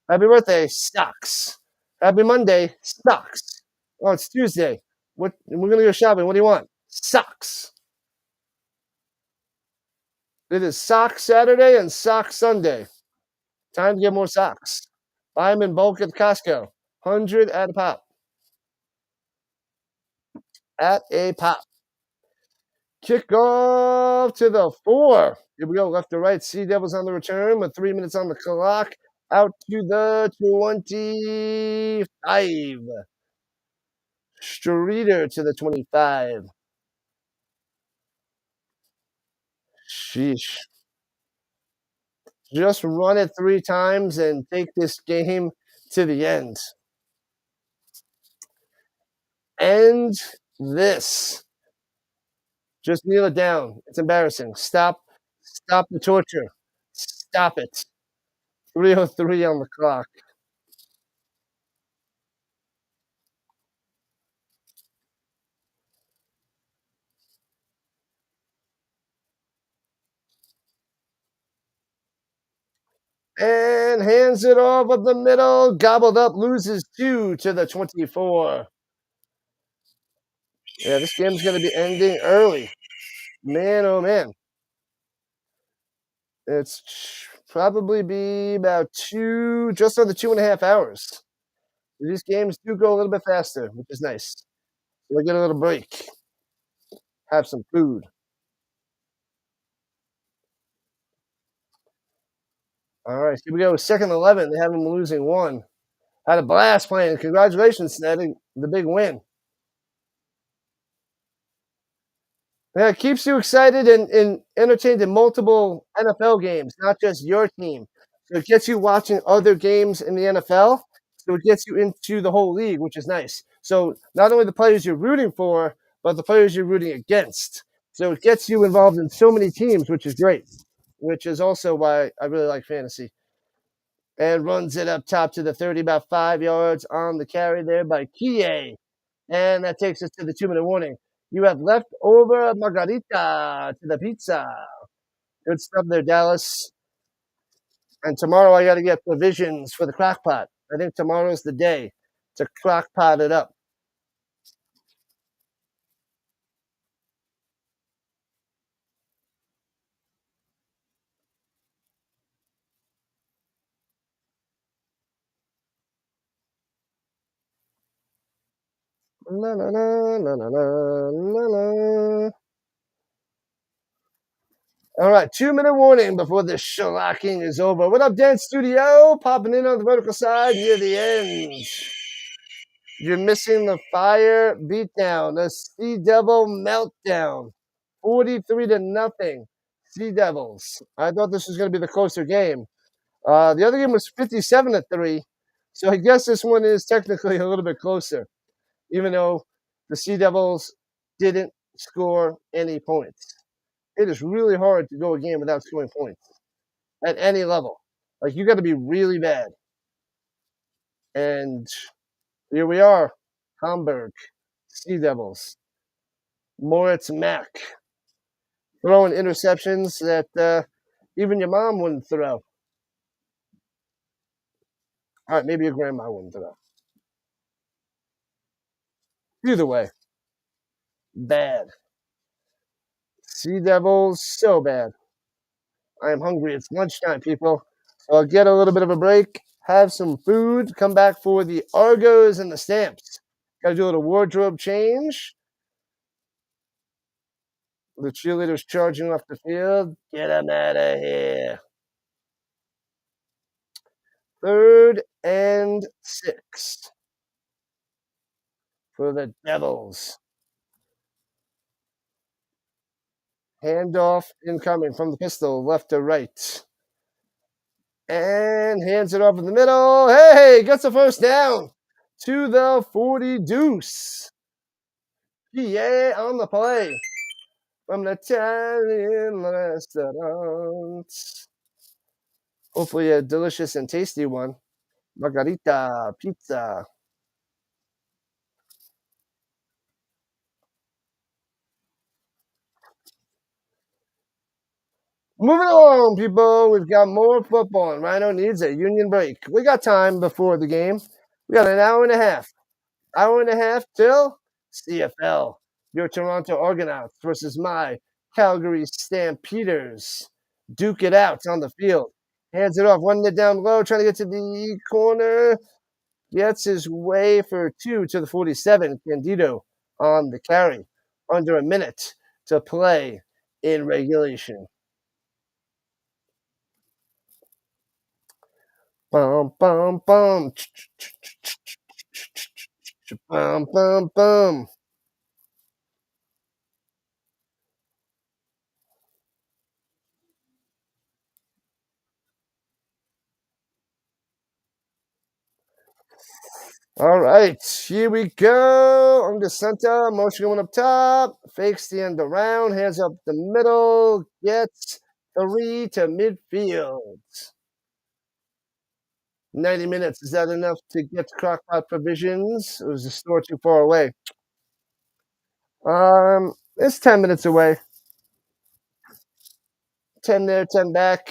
Happy birthday, socks. Happy Monday, socks. Oh, it's Tuesday. What? We're gonna go shopping. What do you want? Socks. It is sock Saturday and sock Sunday. Time to get more socks. Buy them in bulk at Costco. 100 at a pop. At a pop. Kickoff to the 4. Here we go, left to right. Sea Devils on the return with 3 minutes on the clock. Out to the 25. Streeter to the 25. Sheesh. Just run it 3 times and take this game to the end. End this. Just kneel it down. It's embarrassing. Stop the torture. Stop it. 3:03 on the clock. And hands it off up the middle. Gobbled up, loses 2 to the 24. Yeah, this game's going to be ending early. Man, oh man. It's probably be about just under 2.5 hours. These games do go a little bit faster, which is nice. We'll get a little break, have some food. All right, here we go. Second 11. They have them losing 1. Had a blast playing. Congratulations, Ned, the big win. Yeah, it keeps you excited and entertained in multiple NFL games, not just your team. So it gets you watching other games in the NFL. So it gets you into the whole league, which is nice. So not only the players you're rooting for, but the players you're rooting against. So it gets you involved in so many teams, which is great. Which is also why I really like fantasy. And runs it up top to the 30, about 5 yards on the carry there by Kie. And that takes us to the 2-minute warning. You have leftover margarita to the pizza. Good stuff there, Dallas. And tomorrow I got to get provisions for the crock pot. I think tomorrow's the day to crock pot it up. La, la, la, la, la, la, la. All right, 2-minute warning before the shellacking is over. What up, Dance Studio? Popping in on the vertical side near the end. You're missing the fire beatdown, the Sea Devil meltdown. 43-0. Sea Devils. I thought this was going to be the closer game. The other game was 57-3. So I guess this one is technically a little bit closer, even though the Sea Devils didn't score any points. It is really hard to go a game without scoring points at any level. Like, you got to be really bad. And here we are, Hamburg Sea Devils. Moritz Mack throwing interceptions that even your mom wouldn't throw. All right, maybe your grandma wouldn't throw. Either way, bad. Sea Devils, so bad. I am hungry. It's lunchtime, people. So I'll get a little bit of a break, have some food, come back for the Argos and the Stamps. Got to do a little wardrobe change. The cheerleaders charging off the field. Get them out of here. 3rd and 6 for the Devils. Handoff incoming from the pistol, left to right. And hands it off in the middle. Hey, gets a first down to the 40 deuce. Yeah, on the play from the Italian restaurant. Hopefully a delicious and tasty one. Margarita pizza. Moving along, people. We've got more football, and Rhino needs a union break. We got time before the game. We got an hour and a half. Hour and a half till CFL. Your Toronto Argonauts versus my Calgary Stampeders. Duke it out on the field. Hands it off, running it down low, trying to get to the corner. Gets his way for 2 to the 47. Candido on the carry. Under a minute to play in regulation. Bum, bum, bum. Bum, bum, bum. All right, here we go. Under center, motion going up top, fakes the end around, hands up the middle, gets 3 to midfield. 90 minutes, is that enough to get to Crockpot Provisions? Or is the store too far away? It's 10 minutes away. 10 there, 10 back.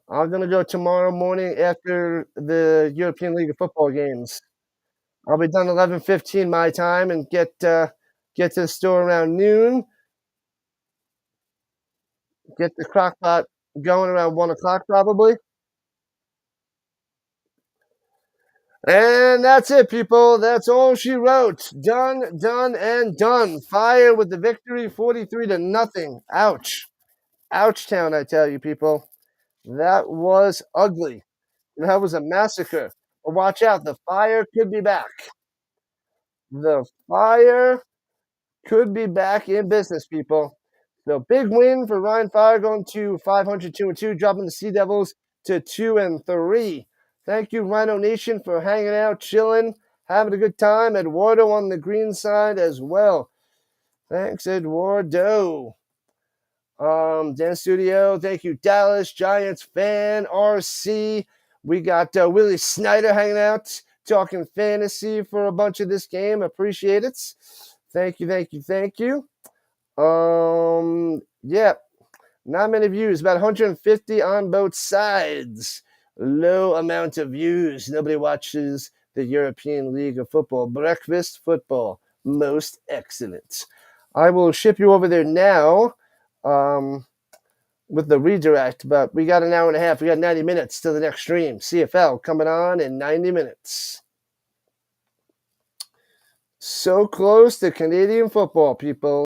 I'm gonna go tomorrow morning after the European League of Football games. I'll be done 11:15 my time and get to the store around noon. Get the crock pot going around 1 o'clock probably. And that's it, people. That's all she wrote. Done, done, and done. Fire with the victory, 43-0. Ouch. Ouch town, I tell you, people. That was ugly. That was a massacre. But watch out, the fire could be back. The fire could be back in business, people. So big win for Rhein Fire, going to 500 2-2, dropping the Sea Devils to 2-3. Thank you, Rhino Nation, for hanging out, chilling, having a good time. Eduardo on the green side as well. Thanks, Eduardo. Dan Studio, thank you, Dallas Giants fan, RC. We got Willie Snyder hanging out, talking fantasy for a bunch of this game. Appreciate it. Thank you, thank you, thank you. Yeah, not many views, about 150 on both sides. Low amount of views. Nobody watches the European League of Football. Breakfast football, most excellent. I will ship you over there now with the redirect, but we got an hour and a half. We got 90 minutes to the next stream. CFL coming on in 90 minutes. So close to Canadian football, people.